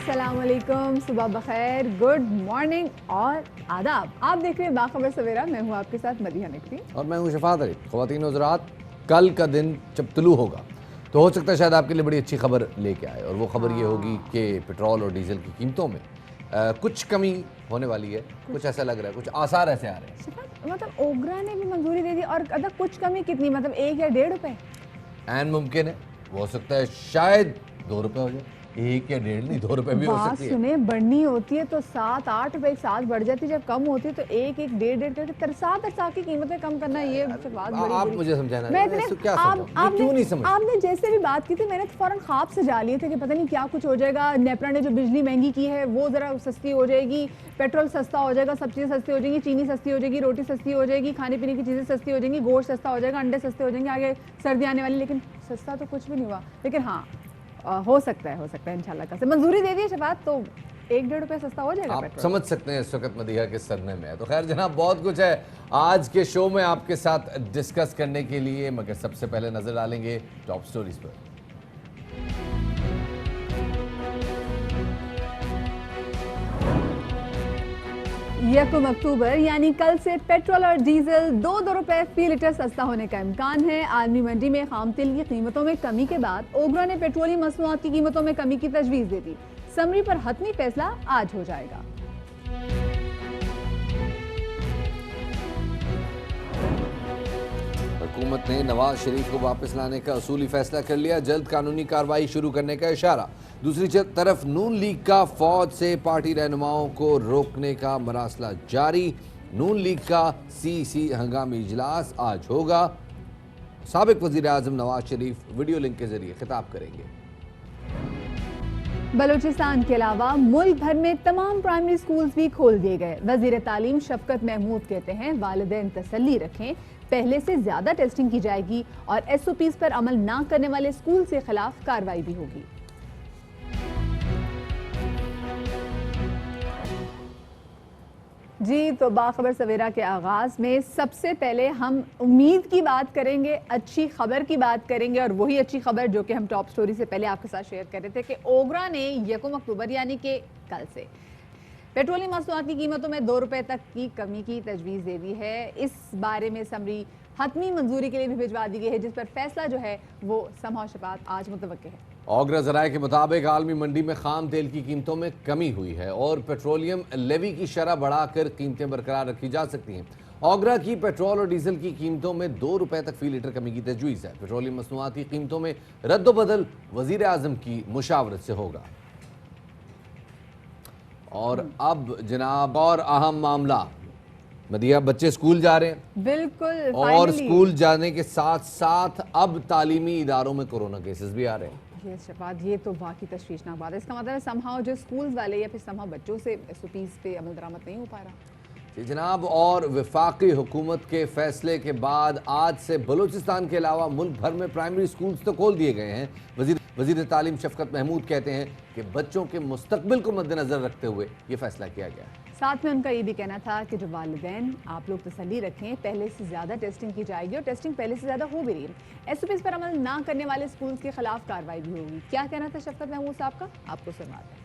अस्सलाम वालेकुम, सुबह बखैर, गुड मॉर्निंग और आदाब। आप देख रहे हैं बाखबर सवेरा। मैं हूँ आपके साथ मदीहा नकवी और मैं हूँ शफात अली। ख़वातीन और हज़रात, कल का दिन जब तुलू होगा तो हो सकता है शायद आपके लिए बड़ी अच्छी खबर लेके आए, और वो खबर ये होगी कि पेट्रोल और डीजल की कीमतों में कुछ कमी होने वाली है। कुछ ऐसा लग रहा है, कुछ आसार ऐसे आ रहे हैं। मतलब ओगरा ने भी मंजूरी दे दी, और अगर कुछ कमी कितनी, मतलब 1 या 1.5 रुपए? ऐन मुमकिन है, वो हो सकता है शायद 2 रुपये हो जाए, 1 या 1.5 नहीं 2 रुपये भी हो बात सकती है। सुने, बढ़नी होती है तो 7-8 रुपए एक साथ बढ़ जाती है, जब कम होती है तो 1-1, 1.5-1.5 करके तरसा की कीमतें कम करना, ये बात बड़ी आप बुरी। मुझे समझाना, मैं इतने क्या समझाऊं, मैं क्यों नहीं समझ। आपने जैसे भी बात की थी, मैंने तो फौरन ख्वाब सजा लिए थे कि पता नहीं क्या कुछ हो जाएगा। नेपरा ने जो बिजली महंगी की है वो जरा सस्ती हो जाएगी, पेट्रोल सस्ता हो जाएगा, सब चीज़ें सस्ती हो जाएंगी, चीनी सस्ती हो जाएगी, रोटी सस्ती हो जाएगी, खाने पीने की चीज़ें सस्ती हो जाएंगी, गोश्त सस्ता हो जाएगा, अंडे सस्ते हो जाएंगे, आगे सर्दी आने वाली। लेकिन सस्ता तो कुछ भी नहीं हुआ। लेकिन हाँ, हो सकता है इंशाल्लाह कल से मंजूरी दे दी शफात, तो 1-1.5 रुपए सस्ता हो जाएगा आप पेट्रोल। समझ सकते हैं इस वक्त मदीहा के सदमे में है। तो खैर जनाब, बहुत कुछ है आज के शो में आपके साथ डिस्कस करने के लिए, मगर सबसे पहले नजर डालेंगे टॉप स्टोरीज पर। यकम अक्टूबर यानी कल से पेट्रोल और डीजल 2-2 रुपए फी लीटर सस्ता होने का इम्कान है। आलमी मंडी में खाम तेल की कीमतों में कमी के बाद ओगरा ने पेट्रोलियम मसनूआत की कीमतों में कमी की तजवीज़ दे दी। समरी पर हतमी फैसला आज हो जाएगा। हुकूमत ने नवाज शरीफ को वापस लाने का असूली फैसला कर लिया, जल्द कानूनी कार्रवाई शुरू करने का इशारा। दूसरी तरफ नून लीग का फौज से पार्टी रहनुमाओं को रोकने का मरासला जारी। नून लीग का सीसी हंगामी इजलास आज होगा। साबिक वजीर आजम नवाज शरीफ वीडियो लिंक के जरिए खिताब करेंगे। बलूचिस्तान के अलावा मुल्क भर में तमाम प्राइमरी स्कूल्स भी खोल दिए गए। वजीर तालीम शफकत महमूद कहते हैं वालिदैन तसल्ली रखें, पहले से ज्यादा टेस्टिंग की जाएगी और SOPs पर अमल ना करने वाले स्कूल के खिलाफ कार्रवाई भी होगी। जी, तो बाखबर सवेरा के आगाज में सबसे पहले हम उम्मीद की बात करेंगे, अच्छी खबर की बात करेंगे, और वही अच्छी खबर जो कि हम टॉप स्टोरी से पहले आपके साथ शेयर कर रहे थे कि ओगरा ने 1 अक्टूबर यानी कि कल से पेट्रोलियम मसनूआत की कीमतों में 2 रुपए तक की कमी की तजवीज़ दे दी है। इस बारे में समरी हतमी मंजूरी के लिए भी भिजवा दी गई है, जिस पर फैसला जो है वो समाअ शफात आज मुतवक्किल है। ओगरा ज़राए के मुताबिक आलमी मंडी में खाम तेल की कीमतों में कमी हुई है और पेट्रोलियम लेवी की शरह बढ़ाकर कीमतें बरकरार रखी जा सकती हैं। ओगरा की पेट्रोल और डीजल की कीमतों में 2 रुपए तक फी लीटर कमी की तजवीज़ है। पेट्रोलियम मसनूआत की कीमतों में रद्दोबदल वज़ीर आज़म की मुशावरत से होगा। और अब जनाब, और अहम मामला, मदिया, बच्चे स्कूल जा रहे हैं। बिल्कुल, और स्कूल जाने के साथ साथ अब तालीमी इदारों में कोरोना केसेस भी आ रहे हैं। ये शफात, ये तो वाकई तशवीशनाक बात है। इसका मतलब समहाउ जो स्कूल वाले या फिर समहाउ बच्चों से SOPs पे अमल दरामद नहीं हो पा रहा। जी जनाब, और वफाकी हुकूमत के फैसले के बाद आज से बलूचिस्तान के अलावा मुल्क भर में प्राइमरी स्कूल्स तो खोल दिए गए हैं। वजीर तालीम शफकत महमूद कहते हैं कि बच्चों के मुस्तकबिल को मद्देनजर रखते हुए ये फैसला किया गया है। साथ में उनका ये भी कहना था कि जो वालिदैन, आप लोग तसल्ली रखें, पहले से ज़्यादा टेस्टिंग की जाएगी और टेस्टिंग पहले से ज़्यादा हो भी रही है। SOPs पर अमल ना करने वाले स्कूल्स के खिलाफ कार्रवाई भी होगी। क्या कहना था शफकत महमूद साहब का, आपको सुनवाते हैं।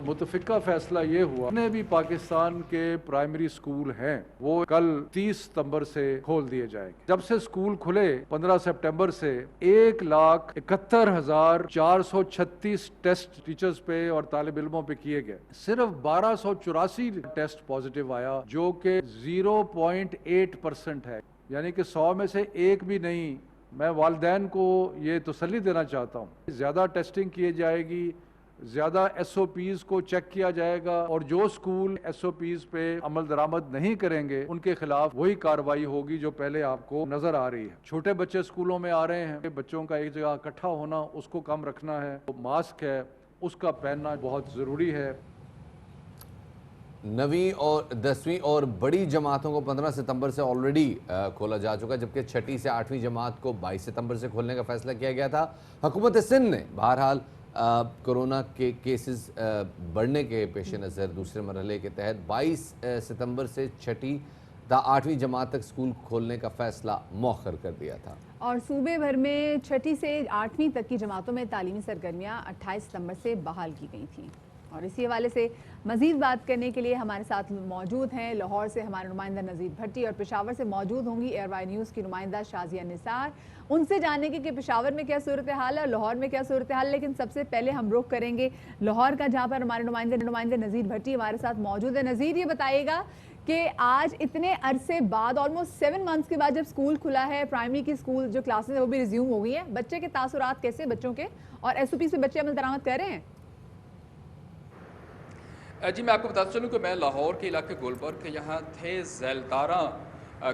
मुतफिका फैसला ये हुआ, जितने भी पाकिस्तान के प्राइमरी स्कूल हैं वो कल 30 सितंबर से खोल दिए जाएंगे। जब से स्कूल खुले 15 सितंबर से 1,71,436 टेस्ट टीचर्स पे और तालिब इल्मों पे किए गए। सिर्फ 1284 टेस्ट पॉजिटिव आया, जो कि 0.8% है, यानी कि 100 में से एक भी नहीं। मैं वालिदैन को ये तसल्ली देना चाहता हूँ, ज्यादा टेस्टिंग की जाएगी, ज़्यादा SOPs को चेक किया जाएगा, और जो स्कूल SOPs पे अमल दरामद नहीं करेंगे उनके खिलाफ वही कार्रवाई होगी जो पहले आपको नजर आ रही है। छोटे बच्चे स्कूलों में आ रहे हैं, बच्चों का एक जगह इकट्ठा होना उसको कम रखना है। तो मास्क है उसका पहनना बहुत ज़रूरी है। 9वीं और 10वीं और बड़ी जमातों को 15 सितंबर से ऑलरेडी खोला जा चुका है, जबकि 6ठी से 8वीं जमात को 22 सितंबर से खोलने का फैसला किया गया था। हुकूमत सिंध ने बहरहाल कोरोना के केसेस बढ़ने के पेश नज़र दूसरे मरहले के तहत 22 सितंबर से 6ठी ता 8वीं जमात तक स्कूल खोलने का फैसला मौखर कर दिया था। और सूबे भर में 6ठी से 8वीं तक की जमातों में तालीमी सरगर्मियाँ 28 सितंबर से बहाल की गई थीं। اور اسی حوالے سے مزید بات کرنے کے لیے ہمارے ساتھ موجود ہیں لاہور سے ہمارے نمائندہ نذیر بھٹی اور پشاور سے موجود ہوں گی ایئر وائی نیوز کی نمائندہ شازیہ نثار. ان سے جانیں گے کہ پشاور میں کیا صورتحال ہے اور لاہور میں کیا صورتحال. لیکن سب سے پہلے ہم رخ کریں گے لاہور کا, جہاں پر ہمارے نمائندے نذیر بھٹی ہمارے ساتھ موجود ہے. نذیر, یہ بتائیے گا کہ آج اتنے عرصے بعد, آلموسٹ 7 منتھس کے بعد جب اسکول کھلا ہے, پرائمری کی اسکول جو کلاسز ہیں وہ بھی ریزیوم ہو گئی ہیں, بچے کے تاثرات کیسے بچوں کے, اور ایس او پی سے بچے عمل درآمد کر رہے ہیں؟ جی میں آپ کو بتاتا چلوں کہ میں لاہور کے علاقے گلبرگ کے یہاں تھے ذیلدارہ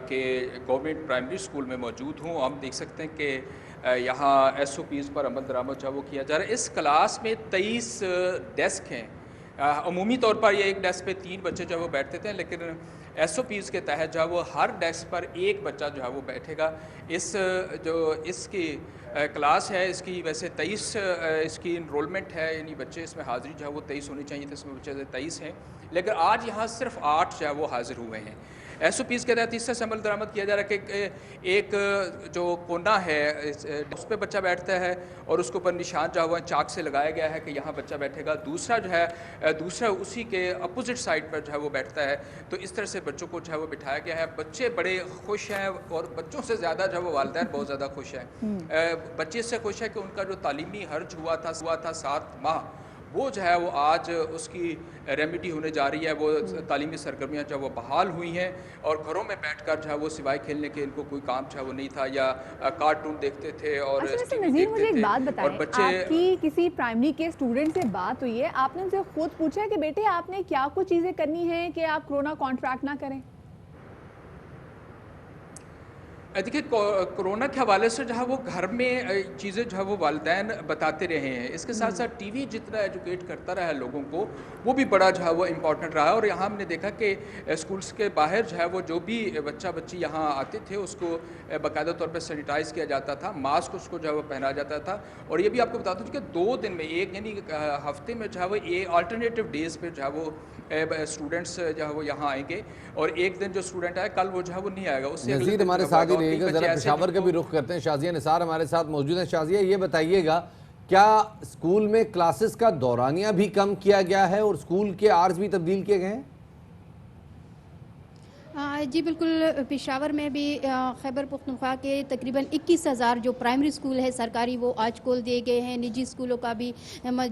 کے گورنمنٹ پرائمری اسکول میں موجود ہوں. ہم دیکھ سکتے ہیں کہ یہاں ایس او پیز پر عمل درآمد جو وہ کیا جا رہا ہے. اس کلاس میں 23 ڈیسک ہیں. عمومی طور پر یہ ایک ڈیسک پہ 3 بچے جو وہ بیٹھتے تھے, لیکن ایس او پیز کے تحت جو ہے وہ ہر ڈیسک پر ایک بچہ جو ہے وہ بیٹھے گا. اس کی کلاس ہے, اس کی ویسے 23 اس کی انرولمنٹ ہے, یعنی بچے اس میں حاضری جو ہے وہ 23 ہونی چاہیے تھے, اس میں بچے 23 ہیں, لیکن آج یہاں صرف 8 جو ہے وہ حاضر ہوئے ہیں. ایس او پیز کے تحت اس سے عمل درآمد کیا جا رہا ہے کہ ایک جو کونا ہے اس پہ بچہ بیٹھتا ہے اور اس کے اوپر نشان جو ہے چاک سے لگایا گیا ہے کہ یہاں بچہ بیٹھے گا. دوسرا اسی کے اپوزٹ سائڈ پر جو ہے وہ بیٹھتا ہے. تو اس طرح سے بچوں کو جو ہے وہ بٹھایا گیا ہے. بچے بڑے خوش ہیں اور بچوں سے زیادہ جو ہے وہ والدین بہت زیادہ خوش ہیں. بچے اس سے خوش ہے کہ ان کا جو تعلیمی حرج ہوا تھا 7 ماہ, وہ جو ہے وہ آج اس کی ریمیڈی ہونے جا رہی ہے. وہ تعلیمی سرگرمیاں جو ہے وہ بحال ہوئی ہیں اور گھروں میں بیٹھ کر جو ہے وہ سوائے کھیلنے کے ان کو کوئی کام جو ہے وہ نہیں تھا, یا کارٹون دیکھتے تھے اور نذیر, مجھے ایک بات بتائیں, آپ کی کسی پرائمری کے اسٹوڈنٹ سے بات ہوئی ہے, آپ نے ان سے خود پوچھا کہ بیٹے آپ نے کیا کچھ چیزیں کرنی ہیں کہ آپ کرونا کانٹریکٹ نہ کریں؟ دیکھیے کرونا کے حوالے سے جو ہے وہ گھر میں چیزیں جو ہے وہ والدین بتاتے رہے ہیں. اس کے ساتھ ساتھ ٹی وی جتنا ایجوکیٹ کرتا رہا ہے لوگوں کو, وہ بھی بڑا جو ہے وہ امپورٹنٹ رہا ہے. اور یہاں ہم نے دیکھا کہ اسکولس کے باہر جو ہے وہ جو بھی بچہ بچی یہاں آتے تھے اس کو باقاعدہ طور پہ سینیٹائز کیا جاتا تھا, ماسک اس کو جو ہے وہ پہنا جاتا تھا. اور یہ بھی آپ کو بتا دوں کہ 2 دن میں یعنی ہفتے میں جو ہے وہ آلٹرنیٹیو ڈیز پہ جو ہے وہ اسٹوڈنٹس جو ہے وہ یہاں آئیں گے, اور ایک دن جو اسٹوڈنٹ آئے کل وہ جو ہے وہ نہیں آئے گا. اس سے نذیر ہمارے ساتھ ہی رہے گا, ذرا پشاور کا بھی رخ کرتے ہیں. شازیہ نثار ہمارے ساتھ موجود ہیں. شازیہ, یہ بتائیے گا کیا اسکول میں کلاسز کا دورانیہ بھی کم کیا گیا ہے اور اسکول کے آرز بھی تبدیل کیے گئے ہیں؟ جی بالکل, پشاور میں بھی خیبر پختونخوا کے تقریباً 21,000 جو پرائمری اسکول ہے سرکاری وہ آج کھول دیے گئے ہیں. نجی اسکولوں کا بھی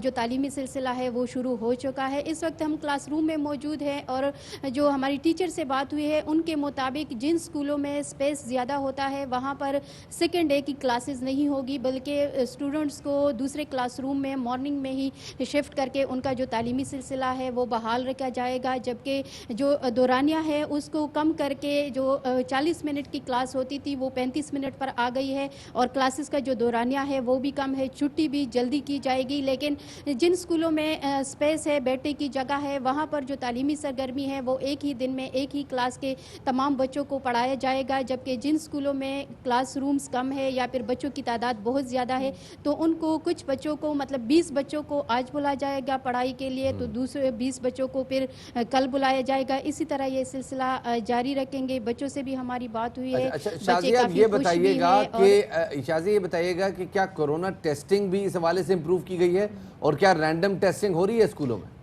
جو تعلیمی سلسلہ ہے وہ شروع ہو چکا ہے. اس وقت ہم کلاس روم میں موجود ہیں اور جو ہماری ٹیچر سے بات ہوئی ہے ان کے مطابق جن اسکولوں میں اسپیس زیادہ ہوتا ہے وہاں پر سیکنڈ ڈے کی کلاسز نہیں ہوگی, بلکہ اسٹوڈنٹس کو دوسرے کلاس روم میں مارننگ میں ہی شفٹ کر کے ان کا جو تعلیمی سلسلہ ہے وہ بحال رکھا جائے گا. جبکہ جو دورانیہ ہے اس کو کم کر کے جو 40 منٹ کی کلاس ہوتی تھی وہ 35 منٹ پر آ گئی ہے, اور کلاسز کا جو دورانیہ ہے وہ بھی کم ہے. چھٹی بھی جلدی کی جائے گی, لیکن جن اسکولوں میں اسپیس ہے, بیٹھنے کی جگہ ہے, وہاں پر جو تعلیمی سرگرمی ہے وہ ایک ہی دن میں ایک ہی کلاس کے تمام بچوں کو پڑھایا جائے گا. جبکہ جن اسکولوں میں کلاس رومز کم ہے یا پھر بچوں کی تعداد بہت زیادہ ہے تو ان کو کچھ بچوں کو مطلب 20 بچوں کو آج بلایا جائے گا پڑھائی کے لیے, تو دوسرے 20 بچوں کو پھر کل بلایا جائے گا. اسی طرح یہ سلسلہ جاری رکھیں گے. بچوں سے بھی ہماری بات ہوئی ہے. اچھا شازیہ, یہ بتائیے گا کہ کیا کورونا ٹیسٹنگ بھی اس حوالے سے امپروو کی گئی ہے اور کیا رینڈم ٹیسٹنگ ہو رہی ہے اسکولوں میں؟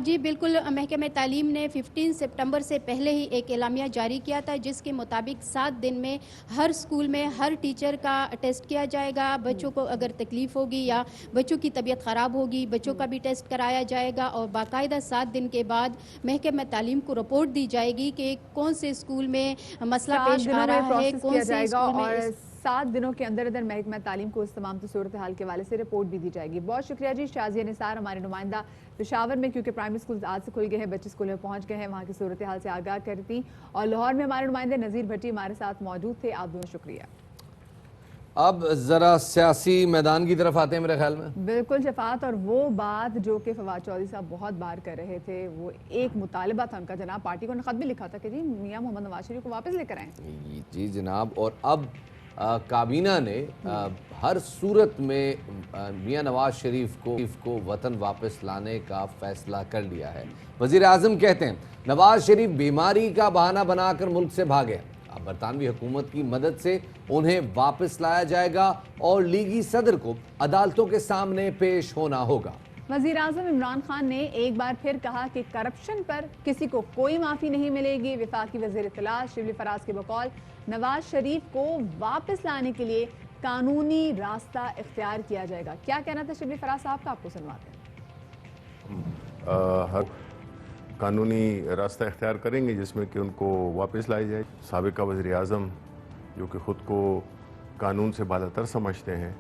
جی بالکل, محکمہ تعلیم نے 15 سپٹمبر سے پہلے ہی ایک اعلامیہ جاری کیا تھا جس کے مطابق 7 دن میں ہر اسکول میں ہر ٹیچر کا ٹیسٹ کیا جائے گا. بچوں کو اگر تکلیف ہوگی یا بچوں کی طبیعت خراب ہوگی بچوں کا بھی ٹیسٹ کرایا جائے گا, اور باقاعدہ 7 دن کے بعد محکمہ تعلیم کو رپورٹ دی جائے گی کہ کون سے اسکول میں مسئلہ پیش آ رہا ہے, کون سے اسکول میں 7 دنوں کے اندر محکمہ تعلیم کو اس تمام صورتحال کے حوالے سے رپورٹ بھی دی جائے گی. بہت شکریہ جی شازیہ نثار, ہمارے نمائندہ پشاور میں, کیونکہ پرائمری اسکول آج سے کھل گئے ہیں, بچے اسکول میں پہنچ گئے ہیں, وہاں کی صورتحال سے آگاہ کر تھی. اور لاہور میں ہمارے نمائندے نذیر بھٹی ہمارے ساتھ موجود تھے. آپ دونوں شکریہ. اب ذرا سیاسی میدان کی طرف آتے ہیں میرے خیال میں. بالکل شفاعت, اور وہ بات جو کہ فواد چودھری صاحب بہت بار کر رہے تھے, وہ ایک مطالبہ تھا ان کا, جناب پارٹی کو خط بھی لکھا تھا کہ جی میاں محمد نواز شریف کو واپس لے کر آئیں. جی جناب, اور اب کابینہ نے ہر صورت میں میاں نواز شریف کو وطن واپس لانے کا فیصلہ کر لیا ہے. وزیر اعظم کہتے ہیں نواز شریف بیماری کا بہانہ بنا کر ملک سے بھاگے, اب برطانوی حکومت کی مدد سے انہیں واپس لایا جائے گا اور لیگی صدر کو عدالتوں کے سامنے پیش ہونا ہوگا. वज़ीर आज़म इमरान खान ने एक बार फिर कहा कि करप्शन पर किसी को कोई माफ़ी नहीं मिलेगी। वफाकी वज़ीर इत्तलात शिबली फराज के बकौल नवाज शरीफ को वापस लाने के लिए कानूनी रास्ता इख्तियार किया जाएगा। क्या कहना था शिबली फराज साहब का, आपको सुनवाते हैं। हर कानूनी रास्ता इख्तियार करेंगे जिसमें कि उनको वापस लाया जाए। साबिका वज़ीर आज़म जो कि ख़ुद को कानून से बालातर समझते हैं,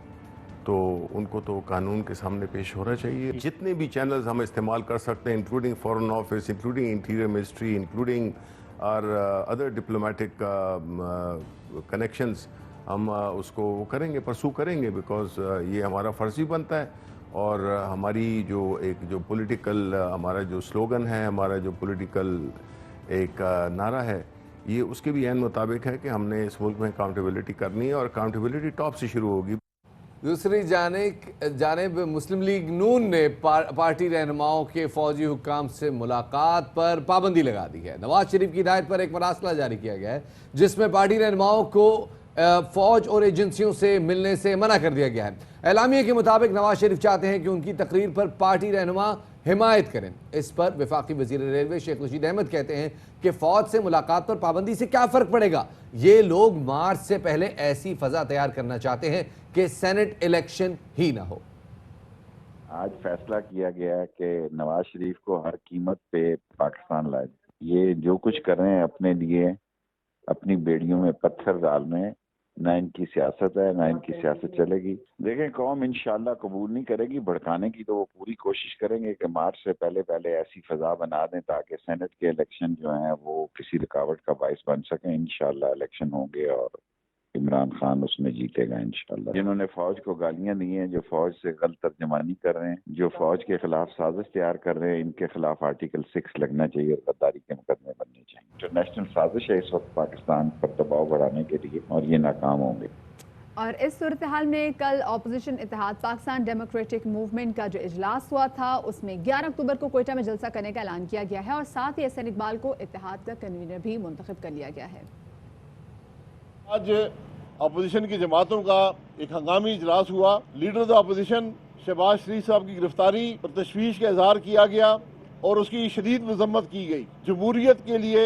तो उनको तो कानून के सामने पेश होना चाहिए। जितने भी चैनल्स हम इस्तेमाल कर सकते हैं, including foreign office, including interior ministry, including our other diplomatic connections, हम उसको करेंगे, परसू करेंगे, बिकॉज ये हमारा फ़र्ज़ भी बनता है। और हमारी जो पॉलिटिकल हमारा जो स्लोगन है, हमारा जो पॉलिटिकल एक नारा है, ये उसके भी ऐन मुताबिक है कि हमने इस मुल्क में अकाउंटेबिलिटी करनी है और अकाउंटेबिलिटी टॉप से शुरू होगी। दूसरी जानिब मुस्लिम लीग नून ने पार्टी रहनुमाओं के फौजी हुक्काम से मुलाकात पर पाबंदी लगा दी है। नवाज शरीफ की हिदायत पर एक मरासला जारी किया गया है जिसमें पार्टी रहनुमाओं को फौज और एजेंसियों से मिलने से मना कर दिया गया है। एलामिया के मुताबिक नवाज शरीफ चाहते हैं कि उनकी तकरीर पर पार्टी रहनुमा हिमायत करें। इस पर वफाकी वज़ीर रेलवे शेख रशीद अहमद कहते हैं कि फौज से मुलाकात पर पाबंदी से क्या फ़र्क पड़ेगा, ये लोग मार्च से पहले ऐसी फ़ज़ा तैयार करना चाहते हैं कि सेनेट इलेक्शन ही ना हो। आज फैसला किया गया है कि नवाज शरीफ को हर कीमत पे पाकिस्तान लाए। ये जो कुछ कर रहे हैं अपने लिए, अपनी बेड़ियों में पत्थर डाल रहे हैं। ना इनकी सियासत है, ना इनकी सियासत चलेगी। देखें, कौम इंशाल्लाह कबूल नहीं करेगी भड़काने की, तो वो पूरी कोशिश करेंगे कि मार्च से पहले ऐसी फजा बना दें ताकि सेनेट के इलेक्शन जो हैं वो किसी रुकावट का बाइस बन सकें। इंशाल्लाह इलेक्शन होंगे और इमरान खान उसमें जीतेगा इंशाल्लाह। जिन्होंने फौज को गालियां दी हैं, जो फौज से गलत तर्जमानी कर रहे हैं, जो फौज के खिलाफ साजिश तैयार कर रहे हैं, इनके खिलाफ आर्टिकल 6 लगना चाहिए और गद्दारी के मुकदमे बनने चाहिए। इंटरनेशनल साजिश है इस वक्त पाकिस्तान पर दबाव बढ़ाने के लिए और ये नाकाम होंगे। और इस सूरत हाल में कल अपोजिशन इत्तेहाद पाकिस्तान डेमोक्रेटिक मूवमेंट का जो इजलास हुआ था, उसमें 11 अक्टूबर को कोयटा में जलसा करने का ऐलान किया गया है और साथ ही एहसन इकबाल को इत्तेहाद का कन्वीनर भी मुंतखब कर लिया गया है। आज अपोजिशन की जमातों का एक हंगामी इजलास हुआ। Leader of the opposition Shahbaz Sharif साहब की गिरफ्तारी पर तशवीश का इजहार किया गया और उसकी शदीद मजम्मत की गई। जमहूरियत के लिए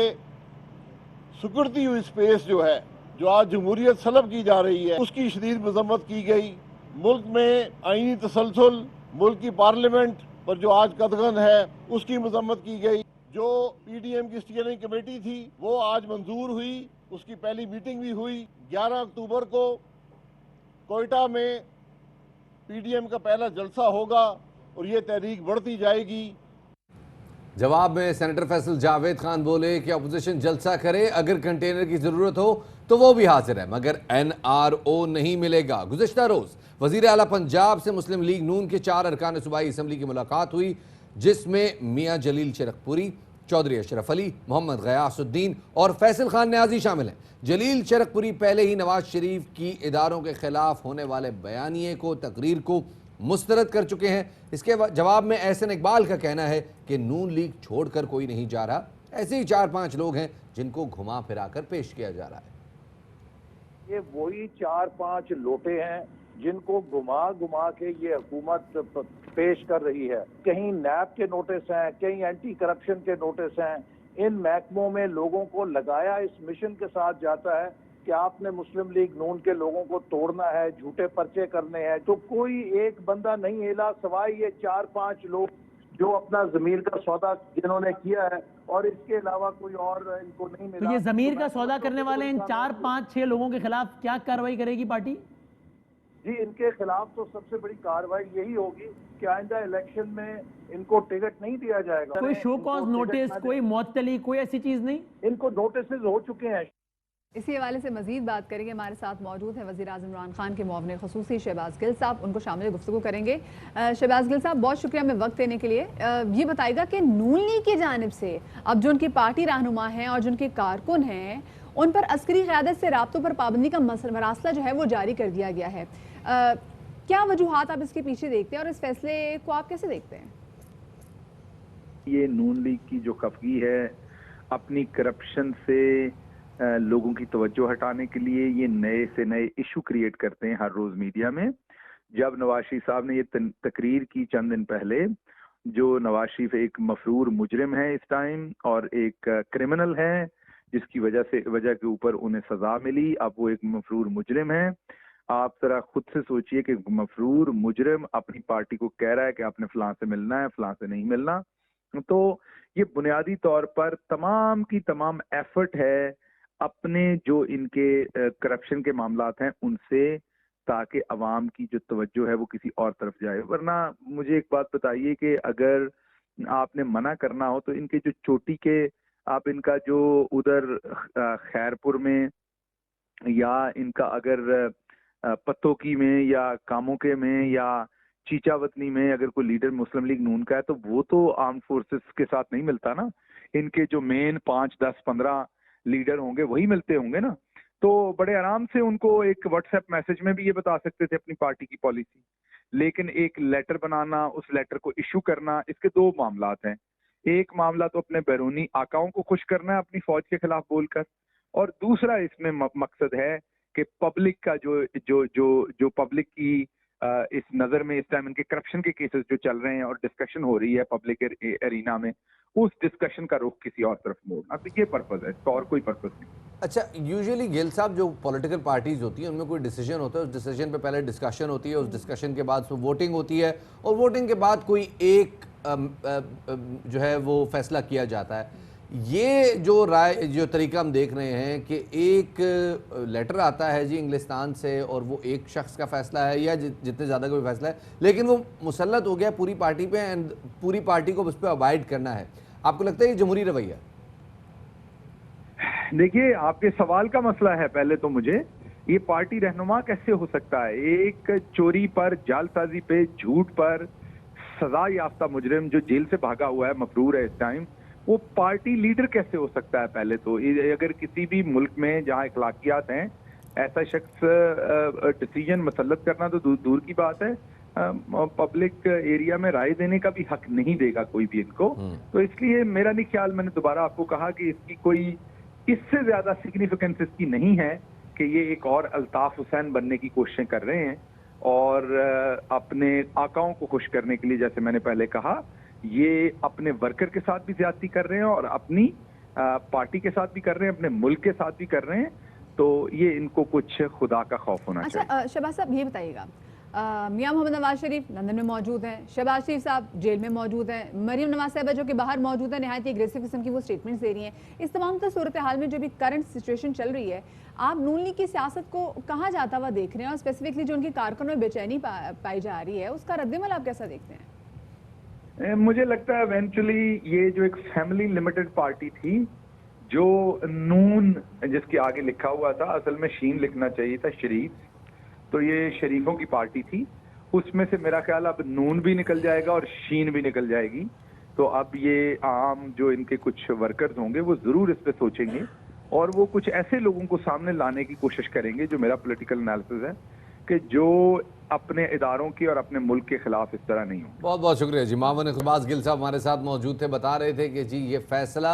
सुकड़ती हुई स्पेस जो है, जो आज जमहूरियत सलब की जा रही है, उसकी शदीद मजम्मत की गई। मुल्क में आईनी तसलसल, मुल्क की पार्लियामेंट पर जो आज कदगन है, उसकी मजम्मत की गई। जो पीडीएम की स्टीयरिंग कमेटी थी वो आज मंजूर हुई, उसकी पहली मीटिंग भी हुई। 11 अक्टूबर को कोयटा में पीडीएम का पहला जलसा होगा और ये तहरीक बढ़ती जाएगी। जवाब में सेनेटर फैसल जावेद खान बोले कि अपोजिशन जलसा करे, अगर कंटेनर की जरूरत हो तो वो भी हाजिर है, मगर NRO नहीं मिलेगा। गुज़िश्ता रोज वजीर आला पंजाब से मुस्लिम लीग नून के 4 अरकान सूबाई असम्बली की मुलाकात हुई, जिसमें मियाँ जलील चरकपुरी, चौधरी अशरफ अली, मोहम्मद गयासुद्दीन और फैसल खान न्याजी शामिल हैं। जलील चरकपुरी पहले ही नवाज शरीफ की इदारों के खिलाफ होने वाले बयानिए को, तकरीर को मुस्तरद कर चुके हैं। इसके जवाब में एहसन इकबाल का कहना है कि नून लीग छोड़कर कोई नहीं जा रहा, ऐसे ही 4-5 लोग हैं जिनको घुमा फिरा कर पेश किया जा रहा है। ये वही 4-5 लोटे हैं जिनको घुमा घुमा के ये हुकूमत पेश कर रही है। कहीं नैब के नोटिस हैं, कहीं एंटी करप्शन के नोटिस हैं। इन महकमों में लोगों को लगाया इस मिशन के साथ जाता है कि आपने मुस्लिम लीग नून के लोगों को तोड़ना है, झूठे पर्चे करने हैं, तो कोई एक बंदा नहीं हिला सिवाय ये 4-5 लोग जो अपना जमीर का सौदा जिन्होंने किया है, और इसके अलावा कोई और इनको नहीं मिला। तो ये जमीर का सौदा करने वाले इन 4-5-6 लोगों के खिलाफ क्या कार्रवाई करेगी पार्टी? जी, इनके खिलाफ तो सबसे बड़ी कार्रवाई यही होगी कि आइंदा इलेक्शन में इनको टिकट नहीं दिया जाएगा। कोई शो कॉज नोटिस, कोई मुअत्तली, कोई ऐसी चीज नहीं? इनको नोटिस हो चुके हैं। इसी हवाले से मजीद बात करेंगे। हमारे साथ मौजूद हैं वज़ीर आज़म इमरान खान के मुआविन ख़ुसूसी शहबाज गिल साहब, उनको शामिल गुफ्तगू करेंगे। शहबाज गिल साहब, बहुत शुक्रिया हमें वक्त देने के लिए। ये बताइएगा कि नून लीग की जानिब से अब जो उनकी पार्टी रहनुमा हैं और जो उनके कारकुन हैं, उन पर अस्करी क़यादत से राब्तों पर पाबंदी का मरासला जो है वो जारी कर दिया गया है। क्या वजूहात आप इसके पीछे देखते हैं और इस फैसले को आप कैसे देखते हैं? ये नून लीग की जो खफगी है अपनी करप्शन से लोगों की तवज्जो हटाने के लिए ये नए से नए इशू क्रिएट करते हैं हर रोज मीडिया में, जब नवाज शरीफ साहब ने ये तकरीर की चंद दिन पहले, जो नवाज शरीफ एक मफरूर मुजरिम है इस टाइम और एक क्रिमिनल है, जिसकी वजह के ऊपर उन्हें सजा मिली, अब वो एक मफरूर मुजरिम है। आप जरा खुद से सोचिए कि मफरूर मुजरिम अपनी पार्टी को कह रहा है कि आपने फलां से मिलना है, फलां से नहीं मिलना। तो ये बुनियादी तौर पर तमाम की तमाम एफर्ट है अपने जो इनके करप्शन के मामलात हैं उनसे, ताकि अवाम की जो तवज्जो है वो किसी और तरफ जाए। वरना मुझे एक बात बताइए कि अगर आपने मना करना हो तो इनके जो चोटी के, आप इनका जो उधर खैरपुर में या इनका अगर पत्तोकी में या कामोके में या चीचावतनी में अगर कोई लीडर मुस्लिम लीग नून का है तो वो तो आर्म फोर्सेस के साथ नहीं मिलता ना। इनके जो मेन 5, 10, 15 लीडर होंगे वही मिलते होंगे ना। तो बड़े आराम से उनको एक व्हाट्सएप मैसेज में भी ये बता सकते थे अपनी पार्टी की पॉलिसी, लेकिन एक लेटर बनाना, उस लेटर को इशू करना, इसके दो मामलात हैं। एक मामला तो अपने बैरूनी आकाओं को खुश करना है अपनी फौज के खिलाफ बोलकर, और दूसरा इसमें मकसद है कि पब्लिक का जो पब्लिक की इस नज़र में इस टाइम इनके करप्शन के केसेस जो चल रहे हैं और डिस्कशन हो रही है पब्लिक एरिना में, उस डिस्कशन का रुख किसी और तरफ मोड़ना। तो ये पर्पज है, इसका और कोई पर्पज नहीं। अच्छा, यूजुअली गिल साहब जो पॉलिटिकल पार्टीज होती हैं उनमें कोई डिसीजन होता है, उस डिसीजन पे पहले डिस्कशन होती है, उस डिस्कशन के बाद उसमें वोटिंग होती है और वोटिंग के बाद कोई एक जो है वो फैसला किया जाता है। ये जो तरीका हम देख रहे हैं कि एक लेटर आता है जी इंग्लिस्तान से और वो एक शख्स का फैसला है या जितने ज़्यादा कोई फैसला है, लेकिन वो मुसल्लत हो गया पूरी पार्टी पे एंड पूरी पार्टी को उस पर अवॉइड करना है। आपको लगता है ये जमहूरी रवैया? देखिए, आपके सवाल का मसला है पहले तो मुझे, ये पार्टी रहनुमा कैसे हो सकता है? एक चोरी पर, जालसाजी पे, झूठ पर सजा याफ्ता मुजरिम जो जेल से भागा हुआ है, मफरूर है इस टाइम, वो पार्टी लीडर कैसे हो सकता है? पहले तो अगर किसी भी मुल्क में जहाँ इखलाकियात हैं, ऐसा शख्स डिसीजन मसल्लत करना तो दूर की बात है, पब्लिक एरिया में राय देने का भी हक नहीं देगा कोई भी इनको। तो इसलिए मेरा नहीं ख्याल, मैंने दोबारा आपको कहा कि इसकी कोई इससे ज्यादा सिग्निफिकेंस इसकी नहीं है कि ये एक और अल्ताफ हुसैन बनने की कोशिशें कर रहे हैं और अपने आकाओं को खुश करने के लिए, जैसे मैंने पहले कहा, ये अपने वर्कर के साथ भी ज्यादती कर रहे हैं और अपनी पार्टी के साथ भी कर रहे हैं, अपने मुल्क के साथ भी कर रहे हैं। तो ये इनको कुछ खुदा का खौफ होना चाहिए। अच्छा शहबाज साहब, ये बताइएगा, मियां मोहम्मद नवाज शरीफ लंदन में मौजूद हैं, शहबाज शरीफ साहब जेल में मौजूद हैं, मरीम नवाज साहिबा जो कि बाहर मौजूद है, नहायत एग्रेसिव किस्म की वो स्टेटमेंट्स दे रही हैं। इस तमाम सूरत हाल में जो भी करंट सिचुएशन चल रही है, आप नून लीग की सियासत को कहाँ जाता हुआ देख रहे हैं और स्पेसिफिकली जो उनके कारकुनों में बेचैनी पाई जा रही है, उसका रद्दमल आप कैसा देखते हैं? मुझे लगता है इवेंचुअली ये जो एक फैमिली लिमिटेड पार्टी थी, जो नून जिसके आगे लिखा हुआ था, असल में शीन लिखना चाहिए था, शरीफ, तो ये शरीफों की पार्टी थी, उसमें से मेरा ख्याल अब नून भी निकल जाएगा और शीन भी निकल जाएगी। तो अब ये आम जो इनके कुछ वर्कर्स होंगे वो जरूर इस पे सोचेंगे और वो कुछ ऐसे लोगों को सामने लाने की कोशिश करेंगे, जो मेरा पॉलिटिकल एनालिसिस है, कि जो अपने इदारों की और अपने मुल्क के खिलाफ इस तरह नहीं हो। बहुत बहुत शुक्रिया जी। मामून इक़बाल गिल साहब हमारे साथ मौजूद थे, बता रहे थे कि जी ये फैसला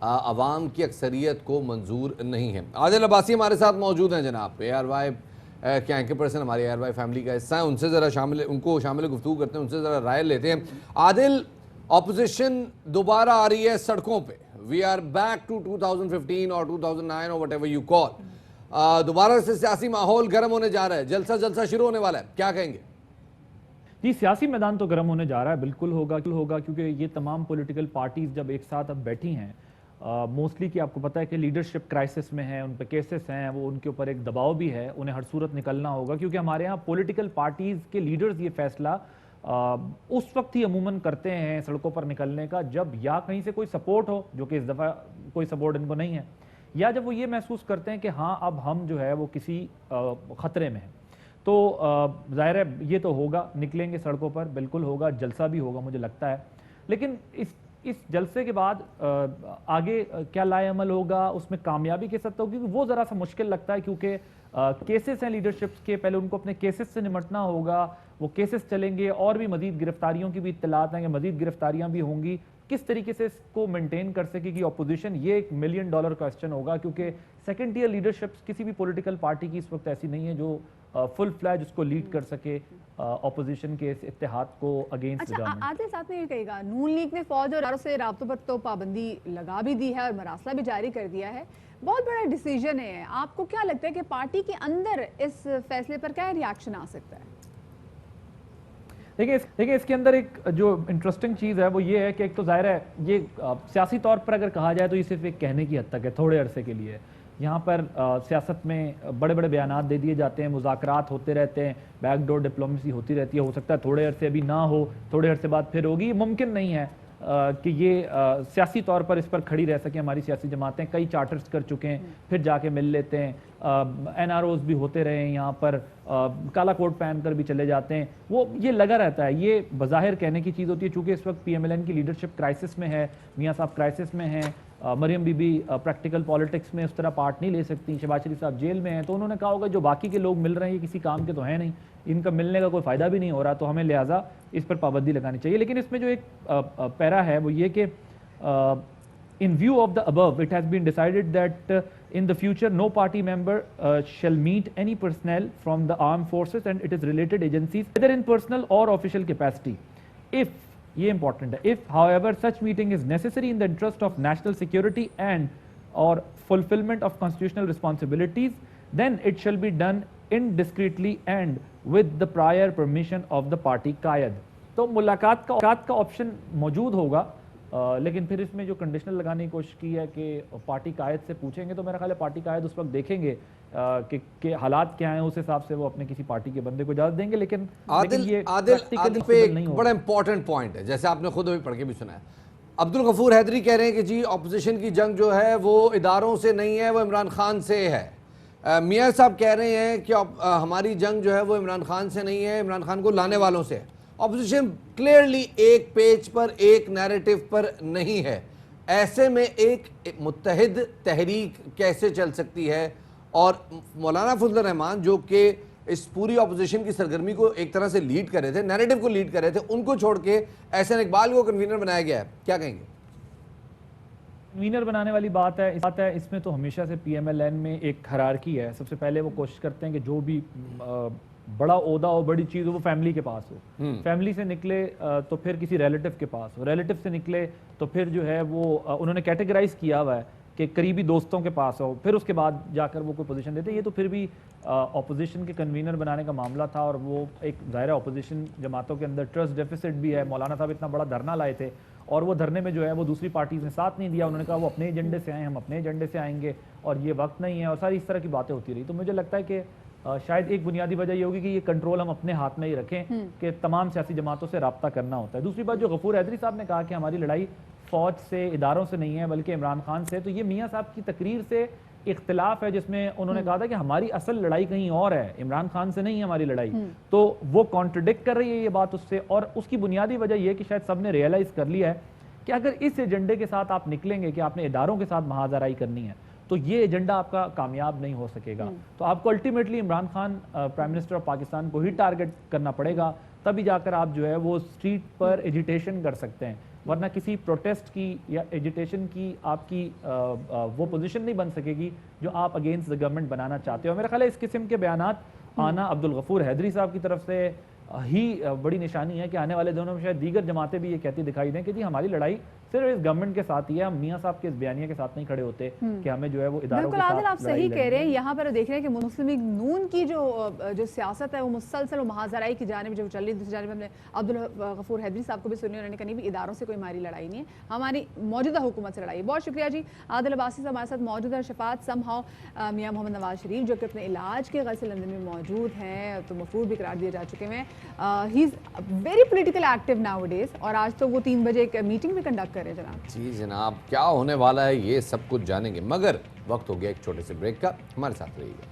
अवाम की अक्सरियत को मंजूर नहीं है। आदिल अब्बासी हमारे साथ मौजूद हैं जनाब, ARY के एंकर पर्सन, हमारी ARY फैमिली का हिस्सा है, उनसे ज़रा उनको शामिल गुफ्तगू करते हैं, उनसे ज़रा राय लेते हैं। आदिल, ऑपोजिशन दोबारा आ रही है सड़कों पे, वी आर बैक टू 2015 और 2009 और व्हाटएवर यू कॉल, दोबारा से सियासी माहौल गर्म होने जा रहा है, जलसा शुरू होने वाला है, क्या कहेंगे? जी, सियासी मैदान तो गर्म होने जा रहा है, बिल्कुल होगा क्योंकि ये तमाम पॉलिटिकल पार्टीज जब एक साथ अब बैठी हैं, मोस्टली कि आपको पता है कि लीडरशिप क्राइसिस में है, उन पर केसेस हैं, वो उनके ऊपर एक दबाव भी है, उन्हें हर सूरत निकलना होगा, क्योंकि हमारे यहाँ पॉलिटिकल पार्टीज़ के लीडर्स ये फैसला उस वक्त ही अमूमन करते हैं सड़कों पर निकलने का, जब या कहीं से कोई सपोर्ट हो, जो कि इस दफ़ा कोई सपोर्ट इनको नहीं है, या जब वो ये महसूस करते हैं कि हाँ अब हम जो है वो किसी ख़तरे में हैं। तो ज़ाहिर है ये तो होगा, निकलेंगे सड़कों पर, बिल्कुल होगा, जलसा भी होगा मुझे लगता है। लेकिन इस जलसे के बाद आगे क्या लाएअमल होगा, उसमें कामयाबी के साथ होगी, वो ज़रा सा मुश्किल लगता है, क्योंकि केसेस हैं लीडरशिप्स के, पहले उनको अपने केसेस से निमटना होगा, वो केसेस चलेंगे और भी मज़ीद गिरफ्तारियों की भी इत्तलात हैं, मज़ीद गिरफ्तारियाँ भी होंगी, किस तरीके से इसको मेंटेन कर सकेगी ऑपोजिशन, ये एक $1 मिलियन क्वेश्चन होगा, क्योंकि सेकंड टियर लीडरशिप्स किसी भी पॉलिटिकल पार्टी की इस वक्त ऐसी नहीं है जो फुल फ्लैज उसको लीड कर सके अपोजिशन के इस इत्तेहाद को अगेंस्ट अच्छा, गवर्नमेंट। आदिल साहब ने ये कहेगा, नून लीग ने फौज और से राब्तों पर तो पाबंदी लगा भी दी है और मरासला भी जारी कर दिया है, बहुत बड़ा डिसीजन है। आपको क्या लगता है कि पार्टी के अंदर इस फैसले पर क्या रिएक्शन आ सकता है? देखिए इसके अंदर एक जो इंटरेस्टिंग चीज़ है वो ये है कि एक तो जाहिर है ये सियासी तौर पर अगर कहा जाए तो ये सिर्फ एक कहने की हद तक है, थोड़े अरसे के लिए। यहाँ पर सियासत में बड़े बड़े बयानात दे दिए जाते हैं, मुज़ाकरात होते रहते हैं, बैकडोर डिप्लोमेसी होती रहती है। हो सकता है थोड़े अरसे अभी ना हो, थोड़े अरसे बाद फिर होगी। मुमकिन नहीं है कि ये सियासी तौर पर इस पर खड़ी रह सकें। हमारी सियासी जमातें कई चार्टर्स कर चुके हैं, फिर जाके मिल लेते हैं, NROs भी होते रहे हैं यहाँ पर, काला कोट पहन कर भी चले जाते हैं, वो ये लगा रहता है। ये बज़ाहिर कहने की चीज़ होती है। चूँकि इस वक्त PMLN की लीडरशिप क्राइसिस में है, मियाँ साहब क्राइसिस में हैं, मरियम बीबी प्रैक्टिकल पॉलिटिक्स में उस तरह पार्ट नहीं ले सकती, शहबाज शरीफ साहब जेल में हैं, तो उन्होंने कहा होगा जो बाकी के लोग मिल रहे हैं ये किसी काम के तो हैं नहीं, इनका मिलने का कोई फ़ायदा भी नहीं हो रहा, तो हमें लिहाजा इस पर पाबंदी लगानी चाहिए। लेकिन इसमें जो एक पैरा है वो ये कि in view of the above, it has been decided that in the future no party member shall meet any personnel from the armed forces and it is related agencies, whether in personal or official capacity. If, ये important है, if however such meeting is necessary in the interest of national security and or fulfillment of constitutional responsibilities, then it shall be done indiscreetly and with the prior permission of the party कायद। तो मुलाकात का option मौजूद होगा, लेकिन फिर इसमें जो conditional लगाने की कोशिश की है कि पार्टी कायद से पूछेंगे, तो मेरा ख्याल है पार्टी कायद उस वक्त देखेंगे कि हालात क्या हैं, उस हिसाब से वो अपने किसी पार्टी के बंदे को इजाजत देंगे। लेकिन आदिल पे एक बड़ा इंपॉर्टेंट पॉइंट है, जैसे आपने खुद अभी पढ़ के भी सुना है। अब्दुल गफूर हैदरी कह रहे हैं कि जी अपोजिशन की जंग जो है वो इदारों से नहीं है, वो इमरान खान से है। मियाँ साहब कह रहे हैं कि हमारी जंग जो है वो इमरान खान से नहीं है, इमरान खान को लाने वालों से है। ऑपोजिशन क्लियरली एक पेज पर, एक नैरेटिव पर नहीं है। ऐसे में एक मुत्तहिद तहरीक कैसे चल सकती है? और मौलाना फजल रहमान जो कि इस पूरी ऑपोजिशन की सरगर्मी को एक तरह से लीड कर रहे थे, नैरेटिव को लीड कर रहे थे, उनको छोड़ के एहसान इकबाल को कन्वीनर बनाया गया है, क्या कहेंगे? कन्वीनर बनाने वाली बात है, इसमें तो हमेशा से PMLN में एक हायरार्की है। सबसे पहले वो कोशिश करते हैं कि जो भी बड़ा ओहदा हो, बड़ी चीज़ हो, वो फैमिली के पास हो। फैमिली से निकले तो फिर किसी रिलेटिव के पास हो, रिलेटिव से निकले तो फिर जो है वो उन्होंने कैटेगराइज किया हुआ है कि करीबी दोस्तों के पास हो, फिर उसके बाद जाकर वो कोई पोजीशन देते। ये तो फिर भी अपोजिशन के कन्वीनर बनाने का मामला था, और वो एक ज़ाहिर अपोजिशन जमातों के अंदर ट्रस्ट डेफिसिट भी है। मौलाना साहब इतना बड़ा धरना लाए थे और वो धरने में जो है वो दूसरी पार्टीज ने साथ नहीं दिया। उन्होंने कहा वो अपने एजेंडे से आए, हम अपने एजेंडे से आएंगे और ये वक्त नहीं है, और सारी इस तरह की बातें होती रही। तो मुझे लगता है कि शायद एक बुनियादी वजह ये होगी कि ये कंट्रोल हम अपने हाथ में ही रखें कि तमाम सियासी जमातों से रब्ता करना होता है। दूसरी बात जो गफूर हैदरी साहब ने कहा कि हमारी लड़ाई फौज से, इदारों से नहीं है बल्कि इमरान खान से, तो ये मियाँ साहब की तकरीर से इख्तिलाफ है, जिसमें उन्होंने कहा था कि हमारी असल लड़ाई कहीं और है, इमरान खान से नहीं है हमारी लड़ाई। तो वो कॉन्ट्रडिक्ट कर रही है ये बात उससे, और उसकी बुनियादी वजह यह कि शायद सबने रियलाइज कर लिया है कि अगर इस एजेंडे के साथ आप निकलेंगे कि आपने इदारों के साथ महाजराई करनी है, तो ये एजेंडा आपका कामयाब नहीं हो सकेगा। तो आपको ultimately Imran Khan prime minister of Pakistan को ही टारगेट करना पड़ेगा, तभी जाकर आप जो है वो स्ट्रीट पर एजिटेशन कर सकते हैं, वरना किसी प्रोटेस्ट की या एजिटेशन की आपकी वो पोजीशन नहीं बन सकेगी जो आप अगेंस्ट द गवर्नमेंट बनाना चाहते हो। मेरा ख्याल है इस किस्म के बयानात आना अब्दुल गफूर हैदरी साहब की तरफ से ही बड़ी निशानी है कि आने वाले दिनों में शायद दीगर जमातें भी ये कहती दिखाई दें कि जी हमारी लड़ाई सिर्फ इस गवर्नमेंट के साथ ही है, हम मियाँ साहब के इस बयानिया के साथ नहीं खड़े होते कि हमें जो है वो इदारों के साथ। बिल्कुल आप सही कह रहे हैं। यहाँ पर देख रहे हैं कि मुस्लिम लीग नून की जो सियासत है वो मुसलसल महाजराई की जानिब जो चल रही, दूसरी जानिब हमने अब्दुल गफूर हैदरी साहब को भी सुनी, उन्होंने कहा भी इदारों से कोई हमारी लड़ाई नहीं है, हमारी मौजूदा हुकूमत से लड़ाई। बहुत शुक्रिया जी। आदिल अब्बासी साहब हमारे साथ मौजूद है। शफात समहाउ मियाँ मोहम्मद नवाज शरीफ जो कि अपने इलाज के गज़ लंदन में मौजूद हैं, तो मफरूर भी करार दिए जा चुके हैं। He is very political active now days, और आज तो वो 3 बजे एक मीटिंग भी कंडक्ट कर रहे हैं जनाब। जी जनाब, क्या होने वाला है ये सब कुछ जानेंगे, मगर वक्त हो गया एक छोटे से ब्रेक का। हमारे साथ रहिएगा।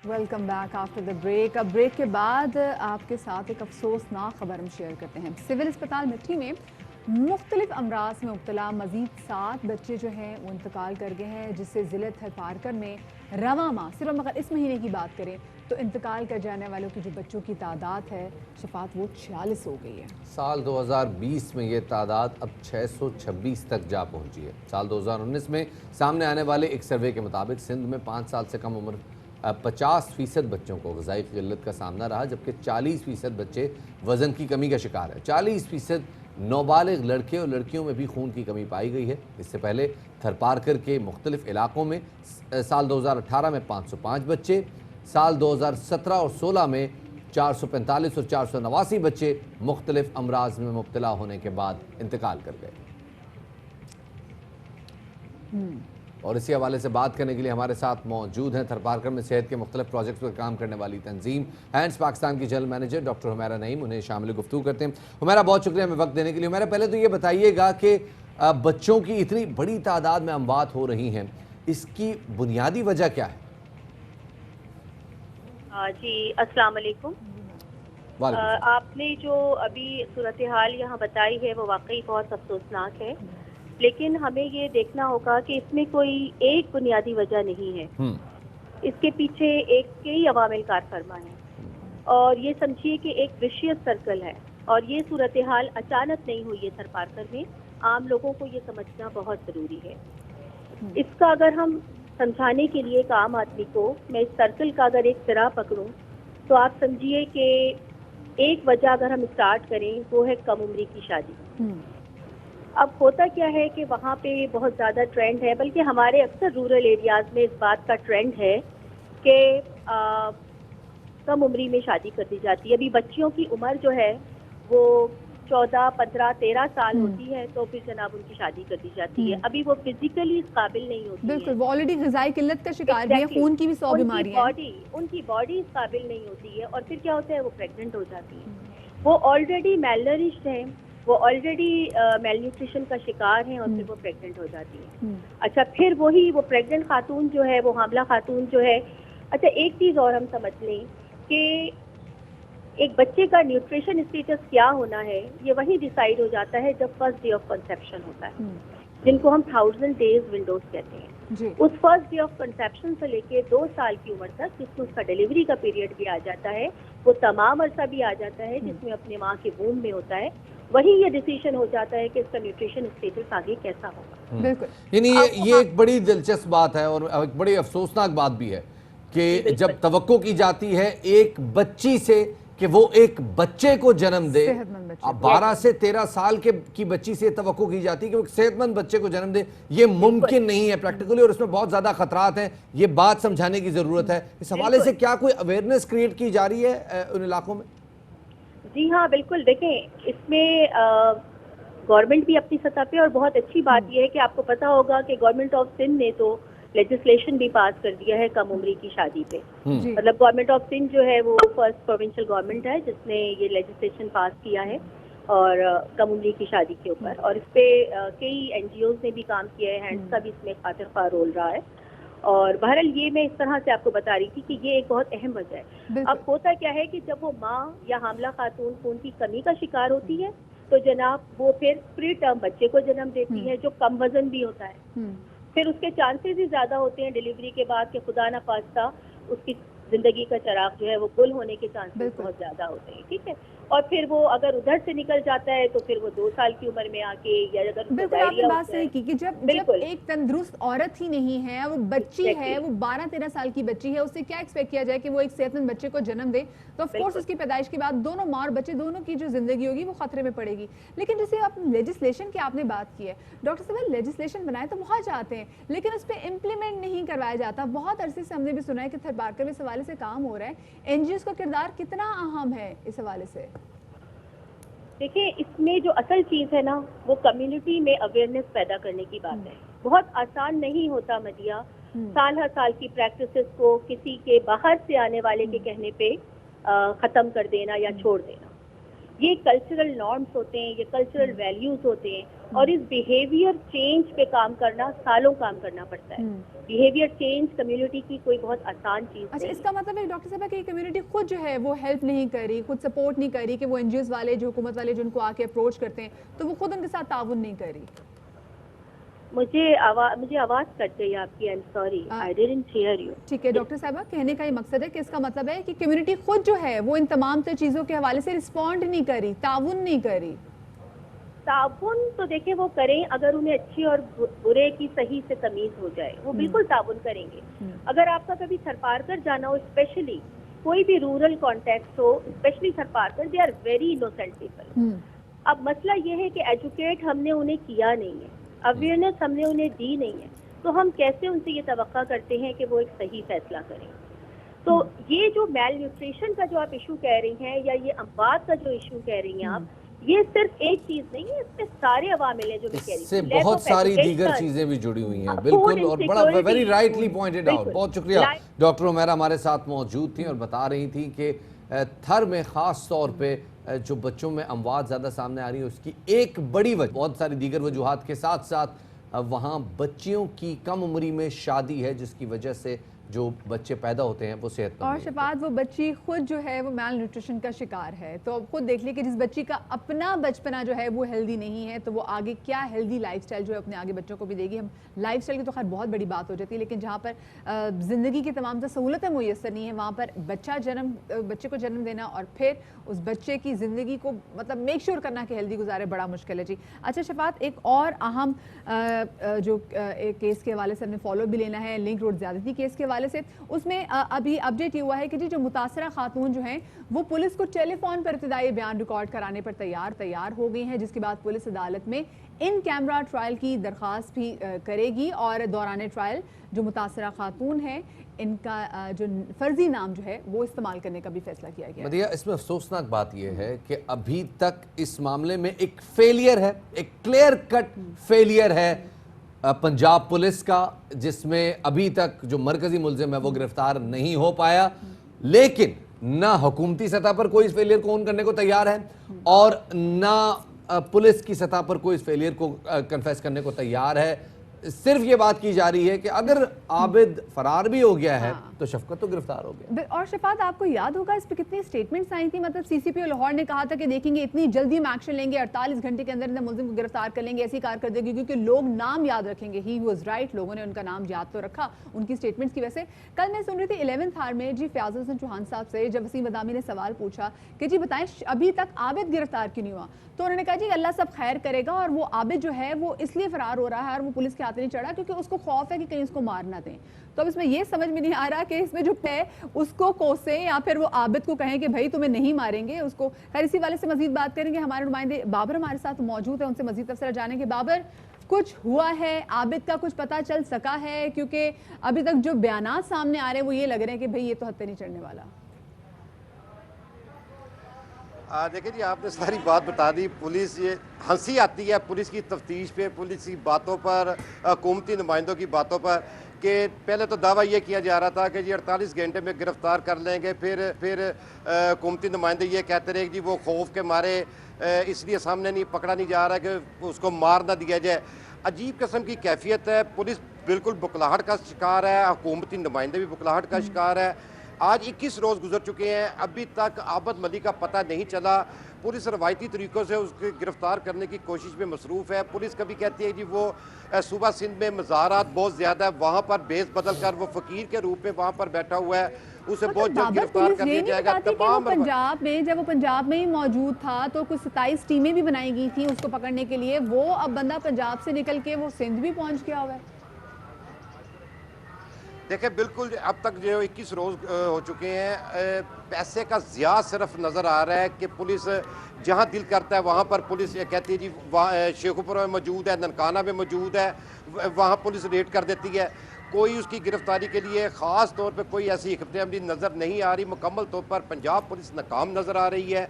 Welcome back after the break. अब ब्रेक के बाद आपके साथ एक अफसोसनाक खबर हम शेयर करते हैं। सिविल अस्पताल मिट्टी में مختلف امراض میں مبتلا مزید 7 بچے جو ہیں وہ انتقال کر گئے ہیں، جس سے ضلع تھرپارکر میں رواں ماہ صرف اگر اس مہینے کی بات کریں تو انتقال کر جانے والوں کی جو بچوں کی تعداد ہے شفاعت وہ 46 ہو گئی ہے۔ سال 2020 میں یہ تعداد اب 626 تک جا پہنچی ہے۔ سال 2019 میں سامنے آنے والے ایک سروے کے مطابق سندھ میں 5 سال سے کم عمر 50% بچوں کو غذائی قلت کا سامنا رہا، جبکہ 40% بچے وزن کی کمی کا شکار ہیں۔ 40% نوبالغ لڑکے اور لڑکیوں میں بھی خون کی کمی پائی گئی ہے۔ اس سے پہلے تھرپارکر کے مختلف علاقوں میں سال 2018 میں 505 بچے، سال 2017 اور 16 میں 445 اور 489 بچے مختلف امراض میں مبتلا ہونے کے بعد انتقال کر گئے۔ اور اسی حوالے سے بات کرنے کے لیے ہمارے ساتھ موجود ہیں تھرپارکر میں صحت کے مختلف پروجیکٹس پر کام کرنے والی تنظیم ہینڈس پاکستان کی جنرل مینیجر ڈاکٹر حمیرہ نعیم، انہیں شامل گفتگو کرتے ہیں۔ حمیرہ، بہت شکریہ ہمیں وقت دینے کے لیے۔ حمیرہ، پہلے تو یہ بتائیے گا کہ بچوں کی اتنی بڑی تعداد میں اموات ہو رہی ہیں، اس کی بنیادی وجہ کیا ہے؟ جی السلام علیکم۔ آپ نے جو ابھی صورتحال یہاں بتائی ہے وہ واقعی بہت افسوسناک ہے، لیکن ہمیں یہ دیکھنا ہوگا کہ اس میں کوئی ایک بنیادی وجہ نہیں ہے، اس کے پیچھے کئی عوامل کار فرما ہیں، اور یہ سمجھیے کہ ایک وشیس سرکل ہے، اور یہ صورتحال اچانک نہیں ہوئی ہے تھرپارکر میں۔ عام لوگوں کو یہ سمجھنا بہت ضروری ہے۔ اس کا اگر ہم سمجھانے کے لیے ایک عام آدمی کو میں اس سرکل کا اگر ایک سرا پکڑوں تو آپ سمجھیے کہ ایک وجہ اگر ہم اسٹارٹ کریں وہ ہے کم عمری کی شادی۔ اب ہوتا کیا ہے کہ وہاں پہ بہت زیادہ ٹرینڈ ہے، بلکہ ہمارے اکثر رورل ایریاز میں اس بات کا ٹرینڈ ہے کہ کم عمری میں شادی کر دی جاتی ہے۔ ابھی بچیوں کی عمر جو ہے وہ 14, 15, 13 سال ہوتی ہے تو پھر جناب ان کی شادی کر دی جاتی ہے۔ ابھی وہ فزیکلی اس قابل نہیں ہوتی ہے، بالکل، وہ آلریڈی غذائی قلت کا شکار بھی ہے، خون کی بھی 100 بیماریاں ہیں، ان کی باڈی اس قابل نہیں ہوتی ہے، اور پھر کیا ہوتا ہے وہ پریگننٹ ہو جاتی ہے۔ وہ آلریڈی میل نرشڈ ہیں، وہ آلریڈی میل نیوٹریشن کا شکار ہیں، اور پھر وہ پریگننٹ ہو جاتی ہے۔ اچھا، پھر وہی وہ پریگننٹ خاتون جو ہے، وہ حاملہ خاتون جو ہے، اچھا ایک چیز اور ہم سمجھ لیں کہ ایک بچے کا نیوٹریشن اسٹیٹس کیا ہونا ہے یہ وہی ڈیسائیڈ ہو جاتا ہے جب فرسٹ ڈے آف کنسیپشن ہوتا ہے، جن کو ہم 1000 days ونڈوز کہتے ہیں۔ اس فرسٹ ڈے آف کنسیپشن سے لے کے 2 سال کی عمر تک، جس میں اس کا ڈیلیوری کا پیریڈ بھی آ جاتا ہے، وہ تمام عرصہ بھی آ جاتا ہے جس میں اپنے ماں کے وomb میں ہوتا ہے، وہی یہ ڈیسیشن ہو جاتا ہے کہ اس کا نیوٹریشن اسٹیٹس آگے کیسا ہوگا۔ بالکل، یعنی یہ ایک بڑی دلچسپ بات ہے اور ایک بڑی افسوسناک بات بھی ہے کہ جب توقع کی جاتی ہے ایک بچی سے کہ وہ ایک بچے کو جنم دے، 12 سے 13 سال کی بچی سے توقع کی جاتی ہے کہ وہ ایک صحت مند بچے کو جنم دے، یہ ممکن نہیں ہے پریکٹیکلی، اور اس میں بہت زیادہ خطرات ہیں، یہ بات سمجھانے کی ضرورت ہے۔ اس حوالے سے کیا کوئی اویئرنیس کریٹ کی جا رہی ہے ان علاقوں میں؟ جی ہاں بالکل، دیکھیں اس میں گورنمنٹ بھی اپنی سطح پہ، اور بہت اچھی بات یہ ہے کہ آپ کو پتا ہوگا کہ گورنمنٹ آف سندھ نے تو لیجسلیشن بھی پاس کر دیا ہے کم عمری کی شادی پہ۔ مطلب گورنمنٹ آف سندھ جو ہے وہ فرسٹ پروونشل گورنمنٹ ہے جس نے یہ لیجسلیشن پاس کیا ہے اور کم عمری کی شادی کے اوپر، اور اس پہ کئی NGOs نے بھی کام کیا ہے، ہینڈس کا بھی اس میں خاطر خواہ رول رہا ہے۔ اور بہرحال یہ میں اس طرح سے آپ کو بتا رہی تھی کہ یہ ایک بہت اہم وجہ ہے۔ اب ہوتا کیا ہے کہ جب وہ ماں یا حاملہ خاتون خون کی کمی کا شکار ہوتی ہے تو جناب وہ پھر پری ٹرم بچے کو جنم دیتی ہے جو کم وزن بھی ہوتا ہے، پھر اس کے چانسز ہی زیادہ ہوتے ہیں ڈیلیوری کے بعد کہ خدا نخواستہ اس کی زندگی کا چراغ جو ہے وہ گل ہونے کے چانسز بہت زیادہ ہوتے ہیں، ٹھیک ہے۔ اور پھر وہ اگر ادھر سے نکل جاتا ہے تو پھر وہ 2 سال کی عمر میں آ کے، یا اگر بالکل آپ نے بات صحیح کی کہ جب ایک تندرست عورت ہی نہیں ہے، وہ بچی ہے، وہ 12-13 سال کی بچی ہے، اس سے کیا ایکسپیکٹ کیا جائے کہ وہ ایک صحت مند بچے کو جنم دے، تو آف کورس اس کی پیدائش کے بعد دونوں ماں اور بچے دونوں کی جو زندگی ہوگی وہ خطرے میں پڑے گی۔ لیکن جیسے آپ لیجسلیشن کی آپ نے بات کی ہے، ڈاکٹر صاحب لیجسلیشن بنائے تو بہت چاہتے ہیں لیکن اس پہ امپلیمنٹ نہیں کروایا جاتا۔ بہت عرصے سے ہم نے بھی سنا ہے کہ تھرپارکر میں اس حوالے سے کام ہو رہا ہے، NGOs کا کردار کتنا اہم ہے اس حوالے سے؟ دیکھیں اس میں جو اصل چیز ہے نا وہ کمیونٹی میں اویئرنیس پیدا کرنے کی بات ہے۔ بہت آسان نہیں ہوتا مدیہ سال ہر سال کی پریکٹسز کو کسی کے باہر سے آنے والے کے کہنے پہ ختم کر دینا یا چھوڑ دینا۔ یہ کلچرل نارمز ہوتے ہیں، یہ کلچرل ویلیوز ہوتے ہیں، اور اس بیہیویئر چینج پہ کام کرنا سالوں کام کرنا پڑتا ہے. بیہیویئر چینج کمیونٹی کی کوئی بہت آسان چیز اچھا، نہیں. اس کا مطلب ہے ڈاکٹر صاحبہ کہ کمیونٹی خود جو ہے وہ ہیلپ نہیں کر رہی، خود سپورٹ نہیں کر رہی، کہ وہ این جی اوز والے جو حکومت والے جن کو آ کے اپروچ کرتے ہیں تو وہ خود ان کے ساتھ تعاون نہیں کر رہی. مجھے آواز کٹ گئی آپ کی. I'm sorry, I didn't hear you. ٹھیک ہے ڈاکٹر صاحبہ، کہنے کا یہ مقصد ہے کہ اس کا مطلب ہے کہ کمیونٹی خود جو ہے وہ ان تمام تر چیزوں کے حوالے سے رسپونڈ نہیں کر رہی، تعاون نہیں کر رہی. تعاون تو دیکھیں وہ کریں اگر انہیں اچھی اور برے کی صحیح سے تمیز ہو جائے، وہ بالکل تعاون کریں گے. اگر آپ کا کبھی تھرپار کر جانا ہو، اسپیشلی کوئی بھی رورل کانٹیکٹ ہو، specially Tharparkar, they are very innocent people. اب مسئلہ یہ ہے کہ ایجوکیٹ ہم نے انہیں کیا نہیں ہے، اویئرنیس ہم نے انہیں دی نہیں ہے، تو ہم کیسے ان سے یہ توقع کرتے ہیں کہ وہ ایک صحیح فیصلہ کریں. تو یہ جو میل نیوٹریشن کا جو آپ ایشو کہہ رہی ہیں، یا یہ اموات کا جو ایشو کہہ رہی ہیں آپ، یہ صرف ایک چیز نہیں ہے، اس میں سارے عوامل ہیں جو میں کہہ رہی ہوں. اس سے بہت ساری دیگر چیزیں بھی جڑی ہوئی ہیں. بالکل، اور بڑا ویری رائٹلی پوائنٹڈ آؤٹ. بہت شکریہ. ڈاکٹر عمیرہ ہمارے ساتھ موجود تھیں اور بتا رہی تھیں کہ تھر میں خاص طور پہ جو بچوں میں اموات زیادہ سامنے آ رہی ہے، اس کی ایک بڑی وجہ بہت ساری دیگر وجوہات کے ساتھ ساتھ وہاں بچیوں کی کم عمری میں شادی ہے، جس کی وجہ سے جو بچے پیدا ہوتے ہیں وہ صحت مند اور شفاعت وہ بچی خود جو ہے وہ میل نیوٹریشن کا شکار ہے. تو اب خود دیکھ لیے کہ جس بچی کا اپنا بچپنا جو ہے وہ ہیلدی نہیں ہے، تو وہ آگے کیا ہیلدی لائف سٹائل جو ہے اپنے آگے بچوں کو بھی دے گی. ہم لائف سٹائل کی تو خیر بہت بڑی بات ہو جاتی ہے، لیکن جہاں پر زندگی کی تمام تر سہولتیں میسر نہیں ہیں، وہاں پر بچے کو جنم دینا اور پھر اس بچے کی زندگی کو مطلب میک شیور کرنا کہ ہیلدی گزارے بڑا مشکل ہے. جی اچھا شفاعت، ایک اور اہم جو ایک کیس کے حوالے سے ہم نے فالو بھی لینا ہے، لنک روڈ زیادتی کیس کے حوالے سے. اس میں ابھی اپڈیٹ یہ ہوا ہے کہ جو متاثرہ خاتون جو ہیں وہ پولیس کو ٹیلی فون پر ابتدائی بیان ریکارڈ کرانے پر تیار ہو گئی ہیں، جس کے بعد پولیس عدالت میں ان کیمرہ ٹرائل کی درخواست بھی کرے گی اور دوران ٹرائل جو متاثرہ خاتون ہیں ان کا جو فرضی نام جو ہے وہ استعمال کرنے کا بھی فیصلہ کیا گیا ہے. مدیہ، اس میں افسوسناک بات یہ ہے کہ ابھی تک اس معاملے میں ایک فیلئر ہے، ایک کلیئر کٹ فیلئر ہے پنجاب پولیس کا، جس میں ابھی تک جو مرکزی ملزم ہے وہ گرفتار نہیں ہو پایا. لیکن نہ حکومتی سطح پر کوئی اس فیلئر کو اون کرنے کو تیار ہے اور نہ پولیس کی سطح پر کوئی اس فیلئر کو کنفیس کرنے کو تیار ہے. صرف یہ بات کی جا رہی ہے کہ اگر عابد فرار بھی ہو گیا ہے تو شفقت تو گرفتار ہو گیا. اور شفاعت، آپ کو یاد ہوگا اس پہ کتنی سٹیٹمنٹس آئی تھی، مطلب سی سی پی او لاہور نے کہا تھا کہ دیکھیں گے اتنی جلدی ہم ایکشن لیں گے، 48 گھنٹے کے اندر ملزم کو گرفتار کر لیں گے، ایسی کارکردگی کیونکہ لوگ نام یاد رکھیں گے. ہی واز رائٹ، لوگوں نے ان کا نام یاد تو رکھا ان کی سٹیٹمنٹس کی وجہ سے. کل میں سن رہی تھی 11th آور میں جی فیاض حسن چوہان صاحب سے، جب وسیم بدامی نے سوال پوچھا کہ جی بتائیں ابھی تک عابد گرفتار کیوں نہیں ہوا، تو انہوں نے کہا جی اللہ سب خیر کرے گا، اور وہ عابد جو ہے وہ اس لیے فرار ہو رہا ہے اور وہ پولیس کے ہاتھ نہیں چڑھا کیونکہ اس کو خوف ہے کہ کہیں اس کو مار نہ دیں. تو اب اس میں یہ سمجھ میں نہیں آ رہا کہ اس میں جو ہے اس کو کوسیں یا پھر وہ عابد کو کہیں کہ بھائی تمہیں نہیں ماریں گے اس کو. خیر اسی والے سے مزید بات کریں گے، ہمارے نمائندے بابر ہمارے ساتھ موجود ہیں، ان سے مزید تفصیلات جانیں گے. بابر، کچھ ہوا ہے، عابد کا کچھ پتہ چل سکا ہے؟ کیونکہ ابھی تک جو بیانات سامنے آ رہے ہیں وہ یہ لگ رہے ہیں کہ بھئی یہ تو ہتھے نہیں چڑھنے والا. دیکھیں جی، آپ نے ساری بات بتا دی. پولیس، یہ ہنسی آتی ہے پولیس کی تفتیش پہ، پولیس کی باتوں پر، حکومتی نمائندوں کی باتوں پر، کہ پہلے تو دعویٰ یہ کیا جا رہا تھا کہ جی 48 گھنٹے میں گرفتار کر لیں گے، پھر حکومتی نمائندے یہ کہتے رہے کہ جی وہ خوف کے مارے اس لیے سامنے نہیں پکڑا نہیں جا رہا کہ اس کو مار نہ دیا جائے. عجیب قسم کی کیفیت ہے. پولیس بالکل بکلاہٹ کا شکار ہے، حکومتی نمائندے بھی بکلاہٹ کا شکار ہے. آج 21 روز گزر چکے ہیں، ابھی تک عابد ملک کا پتہ نہیں چلا. پولیس روایتی طریقوں سے اس کو گرفتار کرنے کی کوشش میں مصروف ہے. پولیس کبھی کہتی ہے جی وہ صوبہ سندھ میں مزارات بہت زیادہ ہے، وہاں پر بیس بدل کر وہ فقیر کے روپ میں وہاں پر بیٹھا ہوا ہے، اسے بہت جلد گرفتار کر لیا جائے گا. تمام پنجاب میں جب وہ پنجاب میں ہی موجود تھا تو کچھ 27 ٹیمیں بھی بنائی گئی تھیں اس کو پکڑنے کے لیے، وہ اب بندہ پنجاب سے نکل کے وہ سندھ بھی پہنچ گیا ہوا ہے. دیکھیں بالکل اب تک جو 21 روز ہو چکے ہیں، پیسے کا ضیاع صرف نظر آ رہا ہے کہ پولیس جہاں دل کرتا ہے وہاں پر پولیس کہتی ہے جی شیخوپورہ میں موجود ہے، ننکانہ میں موجود ہے، وہاں پولیس ریڈ کر دیتی ہے. کوئی اس کی گرفتاری کے لیے خاص طور پہ کوئی ایسی حکمت عملی نظر نہیں آ رہی. مکمل طور پر پنجاب پولیس ناکام نظر آ رہی ہے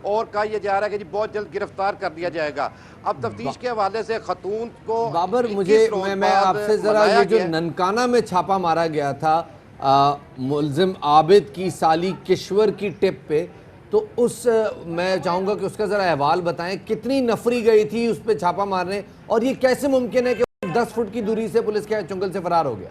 اور کہا یہ جا رہا ہے کہ جی بہت جلد گرفتار کر دیا جائے گا. اب تفتیش کے حوالے سے خاتون کو بابر، میں آپ سے ذرا یہ جو ننکانہ میں چھاپا مارا گیا تھا ملزم عابد کی سالی کشور کی ٹپ پہ، تو اس میں چاہوں گا کہ اس کا ذرا احوال بتائیں, کتنی نفری گئی تھی اس پہ چھاپا مارنے, اور یہ کیسے ممکن ہے کہ 10 فٹ کی دوری سے پولیس کے چنگل سے فرار ہو گیا؟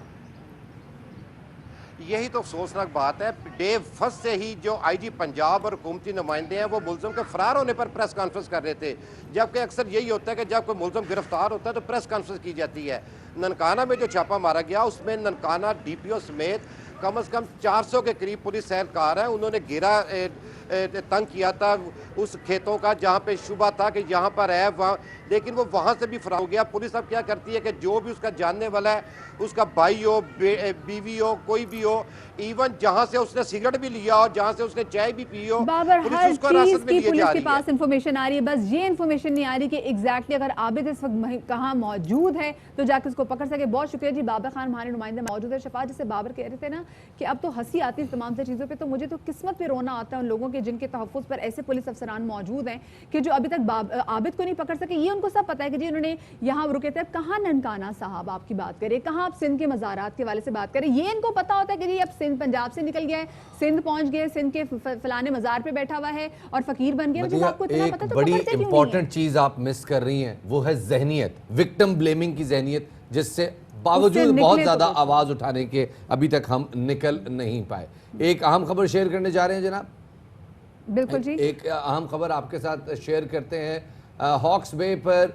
یہی تو افسوسناک بات ہے. ڈے فرسٹ سے ہی جو آئی جی پنجاب اور حکومتی نمائندے ہیں وہ ملزم کے فرار ہونے پر پریس کانفرنس کر رہے تھے, جبکہ اکثر یہی ہوتا ہے کہ جب کوئی ملزم گرفتار ہوتا ہے تو پریس کانفرنس کی جاتی ہے. ننکانہ میں جو چھاپا مارا گیا اس میں ننکانہ ڈی پی او سمیت کم از کم 400 کے قریب پولیس اہلکار ہیں. انہوں نے گھیرا تنگ کیا تھا اس کھیتوں کا جہاں پہ شبہ تھا کہ یہاں پر ہے وہاں, لیکن وہ وہاں سے بھی فرار ہو گیا. پولیس اب کیا کرتی ہے کہ جو بھی اس کا جاننے والا ہے, اس کا بھائی ہو, بیوی ہو, کوئی بھی ہو, ایون جہاں سے اس نے سگریٹ بھی لیا ہو, جہاں سے اس نے چائے بھی پی ہو, بابر ہر اس کو حراست میں لیے پولیس جا کے رہی پاس انفارمیشن آ رہی ہے, بس یہ انفارمیشن نہیں آ رہی کہ ایگزیکٹلی اگر عابد اس وقت کہاں موجود ہے تو جا کے اس کو پکڑ سکے. بہت شکریہ جی. بابر خان ہمارے نمائندے موجود ہے. شفا, جسے بابر کہہ رہے تھے نا کہ اب تو ہنسی آتی ہے تمام سے چیزوں پہ, تو مجھے تو قسمت پہ رونا آتا ہے ان لوگوں کے جن کے تحفظ پر ایسے پولیس افسران موجود ہیں کہ جو ابھی تک عابد کو نہیں پکڑ سکے. یہ ان کو سب پتا ہے کہ جی انہوں نے یہاں رکے تھے. کہاں ننکانہ صاحب آپ کی بات کریں, کہاں آپ سندھ کے مزارات کے والے سے بات کریں, یہ ان کو پتا ہوتا ہے کہ جی اب سندھ پنجاب سے نکل گیا ہے, سندھ پہنچ گئے, سندھ کے فلانے مزار پہ بیٹھا ہوا ہے اور فقیر بن گیا. جب آپ کو اتنا پتا تو بڑی پکڑتے کیوں نہیں امپورٹنٹ چیز آپ مس کر رہی ہیں, وہ ہے ذہنیت, وکٹم بلیمنگ کی ذہنیت, جس سے باوجود بہت زیادہ آواز اٹھانے کے ابھی تک ہم نکل نہیں پائے. ایک اہم خبر شیئر کرنے جا رہے ہیں جناب. بالکل جی, ایک اہم خبر آپ کے ساتھ شیئر کرتے ہیں. ہاکس بے پر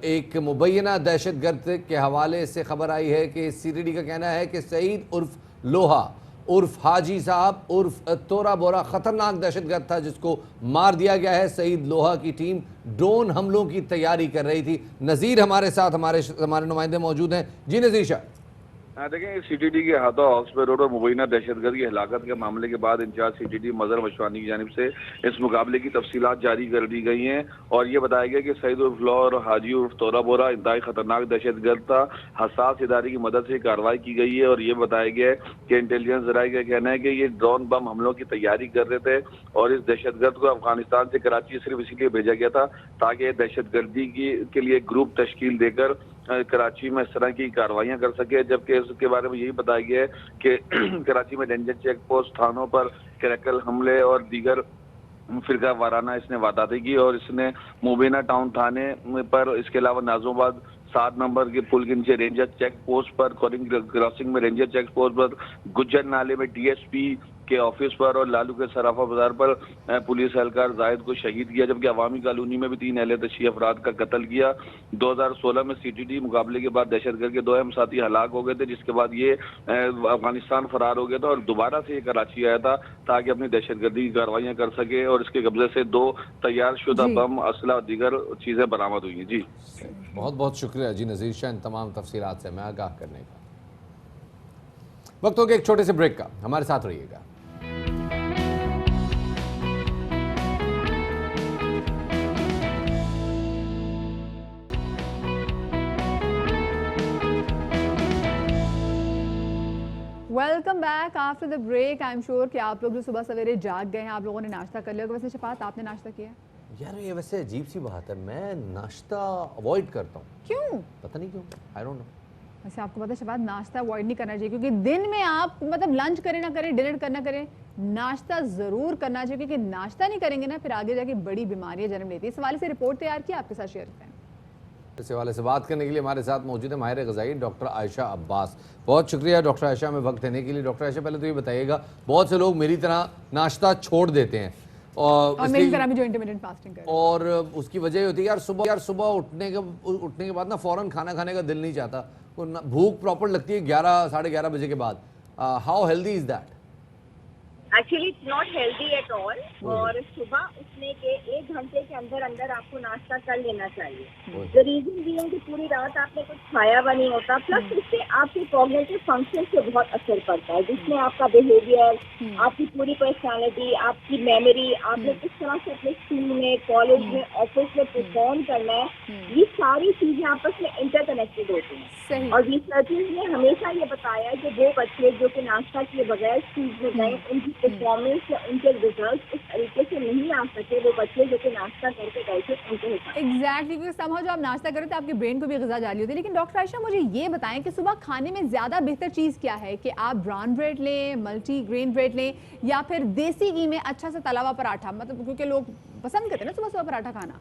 ایک مبینہ دہشت گرد کے حوالے سے خبر آئی ہے کہ سی ٹی ڈی کا کہنا ہے کہ سعید عرف لوہا عرف حاجی صاحب عرف تورا بورا خطرناک دہشت گرد تھا جس کو مار دیا گیا ہے. سعید لوہا کی ٹیم ڈرون حملوں کی تیاری کر رہی تھی. نذیر ہمارے ساتھ ہمارے نمائندے موجود ہیں. جی نذیر شاہ. دیکھیں, سی ٹی ڈی کے ہاتھوں ہاکس بے روڈ اور مبینہ دہشت گرد کی ہلاکت کے معاملے کے بعد انچارج سی ٹی ڈی مظہر مشوانی کی جانب سے اس مقابلے کی تفصیلات جاری کر دی گئی ہیں, اور یہ بتایا گیا کہ سعید عرف لوہا اور حاجی عرف تورا بورا انتہائی خطرناک دہشت گرد تھا. حساس ادارے کی مدد سے کارروائی کی گئی ہے, اور یہ بتایا گیا ہے کہ انٹیلیجنس ذرائع کا کہنا ہے کہ یہ ڈرون بم حملوں کی تیاری کر رہے تھے, اور اس دہشت گرد کو افغانستان سے کراچی صرف اسی لیے بھیجا گیا تھا تاکہ دہشت گردی کے لیے گروپ تشکیل دے کر کراچی میں اس طرح کی کارروائیاں کر سکے. جبکہ اس کے بارے میں یہی بتایا گیا ہے کہ کراچی میں ڈینجر چیک پوسٹ, تھانوں پر کریکل حملے اور دیگر فرقہ وارانہ اس نے وارداتیں کی, اور اس نے مبینہ ٹاؤن تھانے پر, اس کے علاوہ نازم آباد 7 نمبر کے پل کے نیچے رینجر چیک پوسٹ پر, کراسنگ میں رینجر چیک پوسٹ پر, گجر نالے میں ڈی ایس پی کے آفس پر اور لالو کے صرافہ بازار پر پولیس اہلکار زاہد کو شہید کیا, جبکہ عوامی کالونی میں بھی 3 اہل تشیع افراد کا قتل کیا. 2016 میں سی ٹی ڈی مقابلے کے بعد دہشت گرد کے 2 اہم ساتھی ہلاک ہو گئے تھے, جس کے بعد یہ افغانستان فرار ہو گیا تھا, اور دوبارہ سے یہ کراچی آیا تھا تاکہ اپنی دہشت گردی کی کارروائیاں کر سکے, اور اس کے قبضے سے 2 تیار شدہ بم, اسلحہ اور دیگر چیزیں برآمد ہوئی ہیں. جی بہت بہت شکریہ جی نذیر شاہ, ان تمام تفصیلات سے میں آگاہ کرنے کا. وقت ہو گیا ایک چھوٹے سے بریک کا, ہمارے ساتھ رہیے گا. Welcome back after the break. I'm sure کہ آپ لوگ جو صبح سویرے جاگ گئے ہیں, آپ لوگوں نے ناشتہ کر لیا ہوگا. ویسے شفاعت, آپ نے ناشتہ کیا؟ یار یہ ویسے عجیب سی بات ہے, میں ناشتہ اوائڈ کرتا ہوں. کیوں؟ پتہ نہیں کیوں, آئی ڈونٹ نو. ویسے آپ کو پتہ ہے شفاعت, ناشتہ اوائڈ نہیں کرنا چاہیے, کیونکہ دن میں آپ مطلب لنچ کریں نہ کریں, ڈنر کرنا کریں, ناشتہ ضرور کرنا چاہیے, کیونکہ ناشتہ نہیں کریں گے نا پھر آگے جا کے بڑی بیماریاں جنم لیتی ہیں. اس حوالے سے رپورٹ تیار کی, آپ کے ساتھ شیئر کرتے ہیں. اس حوالے سے بات کرنے کے لیے ہمارے ساتھ موجود ہے ماہر غذائی ڈاکٹر عائشہ عباس. بہت شکریہ ڈاکٹر عائشہ ہمیں وقت دینے کے لیے. ڈاکٹر عائشہ پہلے تو یہ بتائیے گا, بہت سے لوگ میری طرح ناشتہ چھوڑ دیتے ہیں, اور میری طرح بھی جو انٹرمیٹنٹ فاسٹنگ کرتے ہیں, اور اس کی وجہ یہ ہوتی ہے یار صبح اٹھنے کے بعد نا فوراً کھانا کھانے کا دل نہیں چاہتا, بھوک پراپر لگتی ہے 11 ساڑھے 11 بجے کے بعد. How healthy is that? Actually it's not healthy at all, اور صبح اٹھنے کے 1 گھنٹے کے اندر اندر آپ کو ناشتہ کر لینا چاہیے. دا ریزن یہ ہے کہ پوری رات آپ نے کچھ کھایا ہوا نہیں ہوتا, پلس اس سے آپ کے کوگنیٹو فنکشن سے بہت اثر پڑتا ہے, جس میں آپ کا بیہیویئر, آپ کی پوری پرسنالٹی, آپ کی میموری, آپ نے کس طرح سے اپنے اسکول میں, کالج میں, آفس میں پرفارم کرنا ہے, یہ ساری چیزیں آپس میں انٹر کنیکٹڈ ہوتی ہیں. اور ریسرچرز نے ہمیشہ یہ بتایا کہ وہ بچے جو کہ ناشتہ کیے بغیر اسکول میں گئے, ان کی परफॉर्मेंस या उनके रिजल्ट उस तरीके से नहीं आ सके वो बच्चे जो कि नाश्ता करके गए थे उनके हिसाब से। एग्जैक्टली, क्योंकि समझो जो आप नाश्ता करें तो आपके ब्रेन को भी ग़िज़ा जा रही होती है। लेकिन डॉक्टर आयशा मुझे ये बताएं कि सुबह खाने में ज़्यादा बेहतर चीज़ क्या है, कि आप ब्राउन ब्रेड लें, मल्टी ग्रेन ब्रेड लें, या फिर देसी घी में अच्छा सा तला हुआ पराठा? मतलब क्योंकि लोग पसंद करते हैं ना सुबह सुबह पराठा खाना।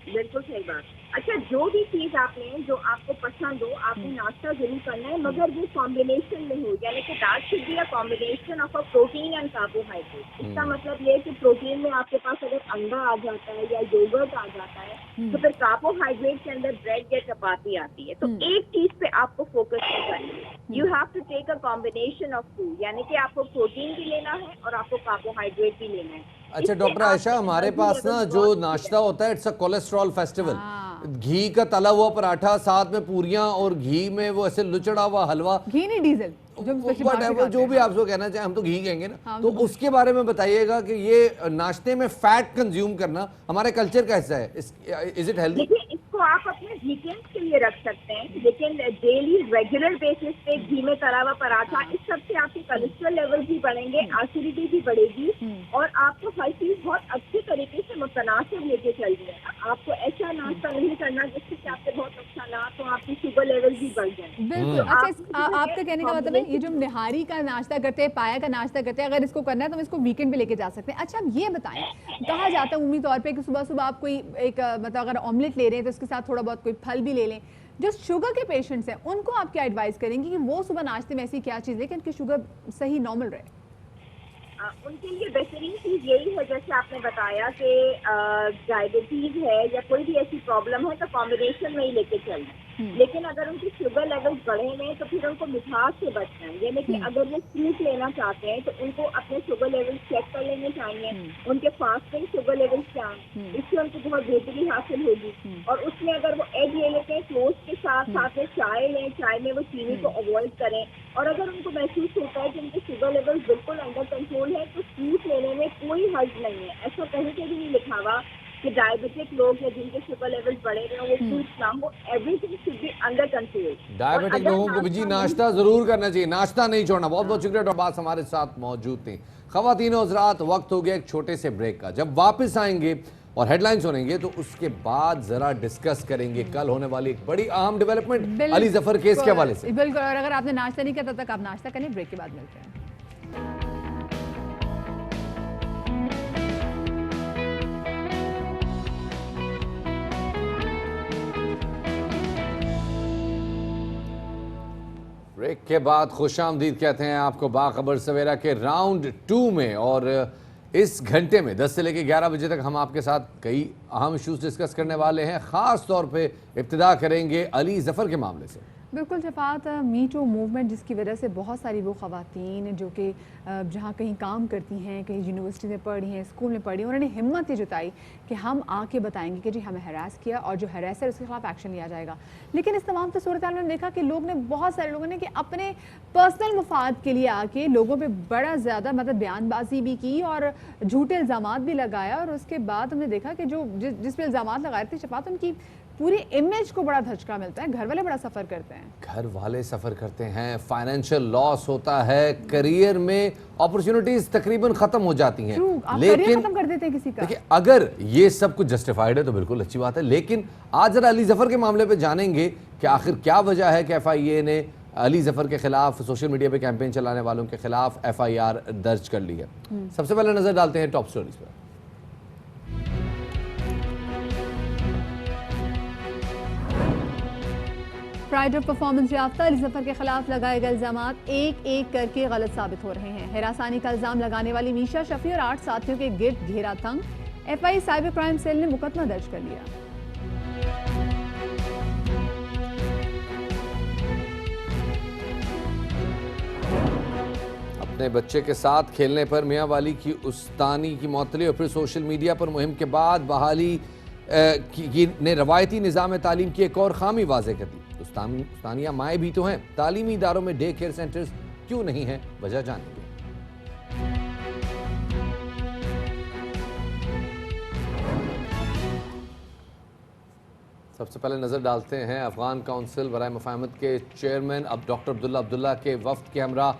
बिल्कुल सही बात। अच्छा, जो भी चीज आपने जो आपको पसंद हो आपने नाश्ता जरूर करना है, मगर वो कॉम्बिनेशन में हो, यानी कि that should be a combination of a protein and carbohydrate. इसका मतलब ये है कि प्रोटीन में आपके पास अगर अंडा आ जाता है या योगर्ट आ जाता है तो फिर कार्बोहाइड्रेट के अंदर ब्रेड या चपाती आती है। तो एक चीज पे आपको फोकस नहीं करना है, you have to take a combination of food, यानी कि आपको प्रोटीन भी लेना है और आपको कार्बोहाइड्रेट भी लेना है। अच्छा डॉक्टर आयशा, हमारे पास ना जो नाश्ता होता है इट्स अ कोलेस्ट्रॉल फेस्टिवल, घी का तला हुआ पराठा, साथ में पूरियां और घी में वो ऐसे लुचड़ा हुआ हलवा, घी नहीं डीजल, जो भी आपको कहना चाहे, हम तो घी कहेंगे ना, तो उसके बारे में बताइएगा कि ये नाश्ते में फैट कंज्यूम करना हमारे कल्चर का हिस्सा है, इज इट हेल्दी? देखिए, इसको आप अपने वीकेंड्स के लिए रख सकते हैं, लेकिन डेली रेगुलर बेसिस पे घी में तला हुआ पराठा, इस सब से आपके कोलेस्ट्रॉल लेवल भी बढ़ेंगे, एसिडिटी भी बढ़ेगी और आपको हर चीज बहुत अच्छे तरीके से मुतनासिब लेके चल रही है। आपको ऐसा नाश्ता नहीं करना जिससे आपके बहुत नुकसान तो आपकी शुगर लेवल भी बढ़ जाए। बिल्कुल। अच्छा, आपके कहने का मतलब है ये जो हम निहारी का नाश्ता करते हैं, पाया का नाश्ता करते हैं, अगर इसको करना है तो हम इसको वीकेंड पे लेके जा सकते हैं। अच्छा, अब ये बताएं, कहा जाता है उम्मीद तौर पे कि सुबह सुबह आप कोई एक मतलब अगर ऑमलेट ले रहे हैं तो उसके साथ थोड़ा बहुत कोई फल भी ले लें। जो शुगर के पेशेंट्स हैं उनको आप क्या एडवाइस करेंगे कि वो सुबह नाश्ते में ऐसी क्या चीज़ लें कि उनकी शुगर सही नॉर्मल रहे? उनके लिए बेहतरीन चीज़ यही है, जैसे आपने बताया कि डायबिटीज़ है या कोई भी ऐसी प्रॉब्लम है तो कॉम्बिनेशन में ही लेके चलना। लेकिन अगर उनकी शुगर लेवल बढ़े हैं तो फिर उनको मिठास से बचना है, यानी कि अगर वो फ्रूट लेना चाहते हैं तो उनको अपने शुगर लेवल चेक कर लेने चाहिए, उनके फास्टिंग शुगर लेवल क्या है, इससे उनको बहुत बेहतरी हासिल होगी। और उसमें अगर वो एग ले लेते हैं टोस्ट के साथ, साथ में चाय लें, चाय में वो चीनी को अवॉइड करें। और अगर उनको महसूस होता है कि उनके शुगर लेवल बिल्कुल अंडर कंट्रोल है तो फ्रूट लेने में कोई हर्ज नहीं है। ऐसा कहीं पे भी नहीं लिखा हुआ कि डायबिटिक लोग या जिनके शुगर लेवल बढ़े हुए वो फ्रूट्स ना हो, everything should be under control. Diabetic लोगों को भी जी नाश्ता जरूर करना चाहिए, नाश्ता नहीं छोड़ना। बहुत बहुत शुक्रिया डॉक्टर अब्बास हमारे साथ मौजूद थी। ख़वातीन और हज़रात, वक्त हो गया एक छोटे से ब्रेक का। जब वापस आएंगे और हेडलाइंस सुनेंगे तो उसके बाद जरा डिस्कस करेंगे कल होने वाली एक बड़ी अहम डेवलपमेंट अली जफर केस के हवाले से। बिल्कुल, और अगर आपने नाश्ता नहीं किया तब तक आप नाश्ता करें। ब्रेक के बाद मिलते हैं। ब्रेक के बाद खुशामदीद कहते हैं आपको बाखबर सवेरा के राउंड 2 में। और इस घंटे में 10 से लेकर 11 बजे तक हम आपके साथ कई अहम इशूज़ डिस्कस करने वाले हैं। ख़ास तौर पे इब्तिदा करेंगे अली ज़फ़र के मामले से। बिल्कुल शफात, मी टू मूवमेंट जिसकी वजह से बहुत सारी वो ख़वातीन जो कि जहाँ कहीं काम करती हैं, कहीं यूनिवर्सिटी में पढ़ी हैं, स्कूल में पढ़ी, उन्होंने हिम्मत ये जुटाई कि हम आके बताएंगे कि जी हमें हरास किया और जो हरास है उसके खिलाफ एक्शन लिया जाएगा। लेकिन इस तमाम सूरत हाल में देखा कि बहुत सारे लोगों ने कि अपने पर्सनल मुफाद के लिए आके लोगों पर बड़ा ज़्यादा मतलब बयानबाजी भी की और झूठे इल्ज़ामात भी लगाया। और उसके बाद हमने देखा कि जो जिस पे इल्ज़ामात लगाए थे शफात, उनकी पूरी इमेज को बड़ा धचका मिलता है। घर वाले बड़ा सफ़र करते हैं, घर वाले सफ़र करते हैं, फाइनेंशियल लॉस होता है, करियर में अपॉर्चुनिटीज तकरीबन ख़त्म हो जाती हैं। लेकिन खत्म कर देते हैं किसी का। देखिए, अगर ये सब कुछ जस्टिफाइड है तो बिल्कुल अच्छी बात है। लेकिन आज जरा अली ज़फ़र के मामले पे जानेंगे कि आखिर क्या वजह है कि FIA ने अली ज़फ़र के खिलाफ सोशल मीडिया पे कैंपेन चलाने वालों के खिलाफ FIR दर्ज कर ली है। सबसे पहले नज़र डालते हैं टॉप स्टोरीज पर। प्राइड ऑफ परफॉर्मेंस याफ्ता अली ज़फ़र के खिलाफ लगाए गए इल्ज़ामात एक एक करके गलत साबित हो रहे हैं। हिरासानी का इल्ज़ाम लगाने वाली मीशा शफी और 8 साथियों के गिर्द घेरा तंग। FI साइबर क्राइम सेल ने मुकदमा दर्ज कर लिया। अपने बच्चे के साथ खेलने पर मियां वाली की उस्तानी की मौतली और फिर सोशल मीडिया पर मुहिम के बाद बहाली ने रवायती निज़ाम तालीम की एक और खामी वाज़ेह कर दी। उस्तानिया माएँ भी तो हैं, तालीमी इदारों में डे केयर सेंटर्स क्यों नहीं हैं, वजह जानेंगे। सबसे पहले नज़र डालते हैं अफगान काउंसिल बराए मफाहमत के चेयरमैन अब डॉक्टर अब्दुल्ला के वफ्द के हमरा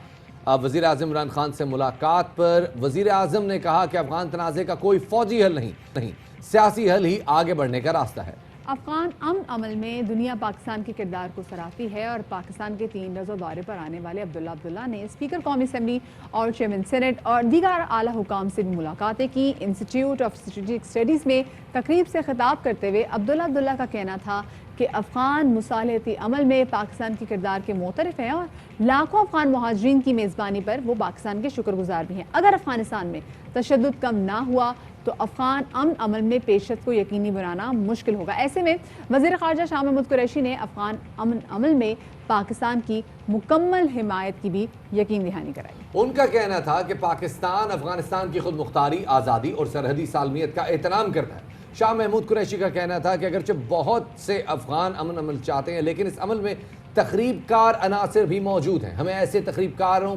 وزیر اعظم عمران خان سے ملاقات پر وزیر اعظم نے کہا کہ افغان تنازع کا کوئی فوجی حل نہیں سیاسی حل ہی آگے بڑھنے کا راستہ ہے۔ افغان امن عمل میں دنیا پاکستان کے کردار کو سراہتی ہے اور پاکستان کے 3 روزہ دورے پر آنے والے عبداللہ نے اسپیکر قومی اسمبلی اور چیئرمین سینٹ اور دیگر اعلیٰ حکام سے بھی ملاقاتیں کی۔ انسٹیٹیوٹ آف اسٹریٹجک اسٹڈیز میں تقریب سے خطاب کرتے ہوئے عبداللہ کا کہنا تھا کہ افغان مصالحتی عمل میں پاکستان کے کردار کے معترف ہیں اور لاکھوں افغان مہاجرین کی میزبانی پر وہ پاکستان کے شکر گزار بھی ہیں۔ اگر افغانستان میں تشدد کم نہ ہوا تو افغان امن عمل میں پیشرفت کو یقینی بنانا مشکل ہوگا۔ ایسے میں وزیر خارجہ شاہ محمود قریشی نے افغان امن عمل میں پاکستان کی مکمل حمایت کی بھی یقین دہانی کرائی۔ ان کا کہنا تھا کہ پاکستان افغانستان کی خود مختاری، آزادی اور سرحدی سالمیت کا احترام کرتا ہے۔ شاہ محمود قریشی کا کہنا تھا کہ اگرچہ بہت سے افغان امن عمل چاہتے ہیں لیکن اس عمل میں تخریب کار عناصر بھی موجود ہیں۔ ہمیں ایسے تخریب کاروں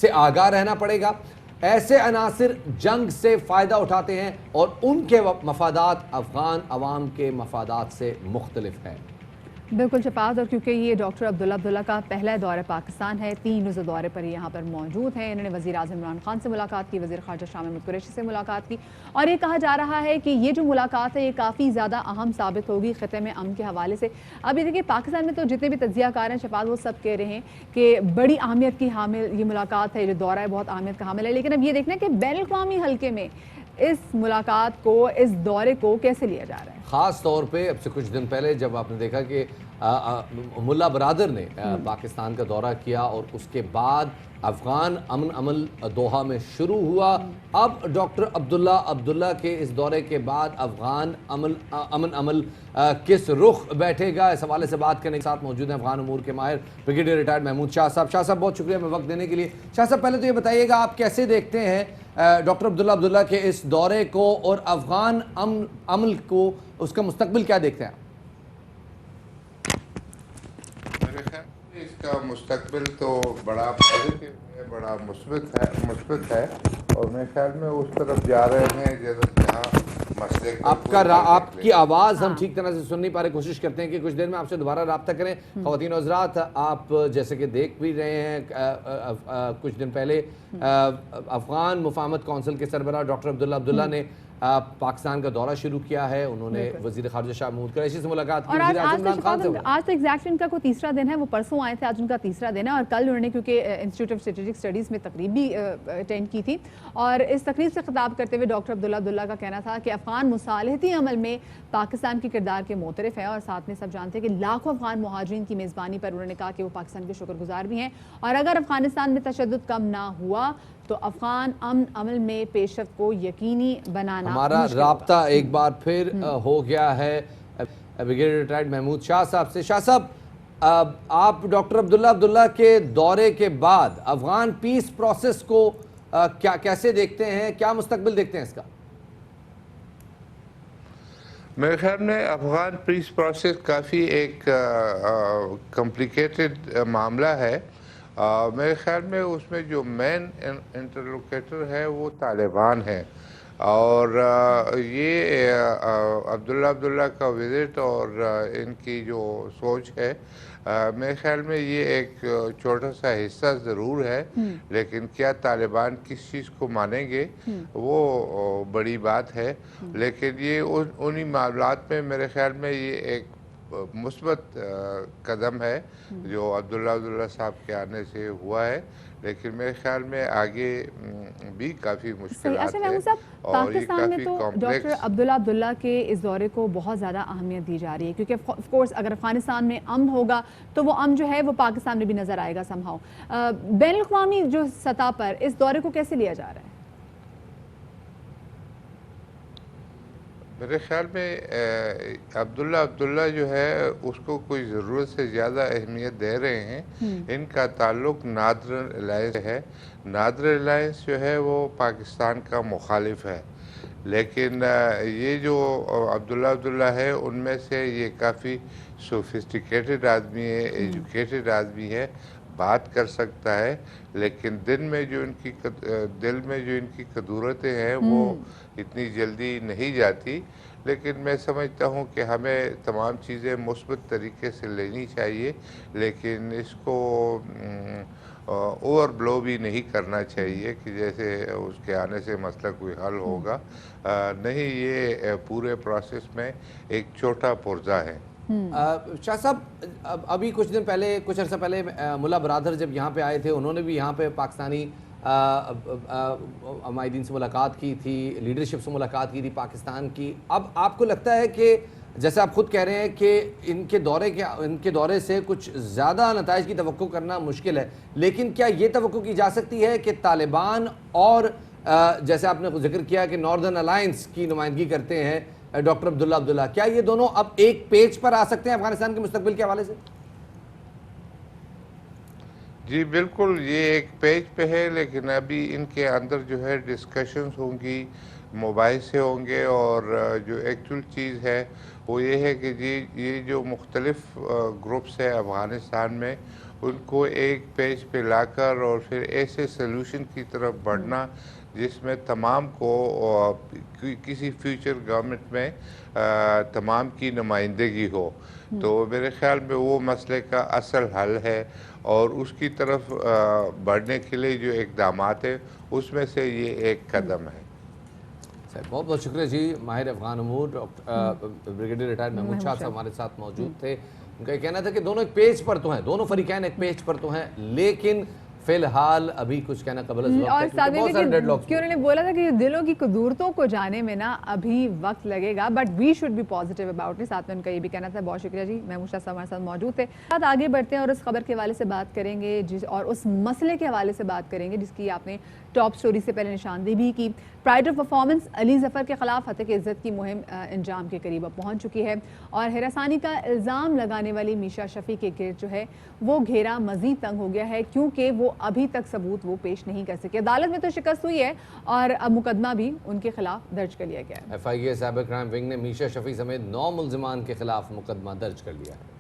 سے آگاہ رہنا پڑے گا۔ ایسے عناصر جنگ سے فائدہ اٹھاتے ہیں اور ان کے مفادات افغان عوام کے مفادات سے مختلف ہیں۔ بالکل شفاعت، اور کیونکہ یہ ڈاکٹر عبداللہ کا پہلا دورہ پاکستان ہے، 3 روزہ دورے پر یہاں پر موجود ہیں۔ انہوں نے وزیر اعظم عمران خان سے ملاقات کی، وزیر خارجہ شاہ محمود قریشی سے ملاقات کی، اور یہ کہا جا رہا ہے کہ یہ جو ملاقات ہے یہ کافی زیادہ اہم ثابت ہوگی خطے میں امن کے حوالے سے۔ اب یہ دیکھیے پاکستان میں تو جتنے بھی تجزیہ کار ہیں شفاعت، وہ سب کہہ رہے ہیں کہ بڑی اہمیت کی حامل یہ ملاقات ہے، یہ جو دورہ ہے بہت اہمیت کا حامل ہے، لیکن اب یہ دیکھنا ہے کہ بین الاقوامی حلقے میں اس ملاقات کو، اس دورے کو کیسے لیا جا رہا ہے۔ خاص طور پہ اب سے کچھ دن پہلے جب آپ نے دیکھا کہ ملا برادر نے پاکستان کا دورہ کیا اور اس کے بعد افغان امن عمل دوحہ میں شروع ہوا، اب ڈاکٹر عبداللہ کے اس دورے کے بعد افغان امن عمل کس رخ بیٹھے گا، اس حوالے سے بات کرنے کے ساتھ موجود ہیں افغان امور کے ماہر برگیڈیئر ریٹائرڈ محمود شاہ صاحب۔ شاہ صاحب بہت شکریہ ہمیں وقت دینے کے لیے۔ شاہ صاحب پہلے تو یہ بتائیے گا آپ کیسے دیکھتے ہیں ڈاکٹر عبداللہ کے اس دورے کو اور افغان عمل کو، اس کا مستقبل کیا دیکھتے ہیں آپ؟ میرے خیال میں اس کا مستقبل تو بڑا پازیٹیو ہے، بڑا مثبت ہے اور میرے خیال میں اس طرف جا رہے ہیں جہاں مسئلے آپ کی آواز ہم ٹھیک طرح سے سن نہیں پا رہے، کوشش کرتے ہیں کہ کچھ دیر میں آپ سے دوبارہ رابطہ کریں۔ خواتین و حضرات، آپ جیسے کہ دیکھ بھی رہے ہیں کچھ دن پہلے افغان مفاہمت کونسل کے سربراہ ڈاکٹر عبداللہ نے پاکستان کا دورہ شروع کیا ہے۔ انہوں نے وزیر خارجہ شاہ محمود قریشی سے ملاقات کی، وزیر اعظم عمران خان سے۔ آج تو ایگزیکٹ ان کا کوئی تیسرا دن ہے، وہ پرسوں آئے تھے، آج ان کا تیسرا دن ہے، اور کل انہوں نے کیونکہ انسٹیٹیوٹ آف اسٹریٹجک اسٹڈیز میں تقریب بھی اٹینڈ کی تھی، اور اس تقریب سے خطاب کرتے ہوئے ڈاکٹر عبداللہ کا کہنا تھا کہ افغان مصالحتی عمل میں پاکستان کے کردار کے معترف ہے، اور ساتھ میں سب جانتے ہیں کہ لاکھوں افغان مہاجرین کی میزبانی پر انہوں نے کہا کہ وہ پاکستان کے شکر گزار بھی ہیں، اور اگر افغانستان میں تشدد کم نہ ہوا تو افغان امن عمل میں پیشرفت کو یقینی بنانا ہمارا رابطہ ایک بار پھر ہو گیا ہے برگیڈیئر ریٹائرڈ محمود شاہ صاحب سے۔ شاہ صاحب، آپ ڈاکٹر عبداللہ کے دورے کے بعد افغان پیس پروسیس کو کیسے دیکھتے ہیں، کیا مستقبل دیکھتے ہیں اس کا؟ میرے خیال میں افغان پیس پروسیس کافی ایک کمپلیکیٹڈ معاملہ ہے۔ میرے خیال میں اس میں جو مین انٹرلوکیٹر ہے وہ طالبان ہے، اور یہ عبداللہ کا وزٹ اور ان کی جو سوچ ہے، میرے خیال میں یہ ایک چھوٹا سا حصہ ضرور ہے، لیکن کیا طالبان کس چیز کو مانیں گے وہ بڑی بات ہے، لیکن یہ انہی معاملات میں میرے خیال میں یہ ایک مثبت قدم ہے جو عبداللہ صاحب کے آنے سے ہوا ہے، لیکن میرے خیال میں آگے بھی کافی مشکلات ہیں اور یہ کافی کمپلیکس۔ ڈاکٹر عبداللہ کے اس دورے کو بہت زیادہ اہمیت دی جا رہی ہے، کیونکہ آف کورس اگر افغانستان میں امن ہوگا تو وہ امن جو ہے وہ پاکستان میں بھی نظر آئے گا سم ہاؤ۔ بین الاقوامی جو سطح پر اس دورے کو کیسے لیا جا رہا ہے؟ میرے خیال میں عبداللہ جو ہے اس کو کوئی ضرورت سے زیادہ اہمیت دے رہے ہیں۔ ان کا تعلق نادرن الائنس ہے، نادرن الائنس جو ہے وہ پاکستان کا مخالف ہے، لیکن یہ جو عبداللہ ہے ان میں سے یہ کافی سوفسٹیکیٹڈ آدمی ہے، ایجوکیٹڈ آدمی ہے، بات کر سکتا ہے، لیکن دل میں جو ان کی کدورتیں ہیں وہ اتنی جلدی نہیں جاتی، لیکن میں سمجھتا ہوں کہ ہمیں تمام چیزیں مثبت طریقے سے لینی چاہیے، لیکن اس کو اوور بلو بھی نہیں کرنا چاہیے کہ جیسے اس کے آنے سے مسئلہ کوئی حل ہوگا. نہیں، یہ پورے پروسیس میں ایک چھوٹا پرزہ ہے. شاہ صاحب، ابھی کچھ عرصہ پہلے ملا برادر جب یہاں پہ آئے تھے، انہوں نے بھی یہاں پہ پاکستانی عمائدین سے ملاقات کی تھی، لیڈرشپ سے ملاقات کی تھی پاکستان کی. اب آپ کو لگتا ہے کہ جیسے آپ خود کہہ رہے ہیں کہ ان کے دورے سے کچھ زیادہ نتائج کی توقع کرنا مشکل ہے، لیکن کیا یہ توقع کی جا سکتی ہے کہ طالبان اور جیسے آپ نے ذکر کیا کہ ناردرن الائنس کی نمائندگی کرتے ہیں ڈاکٹر عبداللہ، کیا یہ دونوں اب ایک پیج پر آ سکتے ہیں افغانستان کے مستقبل کے حوالے سے؟ جی بالکل، یہ ایک پیج پہ ہے، لیکن ابھی ان کے اندر جو ہے ڈسکشنز ہوں گی، مباحثے ہوں گے، اور جو ایکچول چیز ہے وہ یہ ہے کہ جی یہ جو مختلف گروپس ہیں افغانستان میں، ان کو ایک پیج پہ لا کر اور پھر ایسے سلوشن کی طرف بڑھنا جس میں تمام کو کسی فیوچر گورنمنٹ میں تمام کی نمائندگی ہو. تو میرے خیال میں وہ مسئلے کا اصل حل ہے، اور اس کی طرف بڑھنے کے لیے جو اقدامات ہیں اس میں سے یہ ایک قدم ہے. بہت بہت شکریہ جی. ماہر افغان امور بریگیڈیئر ریٹائرڈ محمود شاہ صاحب ہمارے ساتھ موجود تھے. ان کا یہ کہنا تھا کہ دونوں ایک پیج پر تو ہیں، دونوں فریقین ایک پیج پر تو ہیں، لیکن فی الحال ابھی کچھ کہنا قبل از وقت ہے کیونکہ بہت سارے ڈیڈ لاکس کہ انہوں نے بولا تھا کہ دلوں کی قدورتوں کو جانے میں نا ابھی وقت لگے گا، but we should be positive about it. ساتھ میں ان کا یہ بھی کہنا تھا. بہت شکریہ جی. محمود شاہ صاحب ہمارے ساتھ موجود تھے. آگے بڑھتے ہیں اور اس خبر کے حوالے سے بات کریں گے اور اس مسئلے کے حوالے سے بات کریں گے جس کی آپ نے ٹاپ سٹوری سے پہلے نشاندہی بھی کی. Pride of performance Ali Zafar کے خلاف ہتک عزت کی مہم انجام کے قریب پہنچ چکی ہے، اور ہراسانی کا الزام لگانے والی میشا شفیع کے گرد جو ہے وہ گھیرا مزید تنگ ہو گیا ہے، کیونکہ وہ ابھی تک ثبوت وہ پیش نہیں کر سکے. عدالت میں تو شکست ہوئی ہے اور اب مقدمہ بھی ان کے خلاف درج کر لیا گیا ہے. F I A cyber crime wing نے میشا شفیع سمیت 9 ملزمان کے خلاف مقدمہ درج کر لیا ہے.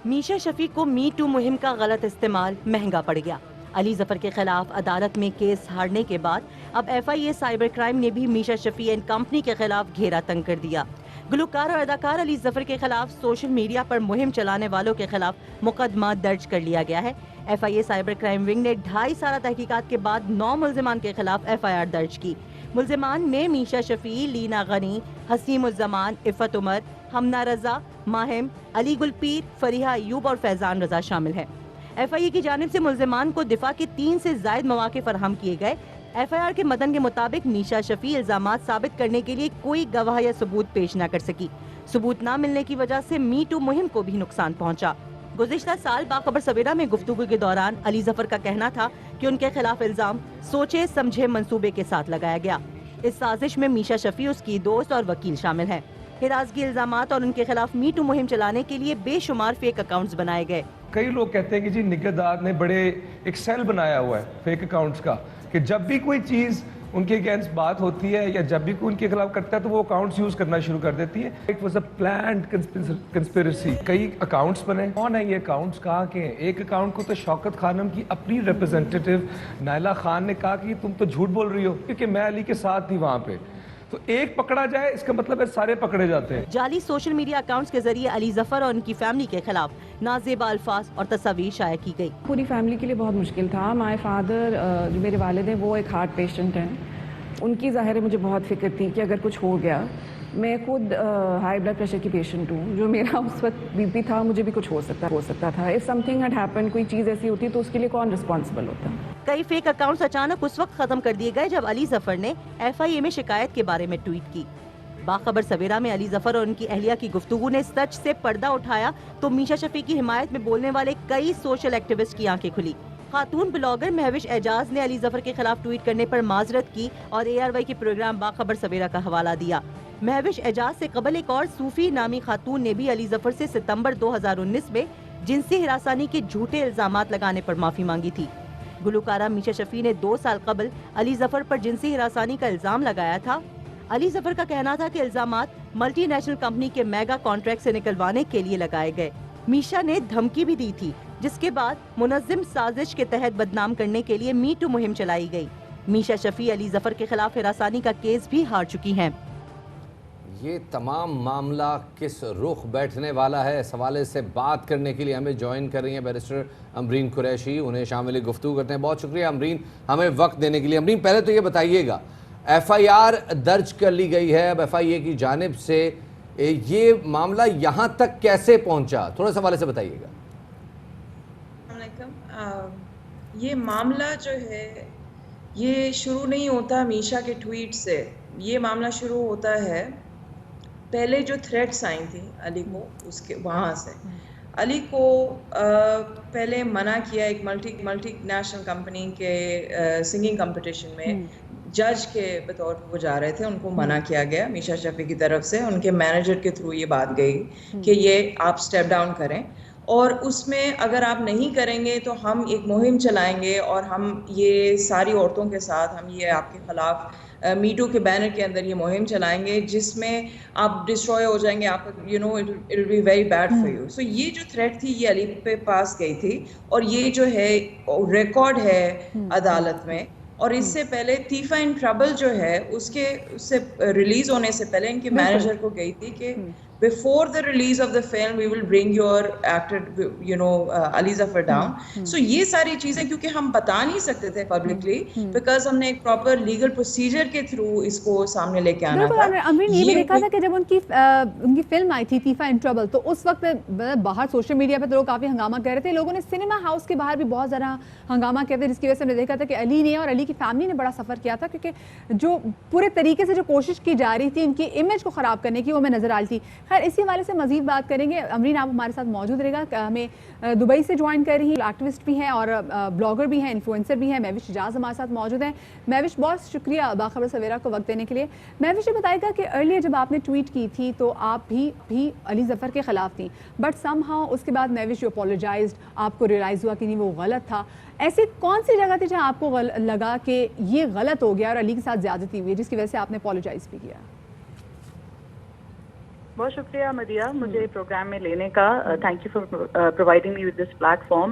میشا شفیع کو می ٹو مہم کا غلط استعمال مہنگا پڑ گیا. علی ظفر کے خلاف عدالت میں کیس ہارنے کے بعد اب F I A cyber crime نے بھی میشا شفیع اینڈ کمپنی کے خلاف گھیرا تنگ کر دیا. گلوکار اور اداکار علی ظفر کے خلاف سوشل میڈیا پر مہم چلانے والوں کے خلاف مقدمہ درج کر لیا گیا ہے. F I A cyber crime wing نے 2.5 سالہ تحقیقات کے بعد 9 ملزمان کے خلاف ایف آئی آر درج کی. ملزمان میں میشا شفیع، لینا غنی، حسیم الزمان، عفت عمر، ہمنا رضا، ماہم، علی گل پیر، فریحہ ایوب اور فیضان رضا شامل ہیں. ایف آئی اے کی جانب سے ملزمان کو دفاع کے 3 سے زائد مواقع فراہم کیے گئے. ایف آئی آر کے متن کے مطابق میشا شفیع الزامات ثابت کرنے کے لیے کوئی گواہ یا ثبوت پیش نہ کر سکی. ثبوت نہ ملنے کی وجہ سے می ٹو مہم کو بھی نقصان پہنچا. گزشتہ سال باخبر سویرا میں گفتگو کے دوران علی ظفر کا کہنا تھا کہ ان کے خلاف الزام سوچے سمجھے منصوبے کے ساتھ لگایا گیا. اس سازش میں میشا شفیع، اس کی دوست اور وکیل شامل ہیں. ہراسگی الزامات اور ان کے خلاف می ٹو مہم چلانے کے لیے بے شمار فیک اکاؤنٹس بنائے گئے. کئی لوگ کہتے ہیں کہ جی نگہدار نے بڑے ایک سیل بنایا ہوا ہے فیک اکاؤنٹس کا، کہ جب بھی کوئی چیز ان کے اگینسٹ بات ہوتی ہے یا جب بھی کوئی ان کے خلاف کرتا ہے تو وہ اکاؤنٹس یوز کرنا شروع کر دیتی ہے. It was a planned conspiracy. کئی اکاؤنٹس بنے. کون ہے یہ اکاؤنٹس؟ کہاں کے ہیں؟ ایک اکاؤنٹ کو تو شوکت خانم کی اپنی ریپرزینٹیٹیو نائلہ خان نے کہا کہ تم تو جھوٹ بول رہی ہو کیونکہ میں علی کے ساتھ تھی وہاں پہ. تو ایک پکڑا جائے اس کا مطلب ہے سارے پکڑے جاتے ہیں. جعلی سوشل میڈیا اکاؤنٹس کے ذریعے علی ظفر اور ان کی فیملی کے خلاف نازیبا الفاظ اور تصاویر شائع کی گئی. پوری فیملی کے لیے بہت مشکل تھا. مائی فادر جو میرے والد ہیں وہ ایک ہارٹ پیشنٹ ہیں. ان کی ظاہر ہے مجھے بہت فکر تھی کہ اگر کچھ ہو گیا. میں خود ہائی بلڈ پریشر کی پیشنٹ ہوں. جو میرا اس وقت بی پی تھا مجھے بھی کچھ ہو سکتا تھا. If something had happen, کوئی چیز ایسی ہوتی تو اس کے لیے کون رسپانسبل ہوتا. کئی فیک اکاؤنٹس اچانک اس وقت ختم کر دیے گئے جب علی ظفر نے ایف آئی اے میں شکایت کے بارے میں ٹویٹ کی. باخبر سویرا میں علی ظفر اور ان کی اہلیہ کی گفتگو نے سچ سے پردہ اٹھایا تو میشا شفیع کی حمایت میں بولنے والے کئی سوشل ایکٹیوسٹ کی آنکھیں کھلی. خاتون بلاگر مہوش اعجاز نے علی ظفر کے خلاف ٹویٹ کرنے پر معذرت کی اور اے آر وائی کے پروگرام باخبر سویرا کا حوالہ دیا. مہوش اعجاز سے قبل ایک اور صوفی نامی خاتون نے بھی علی ظفر سے ستمبر 2019 میں جنسی ہراسانی کے جھوٹے الزامات لگانے پر معافی مانگی تھی. گلوکارہ میشا شفیع نے 2 سال قبل علی ظفر پر جنسی ہراسانی کا الزام لگایا تھا. علی ظفر کا کہنا تھا کہ الزامات मल्टी नेशनल कंपनी के मेगा कॉन्ट्रैक्ट से निकलवाने के लिए लगाए गए। मीशा ने धमकी भी दी थी, जिसके बाद मुनज़्ज़िम साजिश के तहत बदनाम करने के लिए मी टू मुहिम चलाई गई। मीशा शफी अली जफर के खिलाफ हिरासानी का केस भी हार चुकी हैं। ये तमाम मामला किस रुख बैठने वाला है, इस हवाले से बात करने के लिए हमें ज्वाइन कर रही हैं बैरिस्टर अमरीन कुरैशी। उन्हें शामिल गुफ्तगू करते हैं। बहुत शुक्रिया अमरीन हमें वक्त देने के लिए। अमरीन, पहले तो ये बताइएगा, FIR दर्ज कर ली गई है अब FIA की जानिब से, ये मामला यहाँ तक कैसे पहुँचा, थोड़ा सा हवाले से बताइएगा। ये मामला जो है ये शुरू नहीं होता मीशा के ट्वीट से, ये मामला शुरू होता है पहले जो थ्रेट्स आई थी अली को, उसके वहाँ से अली को पहले मना किया एक मल्टी नेशनल कंपनी के सिंगिंग कंपटीशन में जज के बतौर पर वो जा रहे थे, उनको मना किया गया मीशा शफी की तरफ से। उनके मैनेजर के थ्रू ये बात गई कि ये आप स्टेप डाउन करें और उसमें अगर आप नहीं करेंगे तो हम एक मुहिम चलाएंगे और हम ये सारी औरतों के साथ हम ये आपके खिलाफ मीटू के बैनर के अंदर ये मुहिम चलाएंगे जिसमें आप डिस्ट्रॉय हो जाएंगे, आप you know it will be very bad for you. So ये जो थ्रेट थी ये अली पे पास गई थी और ये जो है रिकॉर्ड है अदालत में। और इससे पहले थीफा इन ट्रबल जो है उससे रिलीज होने से पहले इनके मैनेजर को गई थी कि before the release of the film we will bring your actor you know Ali Zafar down। so ये सारी चीजें क्योंकि हम बता नहीं सकते थे publicly because हमने एक proper legal procedure के through इसको सामने लेके आना था। अमरीन, ये भी देखा था कि जब उनकी फिल्म आई थी थीफा इन ट्रबल, तो उस वक्त बाहर सोशल मीडिया पे तो लोग काफी हंगामा कर रहे थे, लोगों ने सिनेमा हाउस के बाहर भी बहुत ज़्यादा हंगामा किया था, जिसकी वजह से हमने देखा था कि अली ने और अली की फैमिली ने बड़ा सफ़र किया था, क्योंकि जो पूरे तरीके से जो कोशिश की जा रही थी उनकी इमेज को ख़राब करने की वो हमें नजर आ रही थी। खैर इसी हवाले से मजीद बात करेंगे। अमरीन, आप हमारे साथ मौजूद रहेगा। हमें दुबई से ज्वाइन कर रही हैं, एक्टिविस्ट भी हैं और ब्लॉगर भी हैं, इन्फ्लुएंसर भी हैं, महविश इजाज़ हमारे साथ मौजूद हैं। महविश, बहुत शुक्रिया बाखबर सवेरा को वक्त देने के लिए। महविश, ये बताएगा कि अर्लियर जब आपने ट्वीट की थी तो आप भी अली ज़फ़र के ख़िलाफ़ थी, बट समहाउ उसके बाद महविश यू अपोलोजाइज्ड, आपको रियलाइज़ हुआ कि नहीं वो गलत था। ऐसी कौन सी जगह थी जहाँ आपको लगा कि ये गलत हो गया और अली के साथ ज़्यादती हुई है, जिसकी वजह से आपने अपोलोजाइज भी किया? बहुत शुक्रिया मदिया मुझे प्रोग्राम में लेने का। Thank you for providing me with this platform.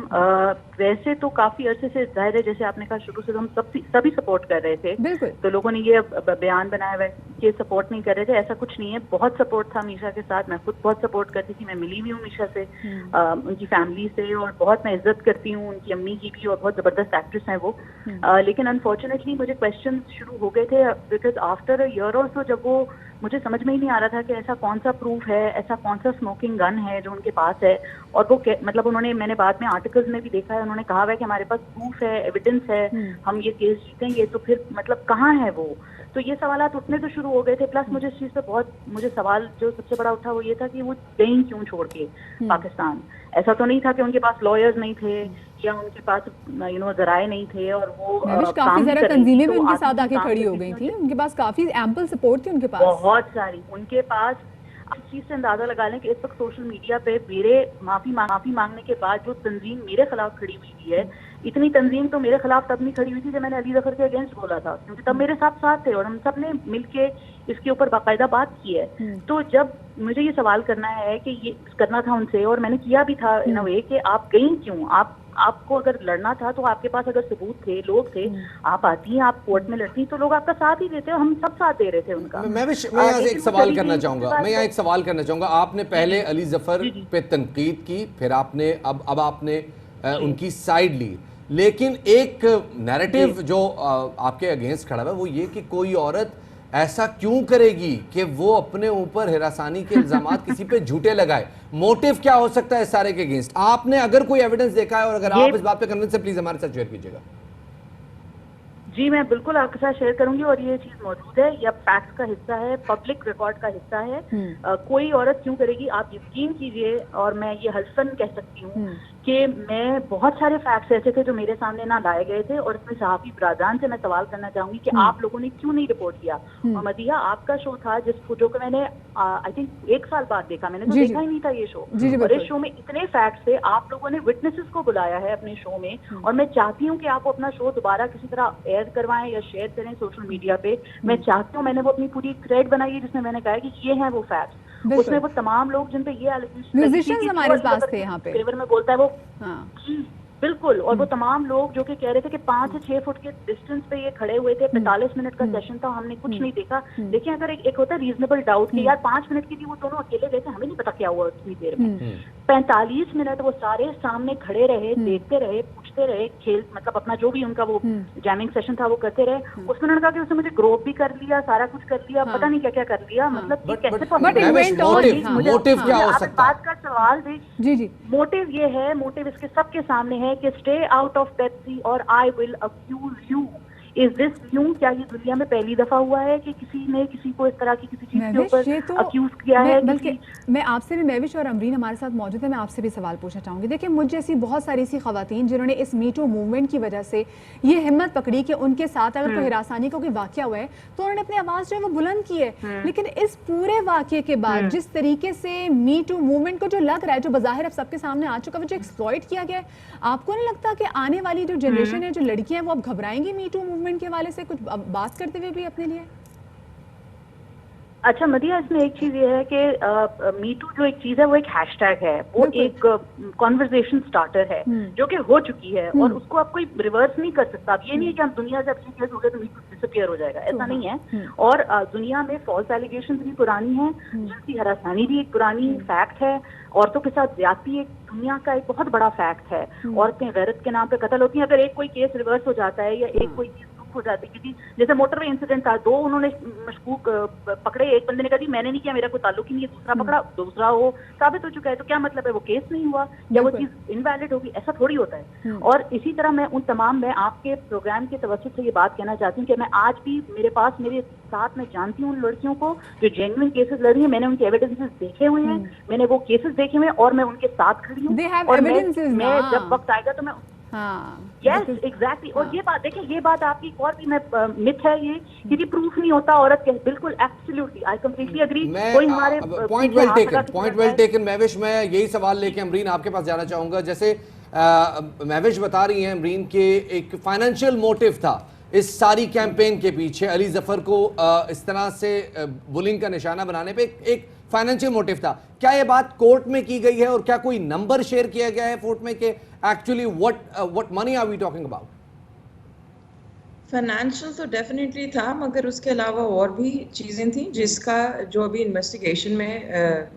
वैसे तो काफ़ी अरसे से जाहिर है, जैसे आपने कहा शुरू से तो हम सभी सपोर्ट कर रहे थे, तो लोगों ने ये बयान बनाया हुआ कि सपोर्ट नहीं कर रहे थे, ऐसा कुछ नहीं है। बहुत सपोर्ट था मीशा के साथ, मैं खुद बहुत सपोर्ट करती थी, मैं मिली भी हूँ मीशा से, उनकी फैमिली से, और बहुत मैं इज्जत करती हूँ उनकी अम्मी की भी, और बहुत ज़बरदस्त एक्ट्रेस हैं वो। लेकिन अनफॉर्चुनेटली मुझे क्वेश्चन शुरू हो गए थे बिकॉज आफ्टर अ ईयर और सो, जब वो मुझे समझ में ही नहीं आ रहा था कि ऐसा कौन सा प्रूफ है, ऐसा कौन सा स्मोकिंग गन है जो उनके पास है। और वो मतलब उन्होंने, मैंने बाद में आर्टिकल्स में भी देखा है, उन्होंने कहा हुआ है कि हमारे पास प्रूफ है, एविडेंस है, हम ये केस जीतेंगे, तो फिर मतलब कहाँ है वो। तो ये सवालात उठने तो शुरू हो गए थे। प्लस मुझे इस चीज़ पे बहुत सवाल जो सबसे बड़ा उठा वो ये था कि वो गई क्यों छोड़ के पाकिस्तान। ऐसा तो नहीं था कि उनके पास लॉयर्स नहीं थे या उनके पास जराए नहीं थे, और वो काफी सारा तंजीमें भी उनके साथ आके खड़ी हो गई थी, उनके पास काफी एम्पल सपोर्ट थी, उनके पास बहुत सारी उनके पास। इस चीज से अंदाजा लगा लें कि इस वक्त सोशल मीडिया पे मेरे माफी मांगने के बाद जो तंजीम मेरे खिलाफ खड़ी हुई है, इतनी तंजीम तो मेरे खिलाफ तब नहीं खड़ी हुई थी जब मैंने अली ज़फ़र के अगेंस्ट बोला था, क्योंकि तब मेरे साथ थे और हम सब ने मिलके इसके ऊपर बाकायदा बात की है। तो जब मुझे ये सवाल करना है कि ये करना था उनसे, और मैंने किया भी था इन अ वे कि आप गई क्यों, आपको अगर लड़ना था तो आपके पास अगर सबूत थे, लोग थे, आप आती, आप कोर्ट में लड़ती तो लोग आपका साथ ही देते, और हम सब साथ दे रहे थे उनका। मैं यहाँ एक सवाल करना चाहूँगा। आपने पहले अली ज़फ़र पे तनकीद की, फिर आपने अब आपने उनकी साइड ली, लेकिन एक नैरेटिव जो आपके अगेंस्ट खड़ा है वो ये कि कोई औरत ऐसा क्यों करेगी कि वो अपने ऊपर हिरासानी के इल्जामात किसी पे झूठे लगाए। मोटिव क्या हो सकता है सारे के अगेंस्ट? आपने अगर कोई एविडेंस देखा है और अगर आप इस बात पे कन्विंस है, प्लीज हमारे साथ शेयर कीजिएगा। जी मैं बिल्कुल आपके साथ शेयर करूंगी, और ये चीज मौजूद है, यह फैक्ट्स का हिस्सा है, पब्लिक रिकॉर्ड का हिस्सा है। कोई औरत क्यों करेगी? आप यकीन कीजिए, और मैं ये हल्फन कह सकती हूँ कि मैं बहुत सारे फैक्ट्स ऐसे थे जो मेरे सामने ना लाए गए थे, और इसमें सहाफी बरादरान से मैं सवाल करना चाहूंगी कि आप लोगों ने क्यों नहीं रिपोर्ट किया। और मदिया, आपका शो था जिसको जो कि मैंने आई थिंक 1 साल बाद देखा, मैंने तो देखा ही नहीं था ये शो, और इस शो में इतने फैक्ट्स थे। आप लोगों ने विटनेसेस को बुलाया है अपने शो में, और मैं चाहती हूँ कि आप अपना शो दोबारा किसी तरह एयर शेयर करवाएं या शेयर करें सोशल मीडिया पे। मैं चाहती हूँ, मैंने वो अपनी पूरी थ्रेड बनाई है जिसमें मैंने कहा है कि ये हैं वो फैक्ट्स, उसमें वो तमाम लोग जिन पे ये म्यूजिशियंस हमारे पास थे यहाँ पे फेवर में बोलता है वो बिल्कुल, और वो तमाम लोग जो कि कह रहे थे कि 5 से 6 फुट के डिस्टेंस पे ये खड़े हुए थे, 45 मिनट का सेशन था, हमने कुछ नहीं देखा। देखिए अगर एक होता है रीजनेबल डाउट कि यार 5 मिनट के लिए वो दोनों अकेले गए थे, हमें नहीं पता क्या हुआ उतनी देर में। 45 मिनट वो सारे सामने खड़े रहे, देखते रहे, पूछते रहे, खेल मतलब अपना जो भी उनका वो जैमिंग सेशन था वो करते रहे। उसमें उन्होंने कहा कि उसने मुझे ग्रोप भी कर लिया, सारा कुछ कर लिया, पता नहीं क्या क्या कर लिया। मतलब कैसे मोटिव क्या हो सकता है? बात का सवाल भी जी मोटिव ये है, मोटिव इसके सबके सामने है कि स्टे आउट ऑफ पेप्सी और I will accuse you. Is this new? क्या ये दुनिया में पहली दफा हुआ है कि किसी ने किसी को इस तरह की किसी चीज के ऊपर अक्यूज किया है? बल्कि मैं आपसे भी, महविश और अमरीन हमारे साथ मौजूद है, मैं आपसे भी सवाल पूछना चाहूंगी। देखिए मुझ जैसी बहुत सारी ऐसी खवातीन जिन्होंने इस मी टू मूवमेंट की वजह से ये हिम्मत पकड़ी कि उनके साथ अगर कोई हिरासानी का कोई वाकया हुआ है तो उन्होंने अपनी आवाज जो है वो बुलंद की है। लेकिन इस पूरे वाकये के बाद जिस तरीके से मी टू मूवमेंट को जो लग रहा है, जो बज़ाहिर अब सबके सामने आ चुका है, जो एक्सप्लॉइट किया गया है, आपको नहीं लगता कि आने वाली जो जनरेशन है, जो लड़कियां हैं, वो अब घबराएंगी मी टू मूवमेंट के हवाले से कुछ बात करते हुए भी अपने लिए? अच्छा मदिया, इसमें एक चीज ये है कि मी टू जो एक चीज है वो एक हैशटैग है, वो एक कॉन्वर्सेशन स्टार्टर है जो कि हो चुकी है और उसको आप कोई रिवर्स नहीं कर सकता। अब ये नहीं है कि हम दुनिया से अच्छी केस हो गए तो मी टू डिसअपियर हो जाएगा, ऐसा नहीं है। और दुनिया में फॉल्स एलिगेशन भी पुरानी है, जिनकी हरासानी भी एक पुरानी फैक्ट है, औरतों के साथ ज्यादती एक दुनिया का एक बहुत बड़ा फैक्ट है। औरतें गैरत के नाम पे कत्ल होती हैं। अगर एक कोई केस रिवर्स हो जाता है या एक कोई चीज हो जाती है, क्योंकि जैसे मोटरवे इंसिडेंट था, 2 उन्होंने मशकूक पकड़े, एक बंदे ने कहा मैंने नहीं किया, मेरा कोई ताल्लुक ही नहीं है, दूसरा पकड़ा, दूसरा वो साबित हो चुका है, तो क्या मतलब है वो केस नहीं हुआ या वो चीज इनवैलिड होगी? ऐसा थोड़ी होता है। और इसी तरह मैं मैं आपके प्रोग्राम के तवज्जुह से ये बात कहना चाहती हूँ कि मैं आज भी मेरे साथ मैं जानती हूँ उन लड़कियों को जो जेन्युइन केसेस लड़ रही हैं, मैंने उनके एविडेंसेस देखे हुए हैं, मैंने वो केसेस देखे हुए हैं और मैं उनके साथ खड़ी हूँ। और मैं जब वक्त आएगा तो मैं यस एग्जैक्टली। और ये बात देखिए, ये बात आपकी और भी मैं मिथ है ये, क्योंकि प्रूफ नहीं होता औरत के। बिल्कुल एब्सोल्युटली आई कंप्लीटली एग्री। कोई हमारे पॉइंट वेल टेकन महविश, मैं यही सवाल लेके अमरीन आपके पास जाना चाहूंगा। जैसे महविश बता रही हैं अमरीन के एक फाइनेंशियल मोटिव था इस सारी कैंपेन के पीछे, अली जफर को इस तरह से बुलिंग का निशाना बनाने पे एक फाइनेंशियल मोटिव था। क्या ये बात कोर्ट में की गई है और क्या कोई नंबर शेयर किया गया है कोर्ट में कि actually what money are we talking about? Financial तो डेफिनेटली था, मगर उसके अलावा और भी चीज़ें थी जिसका जो अभी इन्वेस्टिगेशन में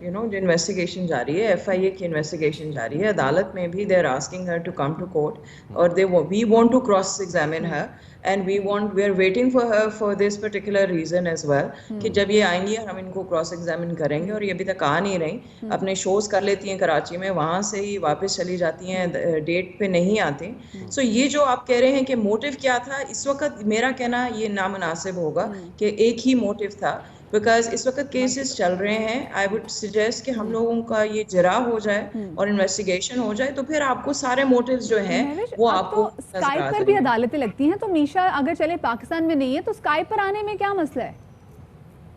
जो इन्वेस्टिगेशन जारी है, FIA की इन्वेस्टिगेशन जारी है, अदालत में भी they are asking her to come to court और we want to cross examine her and we are waiting for her for this particular reason as well कि जब ये आएंगी हम इनको क्रॉस एग्जामिन करेंगे। और ये अभी तक आ नहीं रही, अपने शोज कर लेती हैं कराची में, वहाँ से ही वापस चली जाती हैं, डेट पे नहीं आती। सो ये जो आप कह रहे हैं कि मोटिव क्या था, इस वक्त मेरा कहना ये नामुनासिब होगा कि एक ही मोटिव था, बिकॉज इस वक्त केसेस चल रहे हैं। आई वुड सजेस्ट कि हम लोगों का ये जरा हो जाए और इन्वेस्टिगेशन हो जाए, तो फिर आपको सारे मोटिव्स जो हैं वो आपको स्काइप पर भी अदालतें लगती हैं, तो मीशा अगर चले पाकिस्तान में नहीं है तो स्काइप पर आने में क्या मसला है?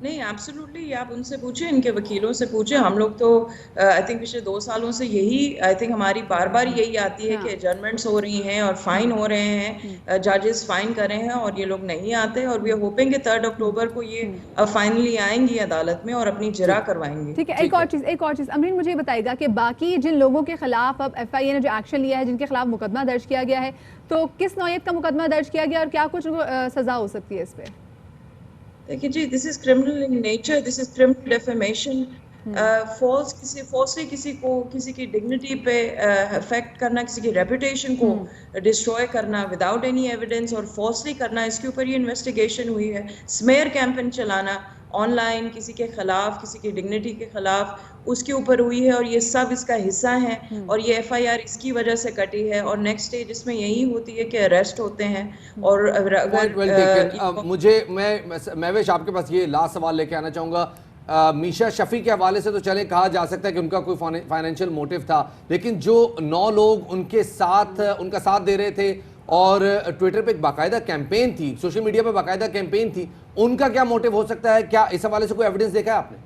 नहीं एब्सोल्युटली, आप उनसे पूछे, इनके वकीलों से पूछे। हम लोग तो आई थिंक पिछले 2 सालों से यही आई थिंक हमारी बार बार यही आती है कि एडजर्नमेंट्स हो रही हैं और फाइन हो रहे हैं, जजेस फाइन कर रहे हैं और ये लोग नहीं आते। और वी आर होपिंग कि 3 अक्टूबर को ये फाइनली आएंगी अदालत में और अपनी जरा करवाएंगी। ठीक है, एक और चीज अमरीन मुझे बताएगा कि बाकी जिन लोगों के खिलाफ अब FIA ने जो एक्शन लिया है, जिनके खिलाफ मुकदमा दर्ज किया गया है, तो किस नौयत का मुकदमा दर्ज किया गया और क्या कुछ सजा हो सकती है इस पे? देखिए जी, this is criminal in nature, this is criminal defamation. Falsely किसी की डिग्निटी पे अफेक्ट करना, किसी की रेपुटेशन को डिस्ट्रॉय करना विदाउट एनी एविडेंस और फॉल्सली करना, इसके ऊपर ये इन्वेस्टिगेशन हुई है। स्मेयर कैंपेन चलाना ऑनलाइन किसी के खिलाफ, किसी की डिग्निटी के खिलाफ, उसके ऊपर हुई है और ये सब इसका हिस्सा है। और ये FIR इसकी वजह से कटी है और नेक्स्ट स्टेज इसमें यही होती है कि अरेस्ट होते हैं। और अगर मैं महविश आपके पास ये लास्ट सवाल लेके आना चाहूँगा। मीशा शफी के हवाले से तो चले कहा जा सकता है कि उनका कोई फाइनेंशियल मोटिव था, लेकिन जो 9 लोग उनका साथ दे रहे थे और ट्विटर पे एक बाकायदा कैंपेन थी, सोशल मीडिया पे बाकायदा कैंपेन थी, उनका क्या मोटिव हो सकता है? क्या इस हवाले से कोई एविडेंस देखा है आपने?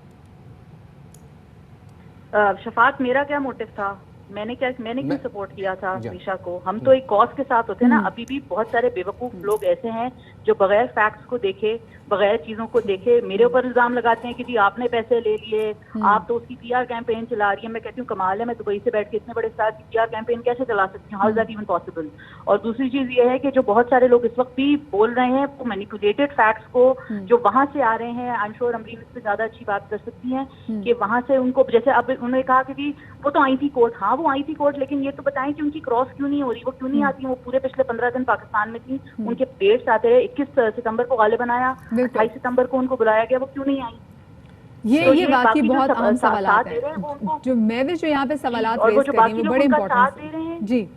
शफात, मेरा क्या मोटिव था? मैंने क्यों सपोर्ट किया था मीशा को? हम तो एक कॉज के साथ होते हैं ना। अभी भी बहुत सारे बेवकूफ लोग ऐसे हैं जो बगैर फैक्ट्स को देखे, बगैर चीजों को देखे मेरे ऊपर इल्जाम लगाते हैं कि जी आपने पैसे ले लिए, आप तो उसकी पीआर कैंपेन चला रही है। मैं कहती हूँ कमाल है, मैं दुबई से बैठ के इतने बड़े स्टार की पीआर कैंपेन कैसे चला सकती हूँ? How is that even possible? और दूसरी चीज ये है कि जो बहुत सारे लोग इस वक्त भी बोल रहे हैं वो मैनिपुलेटेड फैक्ट्स को जो वहां से आ रहे हैं, आई एम श्योर अमरीन इस पे ज्यादा अच्छी बात कर सकती हैं कि वहां से उनको, जैसे अब उन्होंने कहा कि जी वो तो आई थी कोर्ट, हाँ वो आई थी कोर्ट, लेकिन ये तो बताएं कि उनकी क्रॉस क्यों नहीं हो रही, वो क्यों नहीं आती? वो पूरे पिछले 15 दिन पाकिस्तान में थी, उनके डेट्स आते रहे, 21 सितंबर को गालिब बनाया, 28 सितंबर को उनको बुलाया गया, वो क्यों नहीं आई? ये वाकई बहुत अहम सवालात हैं जो मैं भी जो यहाँ पे सवालात रेज़ कर रही हूँ, वो बड़े इम्पोर्टेंट हैं। जी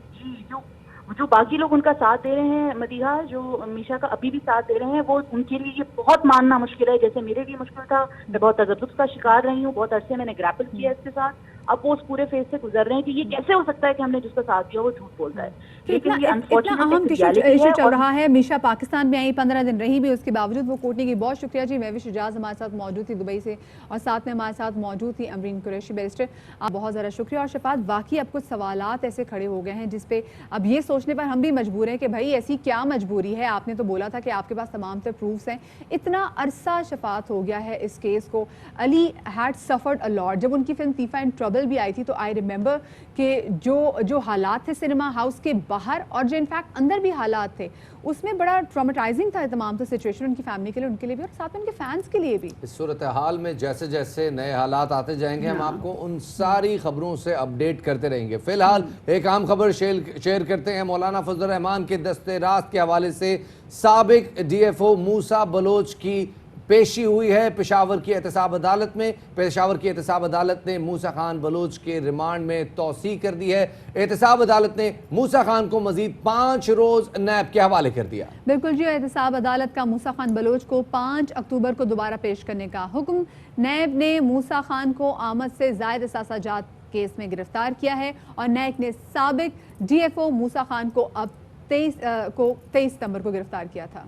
जो बाकी लोग उनका साथ दे रहे हैं मदीहा, जो मीशा का अभी भी साथ दे रहे हैं, वो उनके लिए ये बहुत मानना मुश्किल है। जैसे मेरे लिए मुश्किल था, मैं बहुत तजब्बुत का शिकार रही हूँ, बहुत अरसे मैंने ग्रैपल किया इसके साथ। अब वो उस पूरे फेज से गुजर रहे हैं कि ये कैसे हो सकता है कि हमने जिसका साथ दिया वो झूठ बोलता है। लेकिन ये अनफॉर्चुनेट इशू चल रहा है। मीशा पाकिस्तान में आई, 15 दिन रही भी, उसके बावजूद वो कोर्ट की। बहुत शुक्रिया जी। महविश इजाज़ हमारे साथ मौजूद थी दुबई से, और साथ में हमारे साथ मौजूद थी अमरीन कुरैशी बैरिस्टर। आप बहुत ज़्यादा शुक्रिया। और शफात, वाकई अब कुछ सवालात ऐसे खड़े हो गए हैं जिस पे अब ये सोचने पर हम भी मजबूर हैं कि भाई ऐसी क्या मजबूरी है? आपने तो बोला था कि आपके पास तमाम तर प्रूफ्स हैं। इतना अरसा शफात हो गया है इस केस को। Ali had suffered a lot. जब उनकी फिल्म तीफा एंड ट्रबल भी आई थी तो आई रिमेंबर कि जो हालात थे सिनेमा हाउस के बाहर और जो इनफैक्ट अंदर भी हालात थे, उसमें बड़ा ट्रॉमेटाइजिंग था तमाम तो सिचुएशन उनकी फैमिली के लिए, उनके लिए भी, और साथ में उनके फैंस के लिए भी। इस सूरत हाल में जैसे जैसे नए हालात आते जाएंगे हम आपको उन सारी खबरों से अपडेट करते रहेंगे। फिलहाल एक आम खबर शेयर करते हैं। मौलाना फजल रहमान के दस्ते रास्त के हवाले से साबिक DFO मूसा बलोच की पेशी हुई है पेशावर की एहतसाब अदालत में। पेशावर की एहतसाब अदालत ने मूसा खान बलोच के रिमांड में तौसी कर दी है। एहतसाब अदालत ने मूसा खान को मजीद 5 रोज नैब के हवाले कर दिया। बिल्कुल जी, एहतसाब अदालत का मूसा खान बलोच को 5 अक्टूबर को दोबारा पेश करने का हुक्म। नैब ने मूसा खान को आमद से जायद असासाजात केस में गिरफ्तार किया है, और नैब ने साबिक DFO मूसा खान को अब 23 सितंबर को गिरफ्तार किया था।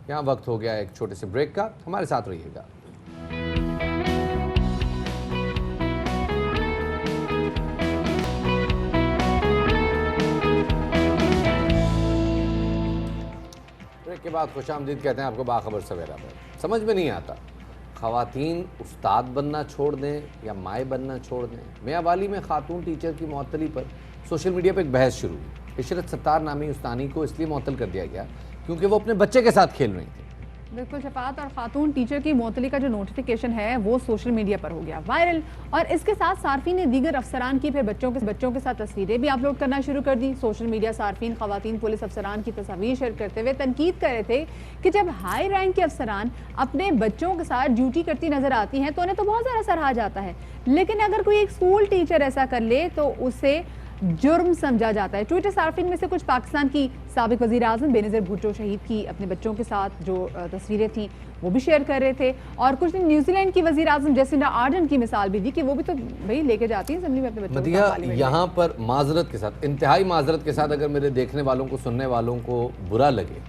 यहाँ वक्त हो गया एक छोटे से ब्रेक का, हमारे साथ रहिएगा। ब्रेक के बाद खुशामदीद कहते हैं आपको बाखबर सवेरा पर। समझ में नहीं आता ख़वातीन उस्ताद बनना छोड़ दें या माए बनना छोड़ दें। मियांवाली में खातून टीचर की मअतली पर सोशल मीडिया पर एक बहस शुरू हुई। इशरत सत्तार नामी उस्तानी को इसलिए मअतल कर दिया गया क्योंकि वो अपने बच्चे के साथ खेल रही थी। बिल्कुल शफात, और खातून टीचर की मअतली का जो नोटिफिकेशन है वो सोशल मीडिया पर हो गया वायरल, और इसके साथ सार्फिन ने दीगर अफसरान की फिर बच्चों के साथ तस्वीरें भी अपलोड करना शुरू कर दी। सोशल मीडिया सार्फिन खवातीन पुलिस अफसरान की तस्वीर शेयर करते हुए तनकीद कर रहे थे कि जब हाई रैंक के अफसरान अपने बच्चों के साथ ड्यूटी करती नजर आती हैं तो उन्हें तो बहुत ज़्यादा सराहा जाता है, लेकिन अगर कोई एक स्कूल टीचर ऐसा कर ले तो उसे जुर्म समझा जाता है। ट्विटर सार्फिन में से कुछ पाकिस्तान की साबिक वज़ीर आज़म बेनज़ीर भुट्टो शहीद की अपने बच्चों के साथ जो तस्वीरें थीं वो भी शेयर कर रहे थे, और कुछ दिन न्यूजीलैंड की वज़ीर आज़म जेसिंडा आर्डन की मिसाल भी दी कि वो भी तो भाई लेके जाती हैं असेंबली में अपने बच्चों को। यहाँ पर माजरत के साथ, इंतहाई माजरत के साथ, अगर मेरे देखने वालों को, सुनने वालों को बुरा लगे,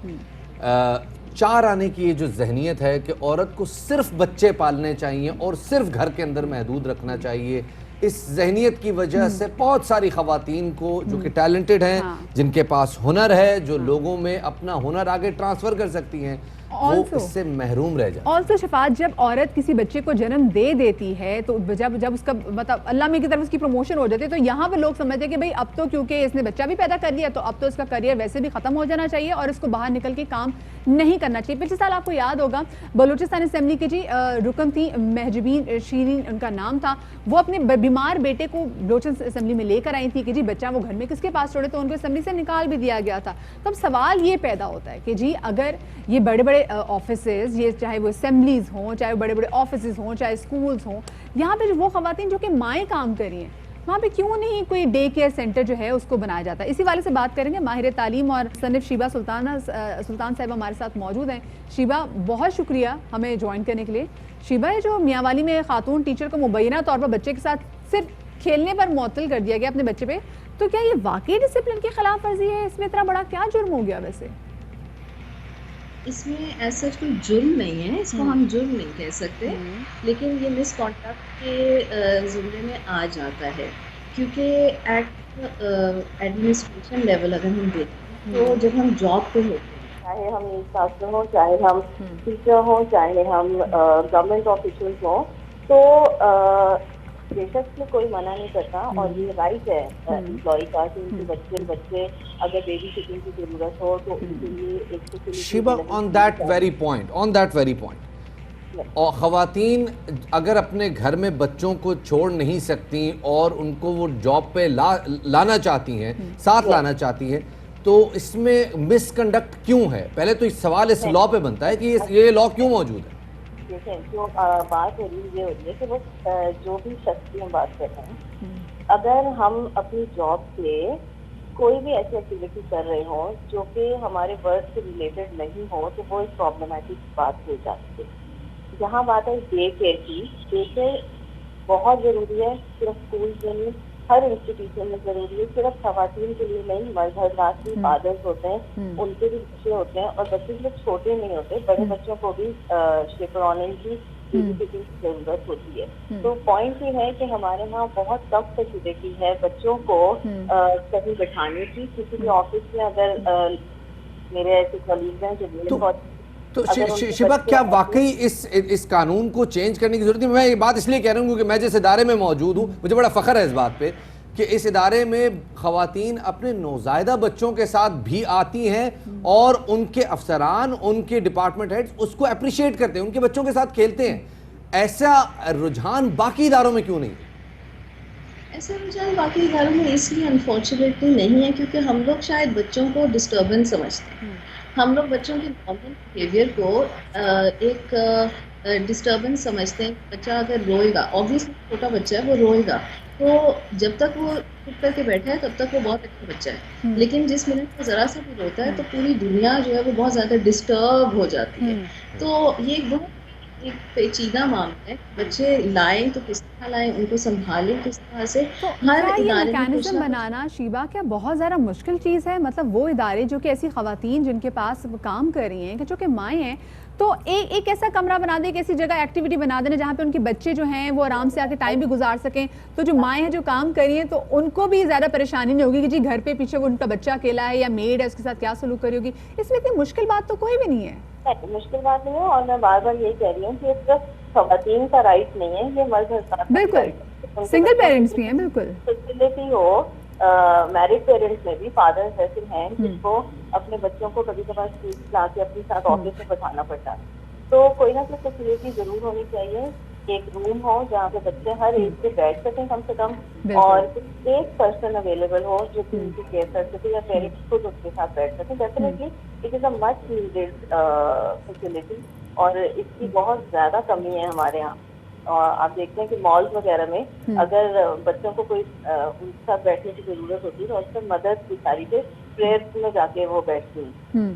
4 आने की ये जो जहनीत है कि औरत को सिर्फ बच्चे पालने चाहिए और सिर्फ घर के अंदर महदूद रखना चाहिए, इस जहनीत की वजह से बहुत सारी खवातीन को जो कि टैलेंटेड हैं, जिनके पास हुनर है, जो लोगों में अपना हुनर आगे ट्रांसफ़र कर सकती हैं, वो इससे महरूम रह जाए। ऑल्सो शफात, जब औरत किसी बच्चे को जन्म दे देती है तो जब उसका मतलब अल्लाह में की तरफ उसकी प्रमोशन हो जाती है तो यहाँ पर लोग समझते हैं कि भाई अब तो क्योंकि इसने बच्चा भी पैदा कर लिया तो अब तो इसका करियर वैसे भी ख़त्म हो जाना चाहिए और इसको बाहर निकल के काम नहीं करना चाहिए। पिछले साल आपको याद होगा बलूचिस्तान असेंबली की जी रुकन थी महजबीन शीरीन उनका नाम था, वो अपने बीमार बेटे को बलूचिस्तान असेंबली में लेकर आई थी कि जी बच्चा वो घर में किसके पास छोड़े, तो उनको असेंबली से निकाल भी दिया गया था। तब सवाल ये पैदा होता है कि जी अगर ये बड़े बड़े ऑफिसेज, ये चाहे वो असेंबलीज हों, चाहे बड़े बड़े ऑफिसेज हों, चाहे स्कूल्स हों, यहाँ पे वो खवातीन जो कि माएँ काम कर रही हैं, वहाँ पे क्यों नहीं कोई डे केयर सेंटर जो है उसको बनाया जाता है। इसी वाले से बात करेंगे। माहिर तालीम और सनिफ शीबा सुल्तान साहिब हमारे साथ मौजूद हैं। शीबा, बहुत शुक्रिया हमें ज्वाइन करने के लिए। शीबा, जो मियांवाली में खातून टीचर को मुबैना तौर पर बच्चे के साथ सिर्फ खेलने पर मुअत्तल कर दिया गया अपने बच्चे पे, तो क्या ये वाकई डिसिप्लिन की खिलाफ वर्जी है? इसमें इतना बड़ा क्या जुर्म हो गया वैसे? اس میں ایسا کوئی جرم نہیں ہے، اس کو ہم جرم نہیں کہہ سکتے، لیکن یہ مس کانڈکٹ کے زمرے میں آ جاتا ہے، کیونکہ ایٹ ایڈمنسٹریشن لیول اگر ہم دیکھیں تو جب ہم جاب پہ ہوتے ہیں، چاہے ہم انسٹرکٹر ہوں، چاہے ہم ٹیچر ہوں، چاہے ہم گورنمنٹ آفیشلز ہوں، تو بے شک سے کوئی منع نہیں کرتا، اور یہ رائٹ ہے امپلائی کا کہ ان کے بچے اگر بیبی سٹنگ کی ضرورت ہو تو ان کے لیے ایک facility Sheeba on that very point اور خواتین اگر اپنے گھر میں بچوں کو چھوڑ نہیں سکتی اور ان کو وہ جاب پہ لانا چاہتی ہیں، ساتھ لانا چاہتی ہیں، تو اس میں مس کنڈکٹ کیوں ہے؟ پہلے تو اس سوال اس لاء پہ بنتا ہے کہ یہ لاء کیوں موجود ہے؟ دیکھیں، جو بات ہو رہی یہ ہو رہی ہے کہ وہ جو بھی شخص کی ہم بات کر رہے ہیں، اگر ہم اپنی جاب سے کوئی بھی ایسی ایکٹیویٹی کر رہے ہوں جو کہ ہمارے ورک سے ریلیٹڈ نہیں ہو تو وہ ایک پرابلمٹک بات ہو جاتی ہے۔ جہاں بات ہے ڈے کیئر کی، ڈے کیئر بہت ضروری ہے، صرف اسکول کے لیے، ہر انسٹیٹیوشن میں ضروری ہے، صرف خواتین کے لیے نہیں، مرد حضرات بھی فادرز ہوتے ہیں، ان کے بھی بچے ہوتے ہیں، اور بچے صرف چھوٹے نہیں ہوتے، بڑے بچوں کو بھی شیپروننگ کی بیبی سٹنگ کی ضرورت ہوتی ہے۔ تو پوائنٹ یہ ہے کہ ہمارے یہاں بہت کم فیسلٹی ہے بچوں کو کہیں بٹھانے کی، کسی بھی آفس میں اگر میرے ایسے کلیگز ہیں جو تو شیبا کیا واقعی اس قانون کو چینج کرنے کی ضرورت ہے؟ میں یہ بات اس لیے کہہ رہا ہوں کیونکہ میں جس ادارے میں موجود ہوں مجھے بڑا فخر ہے اس بات پہ کہ اس ادارے میں خواتین اپنے نوزائیدہ بچوں کے ساتھ بھی آتی ہیں اور ان کے افسران، ان کے ڈپارٹمنٹ ہیڈز اس کو اپریشیٹ کرتے ہیں، ان کے بچوں کے ساتھ کھیلتے ہیں۔ ایسا رجحان باقی اداروں میں کیوں نہیں؟ ایسا رجحان باقی اداروں میں اس لیے انفارچونیٹلی نہیں ہے کیونکہ ہم لوگ شاید بچوں کو ڈسٹربنس سمجھتے ہیں، ہم لوگ بچوں کے نارمل بیہیویئر کو ایک ڈسٹربنس سمجھتے ہیں۔ بچہ اگر روئے گا، آبویسلی چھوٹا بچہ ہے وہ روئے گا، تو جب تک وہ چپ کر کے بیٹھا ہے تب تک وہ بہت اچھا بچہ ہے، لیکن جس منٹ وہ ذرا سا بھی روتا ہے تو پوری دنیا جو ہے وہ بہت زیادہ ڈسٹرب ہو جاتی ہے۔ تو یہ ایک بہت ایک پیچیدہ معاملہ ہے، بچے لائیں تو کس طرح لائیں، ان کو سنبھالیں کس طرح سے، ہر یہ ادارے میں میکینزم بنانا شیبا کیا بہت زیادہ مشکل چیز ہے؟ مطلب وہ ادارے جو کہ ایسی خواتین جن کے پاس کام کر رہی ہیں کہ جو کہ مائیں ہیں، تو ایک ایسا کمرہ بنا دیں، ایک ایسی جگہ ایکٹیویٹی بنا دینا جہاں پہ ان کے بچے جو ہیں وہ آرام سے آ کے ٹائم بھی گزار سکیں، تو جو مائیں ہیں جو کام کر رہی ہیں تو ان کو بھی زیادہ پریشانی نہیں ہوگی کہ جی گھر پہ پیچھے وہ ان کا بچہ اکیلا ہے یا میڈ ہے اس کے ساتھ کیا سلوک کری ہوگی۔ اس میں اتنی مشکل بات تو کوئی بھی نہیں ہے۔ مشکل بات نہیں ہے، اور میں بار بار یہی کہہ رہی ہوں کہ صرف خواتین کا رائٹ نہیں ہے، یہ مرد حضرات بالکل سنگل پیرنٹس بھی ہیں، بالکل فیسلٹی ہو۔ میرڈ پیرنٹس میں بھی فادرز ایسے ہیں جن کو اپنے بچوں کو کبھی کبھار اسکول لا کے اپنے ساتھ آفس میں بٹھانا پڑتا ہے، تو کوئی نہ کوئی فیسلٹی ضرور ہونی چاہیے، ایک روم ہو جہاں پہ بچے ہر ایج سے بیٹھ سکیں کم سے کم، اور ایک پرسن اویلیبل ہو جو کہ ان کی کیئر کر سکے یا پیرنٹس خود اس کے ساتھ بیٹھ سکیں۔ Definitely it is a much needed facility, اور اس کی بہت زیادہ کمی ہے ہمارے یہاں۔ اور آپ دیکھتے ہیں کہ مالز وغیرہ میں اگر بچوں کو کوئی ان کے ساتھ بیٹھنے کی ضرورت ہوتی ہے تو اکثر مدرس کی ساری کے پریئرس میں جا کے وہ بیٹھتی ہیں،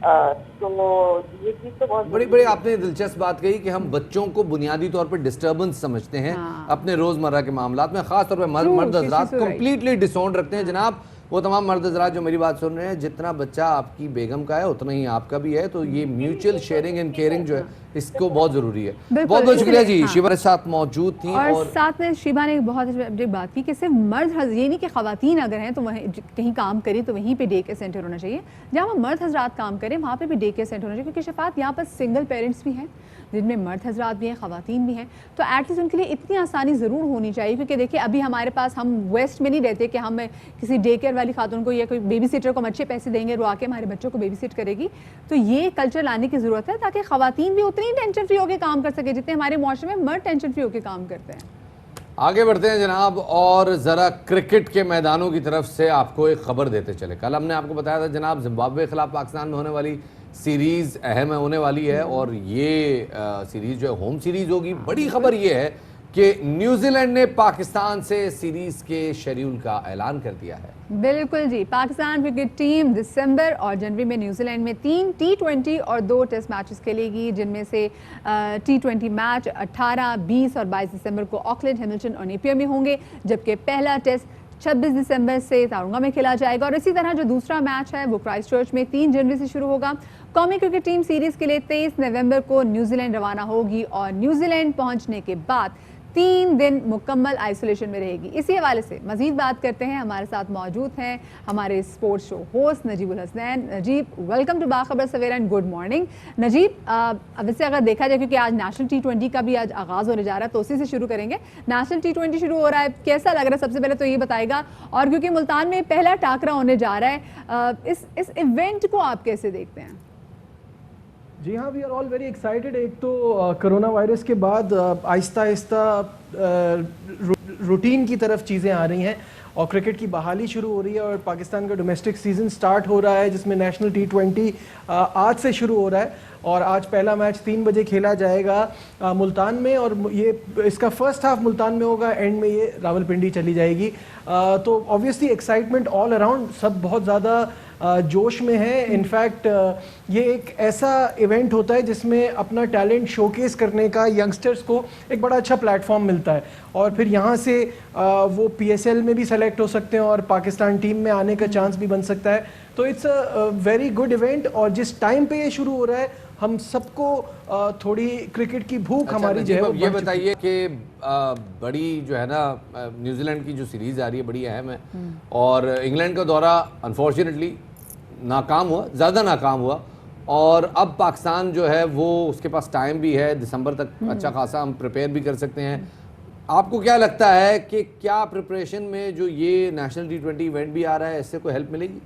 تو یہ چیز تو بہت بڑی آپ نے دلچسپ بات کہی کہ ہم بچوں کو بنیادی طور پر ڈسٹربنس سمجھتے ہیں اپنے روزمرہ کے معاملات میں، خاص طور پہ مرد حضرات کمپلیٹلی ڈساؤنڈ رکھتے ہیں۔ جناب وہ تمام مرد حضرات جو میری بات سن رہے ہیں، جتنا بچہ آپ کی بیگم کا ہے اتنا ہی آپ کا بھی ہے، تو یہ میوچل شیئرنگ اینڈ کیئرنگ جو ہے اس کو بہت ضروری ہے۔ بہت بہت شکریہ جی، شیبا کے ساتھ موجود تھیں، اور ساتھ میں شیبا نے بہت اچھی بات کی کہ صرف مرد یہ نہیں کہ خواتین اگر ہیں تو کہیں کام کریں تو وہیں پہ ڈے کیئر سینٹر ہونا چاہیے، جہاں مرد حضرات کام کریں وہاں پہ بھی ڈے کیئر سینٹر ہونا چاہیے، کیونکہ شفاعت یہاں پر سنگل پیرنٹس بھی ہیں جن میں مرد حضرات بھی ہیں، خواتین بھی ہیں، تو ایٹ لیسٹ ان کے لیے اتنی آسانی ضرور ہونی چاہیے، کیونکہ دیکھیں ابھی ہمارے پاس ہم ویسٹ میں نہیں رہتے کہ ہم کسی ڈے کیئر والی خاتون کو یا کوئی بیبی سیٹر کو ہم اچھے پیسے دیں گے، وہ آ کے ہمارے بچوں کو بیبی سیٹ کرے گی، تو یہ کلچر لانے کی ضرورت ہے تاکہ خواتین بھی اتنی ٹینشن فری ہو کے کام کر سکے جتنے ہمارے معاشرے میں مرد ٹینشن فری ہو کے کام کرتے ہیں۔ آگے بڑھتے ہیں جناب، اور ذرا کرکٹ کے میدانوں کی طرف سے آپ کو ایک خبر دیتے چلے۔ کل ہم نے آپ کو بتایا تھا جناب زمبابوے کے خلاف پاکستان میں ہونے والی سیریز اہم ہونے والی ہے، اور یہ سیریز جو ہے ہوم سیریز ہوگی۔ بڑی خبر یہ ہے کہ نیوزی لینڈ نے پاکستان سے سیریز کے شیڈیول کا اعلان کر دیا ہے۔ بالکل جی، پاکستان کرکٹ ٹیم دسمبر اور جنوری میں نیوزی لینڈ میں 3 T20 اور 2 ٹیسٹ میچز کھیلے گی، جن میں سے T20 میچ 18، 20 اور 22 دسمبر کو آکلینڈ، ہیملٹن اور نیپیر میں ہوں گے، جبکہ پہلا ٹیسٹ 26 दिसंबर से तारुंगा में खेला जाएगा। और इसी तरह जो दूसरा मैच है वो क्राइस्ट चर्च में 3 जनवरी से शुरू होगा। कौमी क्रिकेट टीम सीरीज के लिए 23 नवंबर को न्यूजीलैंड रवाना होगी और न्यूजीलैंड पहुंचने के बाद 3 दिन मुकम्मल आइसोलेशन में रहेगी। इसी हवाले से मजीद बात करते हैं, हमारे साथ मौजूद हैं हमारे sports show host Najibul Hasnain. Najib, welcome to Bakhabar Savera and good morning. Najib, वैसे अगर देखा जाए क्योंकि आज नेशनल T20 का भी आज आगाज़ होने जा रहा है तो उसी से शुरू करेंगे। नेशनल T20 शुरू हो रहा है, कैसा लग रहा है सबसे पहले तो ये बताएगा, और क्योंकि मुल्तान में पहला टाकरा होने जा रहा है, इस इवेंट को आप कैसे देखते हैं? जी हाँ, we are all very excited. एक तो कोरोना वायरस के बाद आहिस्ता आहिस्ता रूटीन की तरफ चीज़ें आ रही हैं और क्रिकेट की बहाली शुरू हो रही है और पाकिस्तान का डोमेस्टिक सीज़न स्टार्ट हो रहा है जिसमें नेशनल T20 आज से शुरू हो रहा है और आज पहला मैच 3 बजे खेला जाएगा मुल्तान में और ये इसका फर्स्ट हाफ मुल्तान में होगा, एंड में ये रावलपिंडी चली जाएगी। तो ऑब्वियसली एक्साइटमेंट ऑल अराउंड, सब बहुत ज़्यादा जोश में है। इनफैक्ट ये एक ऐसा इवेंट होता है जिसमें अपना टैलेंट शोकेस करने का यंगस्टर्स को एक बड़ा अच्छा प्लेटफॉर्म मिलता है और फिर यहाँ से वो PSL में भी सेलेक्ट हो सकते हैं और पाकिस्तान टीम में आने का चांस भी बन सकता है। तो it's a very good event और जिस टाइम पे ये शुरू हो रहा है हम सबको थोड़ी क्रिकेट की भूख हमारी जो है। ये बताइए कि बड़ी जो है ना न्यूजीलैंड की जो सीरीज आ रही है बड़ी अहम है और इंग्लैंड का दौरा अनफॉर्चुनेटली नाकाम हुआ, ज़्यादा नाकाम हुआ और अब पाकिस्तान जो है वो उसके पास टाइम भी है, दिसंबर तक अच्छा खासा हम प्रिपेयर भी कर सकते हैं। आपको क्या लगता है कि क्या प्रिपरेशन में जो ये नेशनल T20 इवेंट भी आ रहा है इससे कोई हेल्प मिलेगी?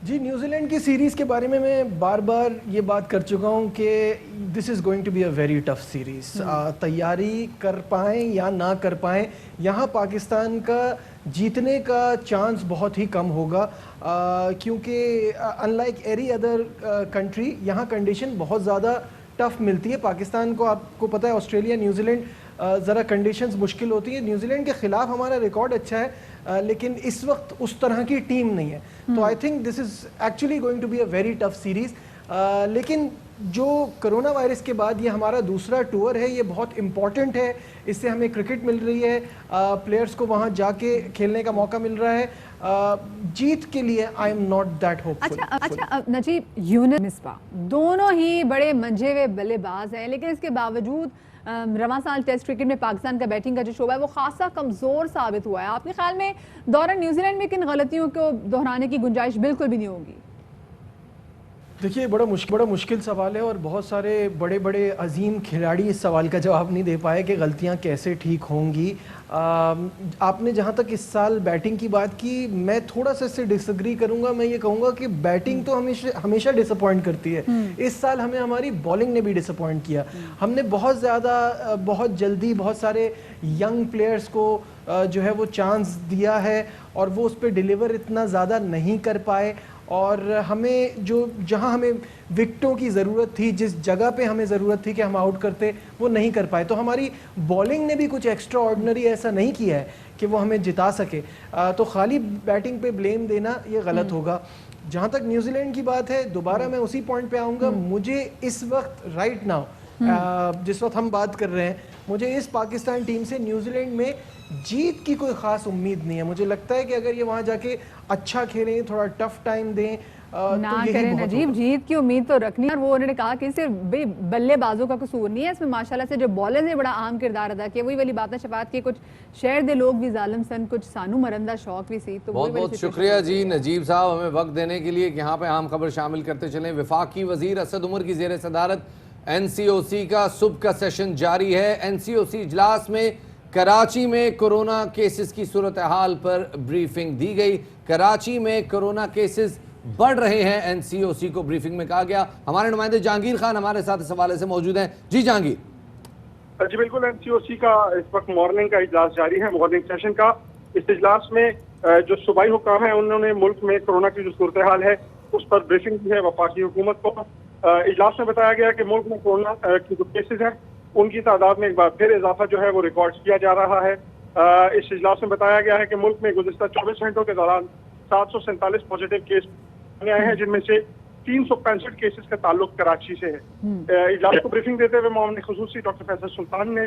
जी, न्यूजीलैंड की सीरीज़ के बारे में मैं बार बार ये बात कर चुका हूँ कि this is going to be a very tough series. तैयारी कर पाएँ या ना कर पाएँ, यहाँ पाकिस्तान का जीतने का चांस बहुत ही कम होगा क्योंकि अनलाइक एनी अदर कंट्री यहाँ कंडीशन बहुत ज़्यादा टफ मिलती है। पाकिस्तान को आपको पता है ऑस्ट्रेलिया न्यूजीलैंड ज़रा कंडीशंस मुश्किल होती है। न्यूजीलैंड के ख़िलाफ़ हमारा रिकॉर्ड अच्छा है लेकिन इस वक्त उस तरह की टीम नहीं है। तो I think this is actually going to be a very tough series. लेकिन जो कोरोना वायरस के बाद ये हमारा दूसरा टूर है, ये बहुत इम्पॉर्टेंट है। इससे हमें क्रिकेट मिल रही है, प्लेयर्स को वहाँ जाके खेलने का मौका मिल रहा है। जीत के लिए I am not that hopeful. अच्छा नजीब, यूनिस मिसबा दोनों ही बड़े मंझे हुए बल्लेबाज हैं लेकिन इसके बावजूद रवां साल टेस्ट क्रिकेट में पाकिस्तान का बैटिंग का जो शोबा है वो खासा कमज़ोर साबित हुआ है। आपके ख्याल में दौरान न्यूजीलैंड में किन गलतियों को दोहराने की गुंजाइश बिल्कुल भी नहीं होगी? देखिए, बड़ा मुश्किल सवाल है और बहुत सारे बड़े बड़े अजीम खिलाड़ी इस सवाल का जवाब नहीं दे पाए कि गलतियां कैसे ठीक होंगी। आपने जहां तक इस साल बैटिंग की बात की, मैं थोड़ा सा इससे डिसएग्री करूंगा। मैं ये कहूंगा कि बैटिंग तो हमेशा डिसअपॉइंट करती है। इस साल हमें हमारी बॉलिंग ने भी डिसअपॉइंट किया। हमने बहुत ज़्यादा बहुत जल्दी बहुत सारे यंग प्लेयर्स को जो है वो चांस दिया है और वो उस पर डिलीवर इतना ज़्यादा नहीं कर पाए और हमें जहां हमें विकेटों की ज़रूरत थी, जिस जगह पे हमें ज़रूरत थी कि हम आउट करते, वो नहीं कर पाए। तो हमारी बॉलिंग ने भी कुछ एक्स्ट्रा ऑर्डिनरी ऐसा नहीं किया है कि वो हमें जिता सके। तो खाली बैटिंग पे ब्लेम देना ये गलत होगा। जहां तक न्यूजीलैंड की बात है, दोबारा मैं उसी पॉइंट पे आऊँगा। मुझे इस वक्त राइट नाउ जिस वक्त हम बात कर रहे हैं, मुझे इस पाकिस्तान टीम से न्यूजीलैंड में जीत की कोई ख़ास उम्मीद नहीं है। मुझे लगता है कि अगर ये वहाँ जाके अच्छा खेलें, थोड़ा टफ टाइम दें ना तो करें नजीब, जीत की उम्मीद तो रखनी है। और वो उन्होंने कहा कि सिर्फ बल्लेबाजों का कसूर नहीं है, इसमें माशाल्लाह से जो बॉलर्स ने बड़ा अहम किरदार अदा किया। वही वाली बात है शफात की, कुछ शहर दे लोग भी जालिम सन, कुछ सानू मरंदा शौक भी सी। तो बहुत बहुत शुक्रिया जी नजीब साहब हमें वक्त देने के लिए कि यहाँ पे अहम खबर शामिल करते चलें। वफाकी वजीर असद उमर की ज़ेर सदारत NCOC का सुबह का सेशन जारी है। NCOC इजलास में कराची में कोरोना केसेस की सूरत हाल पर ब्रीफिंग दी गई। कराची में कोरोना केसेस बढ़ रहे हैं, NCOC को ब्रीफिंग में कहा गया। हमारे नुमाइंदे जहांगीर खान हमारे साथ इस हवाले से मौजूद हैं। जी जहांगीर। जी बिल्कुल, NCOC का इस वक्त मॉर्निंग का इजलास जारी है, मॉर्निंग सेशन का। इस इजलास में जो सूबाई हुकाम है उन्होंने मुल्क में कोरोना की जो सूरत हाल है उस पर ब्रीफिंग दी है वफाकी हुकूमत को। इजलास में बताया गया कि मुल्क में कोरोना की जो केसेज हैं उनकी तादाद में एक बार फिर इजाफा जो है वो रिकॉर्ड किया जा रहा है। इस इजलास में बताया गया है कि मुल्क में गुज़िश्ता 24 घंटों के दौरान 747 पॉजिटिव केस आए हैं, जिनमें से 365 केसेस का ताल्लुक कराची से है। इजलास को ब्रीफिंग देते हुए मामले खुसूसी डॉक्टर फैसल सुल्तान ने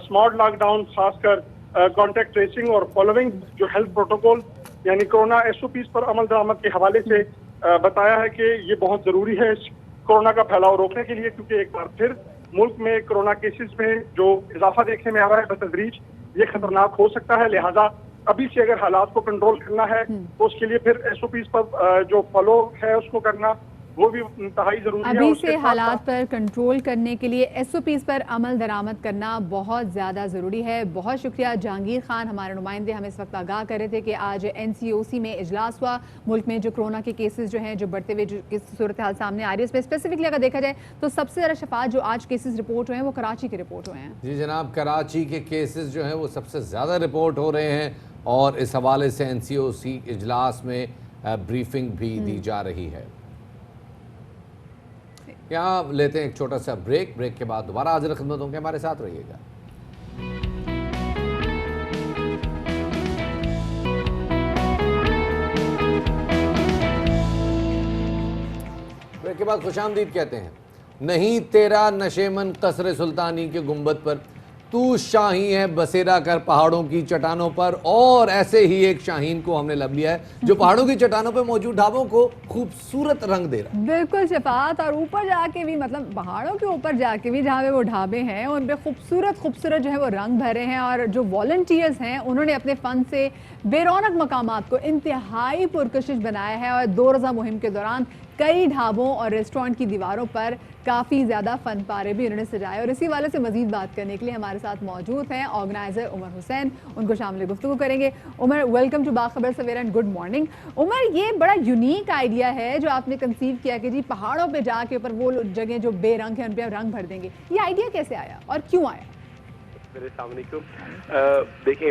स्मार्ट लॉकडाउन खासकर कॉन्टैक्ट ट्रेसिंग और फॉलोइंग जो हेल्थ प्रोटोकॉल यानी कोरोना SOPs पर अमल दरामद के हवाले से बताया है कि ये बहुत ज़रूरी है कोरोना का फैलाव रोकने के लिए, क्योंकि एक बार फिर मुल्क में कोरोना केसेस में जो इजाफा देखने में आ रहा है बतदरीज ये खतरनाक हो सकता है। लिहाजा अभी से अगर हालात को कंट्रोल करना है तो उसके लिए फिर SOPs पर जो फॉलो है उसको करना वो भी इंतहाई जरूरी है। अभी से हालात पर कंट्रोल करने के लिए SOPs पर अमल दरामद करना बहुत ज़्यादा ज़रूरी है। बहुत शुक्रिया जहांगीर खान, हमारे नुमाइंदे हमें इस वक्त आगाह कर रहे थे कि आज NCOC में इजलास हुआ। मुल्क में जो कोरोना के केसेस जो हैं, जो बढ़ते हुए जो सूरत हाल सामने आ रही है, उस पर स्पेसिफिकली अगर देखा जाए तो सबसे ज़्यादा शफात जो आज केसेस रिपोर्ट हुए हैं वो कराची के रिपोर्ट हुए हैं। जी जनाब, कराची के केसेस जो हैं वो सबसे ज़्यादा रिपोर्ट हो रहे हैं और इस हवाले से NCOC इजलास में ब्रीफिंग भी दी जा रही है। यहाँ लेते हैं एक छोटा सा ब्रेक के बाद दोबारा हाजिर खिदमत होंगे, हमारे साथ रहिएगा। ब्रेक के बाद खुशामदीद कहते हैं। नहीं तेरा नशेमन कसर सुल्तानी के गुंबद पर, तू शाही है बसेरा कर पहाड़ों की चट्टानों पर। और ऐसे ही एक शाहीन को हमने लब लिया है जो पहाड़ों की चट्टानों पर मौजूद ढाबों को खूबसूरत रंग दे रहा है। बिल्कुल शफात, और ऊपर जाके भी मतलब पहाड़ों के ऊपर जाके भी जहाँ पे वो ढाबे हैं उन पे खूबसूरत जो है वो रंग भरे हैं। और जो वॉलंटियर्स हैं उन्होंने अपने फन से बेरौनक मकामात को इंतहाई पुरकशिश बनाया है। और 2 रोज़ा मुहिम के दौरान कई ढाबों और रेस्टोरेंट की दीवारों पर काफ़ी ज़्यादा फ़न पारे भी उन्होंने सजाए। और इसी वाले से मज़ीद बात करने के लिए हमारे साथ मौजूद हैं ऑर्गेनाइज़र उमर हुसैन, उनको शामिल गुफ्तगू करेंगे। Umar, welcome to Bakhabar Savera and good morning. Umar, ये बड़ा यूनिक आइडिया है जो आपने कंसीव किया कि जी पहाड़ों पे जाके ऊपर वो जगह जो बेरंग है उन पर रंग भर देंगे। ये आइडिया कैसे आया और क्यों आया? मेरे सामने क्यों देखिए,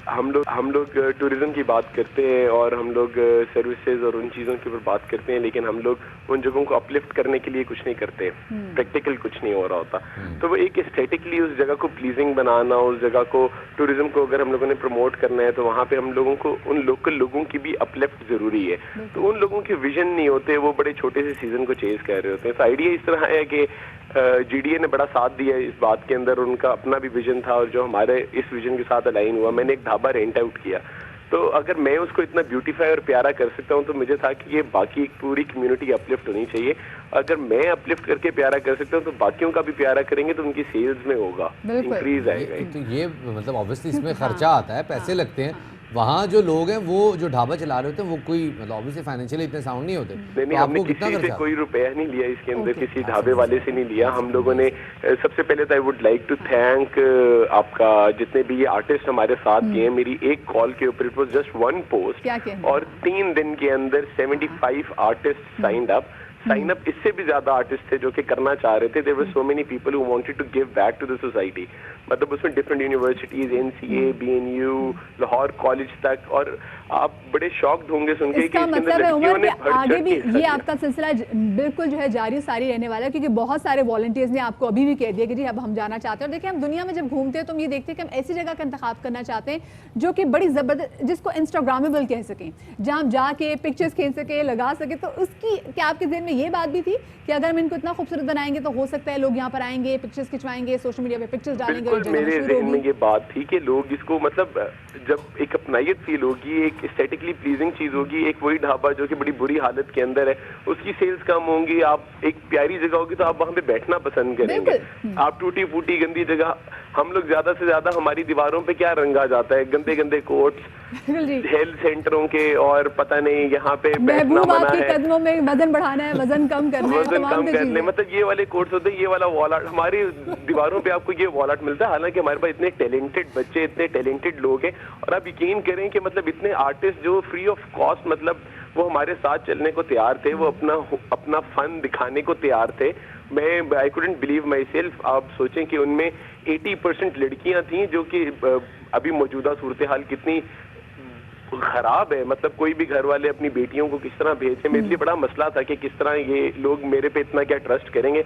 हम लोग टूरिज्म की बात करते हैं और हम लोग सर्विसेज और उन चीज़ों के ऊपर बात करते हैं, लेकिन हम लोग उन जगहों को अपलिफ्ट करने के लिए कुछ नहीं करते, प्रैक्टिकल कुछ नहीं हो रहा होता। तो वो एक एस्थेटिकली उस जगह को प्लीजिंग बनाना, उस जगह को टूरिज्म को अगर हम लोगों ने प्रमोट करना है तो वहाँ पे हम लोगों को उन लोकल लोगों की भी अपलिफ्ट ज़रूरी है। तो उन लोगों के विजन नहीं होते, वो बड़े छोटे से सीजन को चेज कर रहे होते हैं। तो आइडिया इस तरह है कि GDA ने बड़ा साथ दिया इस बात के अंदर, उनका अपना भी विजन था और जो हमारे इस विजन के साथ अलाइन हुआ। मैंने एक ढाबा रेंट आउट किया, तो अगर मैं उसको इतना ब्यूटीफाई और प्यारा कर सकता हूँ तो मुझे था कि ये बाकी पूरी कम्युनिटी अपलिफ्ट होनी चाहिए। अगर मैं अपलिफ्ट करके प्यारा कर सकता हूँ तो बाकियों का भी प्यारा करेंगे तो उनकी सेल्स में होगा, इंक्रीज आएगा। तो ये मतलब ऑब्वियसली इसमें खर्चा आता है, पैसे लगते हैं। वहाँ जो लोग हैं वो जो ढाबा चला रहे होते हैं वो कोई मतलब ऑब्वियसली फाइनेंशियली इतने साउंड नहीं होते। नहीं, हमने किसी से कोई रुपया नहीं लिया इसके अंदर, किसी ढाबे वाले से नहीं लिया। हम लोगों ने सबसे पहले तो I would like to thank आपका जितने भी ये आर्टिस्ट हमारे साथ गए। मेरी एक कॉल के ऊपर इट वाज जस्ट 1 पोस्ट और 3 दिन के अंदर 75 artist signed up. Sign up इससे भी ज्यादा आर्टिस्ट थे जो कि करना चाह रहे थे। There were so many people who wanted to give back to the society. मतलब उसमें different universities, NCA, BNU, Lahore college तक। और आप बड़े शॉक्ड होंगे सुन के कि इसके अंदर लड़कियों ने आगे भी ये आपका सिलसिला बिल्कुल जो है जारी सारी रहने वाला है, क्योंकि बहुत सारे वॉलंटियर्स ने आपको अभी भी कह दिया कि जी अब हम जाना चाहते हैं। और देखिए हम दुनिया में जब घूमते हैं तो हम ये देखते हैं कि हम ऐसी जगह का इंतखाब करना चाहते हैं जो कि बड़ी ज़बरदस्त, जिसको इंस्टाग्रामेबल कह सकें, जहाँ हम जाके पिक्चर्स खींच सके, लगा सके। तो उसकी क्या आपके ज़हन में ये बात भी थी कि अगर हम इनको इतना खूबसूरत बनाएंगे तो हो सकता है लोग यहाँ पर आएंगे, पिक्चर्स खिंचवाएंगे, सोशल मीडिया पे पिक्चर्स डालेंगे? मेरे ज़हन में ये बात थी कि लोग इसको मतलब जब एक अपनायत फील होगी, एक एस्थेटिकली प्लीजिंग चीज होगी, एक वही ढाबा जो कि बड़ी बुरी हालत के अंदर है उसकी सेल्स कम होंगी। आप एक प्यारी जगह होगी तो आप वहाँ पे बैठना पसंद करेंगे। आप टूटी फूटी गंदी जगह, हम लोग ज्यादा से ज्यादा हमारी दीवारों पे क्या रंगा जाता है, गंदे गंदे कोट्स हेल्थ सेंटरों के, और पता नहीं यहाँ पे बैठना मना है, कदमों में वजन बढ़ाना है, वजन कम करना है, वजन कम करने, मतलब ये वाले कोट्स होते हैं, ये वाला वॉल आर्ट। हमारी दीवारों पे आपको ये वॉल आर्ट मिलता है। हालांकि हमारे पास इतने टैलेंटेड बच्चे, इतने टैलेंटेड लोग हैं, और आप यकीन करें कि मतलब इतने आर्टिस्ट जो फ्री ऑफ कॉस्ट मतलब वो हमारे साथ चलने को तैयार थे, वो अपना फन दिखाने को तैयार थे। मैं I couldn't believe my self. आप सोचें कि उनमें 80% लड़कियां थी, जो कि अभी मौजूदा सूरत हाल कितनी खराब है। मतलब कोई भी घर वाले अपनी बेटियों को किस तरह भेजे, मेरे लिए बड़ा मसला था कि किस तरह ये लोग मेरे पे इतना क्या ट्रस्ट करेंगे।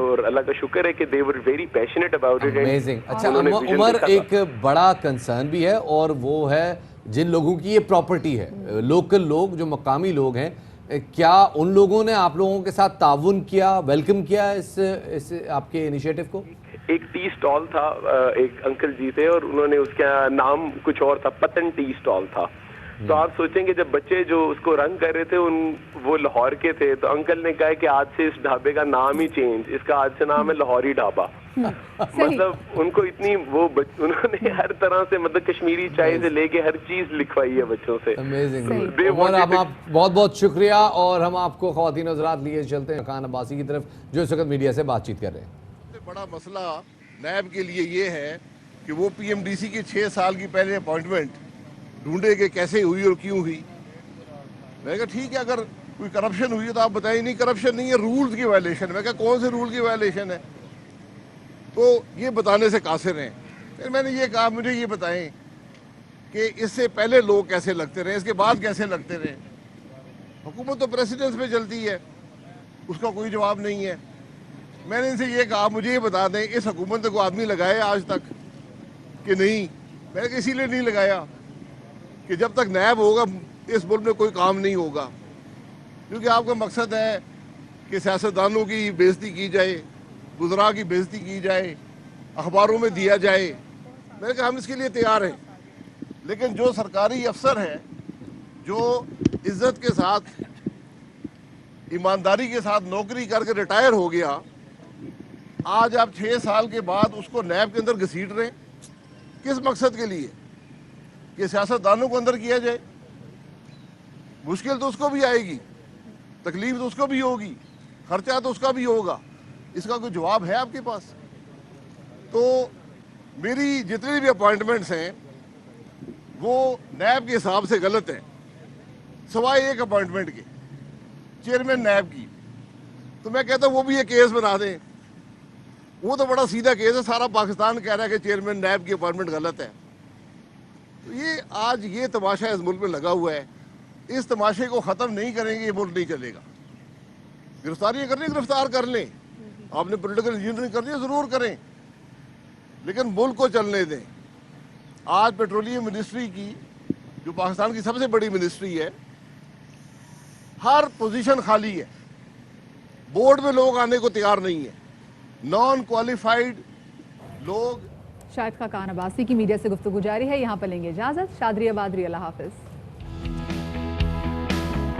और अल्लाह का शुक्र है कि they were very passionate about it. Amazing. अच्छा उमर, एक बड़ा कंसर्न भी है और वो है जिन लोगों की ये प्रॉपर्टी है, लोकल लोग जो मकामी लोग हैं, क्या उन लोगों ने आप लोगों के साथ ताउन किया, वेलकम किया इस आपके इनिशिएटिव को? ایک ٹی اسٹال تھا, ایک انکل جی تھے اور انہوں نے اس کا نام کچھ اور تھا, پتن ٹی اسٹال تھا. تو آپ سوچیں کہ جب بچے جو اس کو رنگ کر رہے تھے وہ لاہور کے تھے, تو انکل نے کہا کہ آج سے اس ڈھابے کا نام ہی چینج, اس کا آج سے نام ہے لاہوری ڈھابا. مطلب ان کو اتنی انہوں نے ہر طرح سے, مطلب کشمیری چائے سے لے کے ہر چیز لکھوائی ہے بچوں سے. عمر, ہم آپ بہت بہت شکریہ, اور ہم آپ کو خواتین حضرات لیے چلتے ہیں خان عباسی کی طرف جو اس وقت میڈیا سے بات چیت کر رہے ہیں. بڑا مسئلہ نیب کے لیے یہ ہے کہ وہ پی ایم ڈی سی کی 6 سال کی پہلے اپوائنٹمنٹ ڈھونڈے کہ کیسے ہوئی اور کیوں ہوئی. میں نے کہا ٹھیک ہے, اگر کوئی کرپشن ہوئی ہے تو آپ بتائیں. نہیں, کرپشن نہیں ہے, رولز کی وائلیشن. میں کہا کون سے رول کی وائلیشن ہے؟ تو یہ بتانے سے قاصر ہیں. پھر میں نے یہ کہا مجھے یہ بتائیں کہ اس سے پہلے لوگ کیسے لگتے رہے, اس کے بعد کیسے لگتے رہے. حکومت تو پریسیڈنس پہ چلتی ہے, اس کا کوئی جواب نہیں ہے. میں نے ان سے یہ کہا مجھے یہ بتا دیں اس حکومت نے کوئی آدمی لگائے آج تک کہ نہیں. میں نے کہا اسی لیے نہیں لگایا کہ جب تک نیب ہوگا اس ملک میں کوئی کام نہیں ہوگا, کیونکہ آپ کا مقصد ہے کہ سیاستدانوں کی بےزتی کی جائے, وزراء کی بےزتی کی جائے, اخباروں میں دیا جائے. میں نے کہا ہم اس کے لیے تیار ہیں, لیکن جو سرکاری افسر ہے جو عزت کے ساتھ ایمانداری کے ساتھ نوکری کر کے ریٹائر ہو گیا, آج آپ 6 سال کے بعد اس کو نیب کے اندر گھسیٹ رہے ہیں. کس مقصد کے لیے؟ کہ سیاستدانوں کو اندر کیا جائے. مشکل تو اس کو بھی آئے گی, تکلیف تو اس کو بھی ہوگی, خرچہ تو اس کا بھی ہوگا. اس کا کوئی جواب ہے آپ کے پاس؟ تو میری جتنی بھی اپوائنٹمنٹس ہیں وہ نیب کے حساب سے غلط ہیں, سوائے ایک اپوائنٹمنٹ کے, چیئرمین نیب کی. تو میں کہتا ہوں وہ بھی یہ کیس بنا دیں. وہ تو بڑا سیدھا کیس ہے, سارا پاکستان کہہ رہا ہے کہ چیئرمین نیب کی اپوائنٹمنٹ غلط ہے. تو یہ آج یہ تماشا اس ملک میں لگا ہوا ہے. اس تماشے کو ختم نہیں کریں گے یہ ملک نہیں چلے گا. گرفتاریاں کرنی گرفتار کر لیں, آپ نے پولیٹیکل انجینئرنگ کرنی ہے ضرور کریں, لیکن ملک کو چلنے دیں. آج پیٹرولیم منسٹری کی جو پاکستان کی سب سے بڑی منسٹری ہے, ہر پوزیشن خالی ہے, بورڈ میں لوگ آنے کو تیار نہیں ہیں, نان کوالیفائڈ لوگ. شاہد خاقان عباسی کی میڈیا سے گفتگو جاری ہے, یہاں پر لیں گے اجازت. شادری بادری, اللہ حافظ.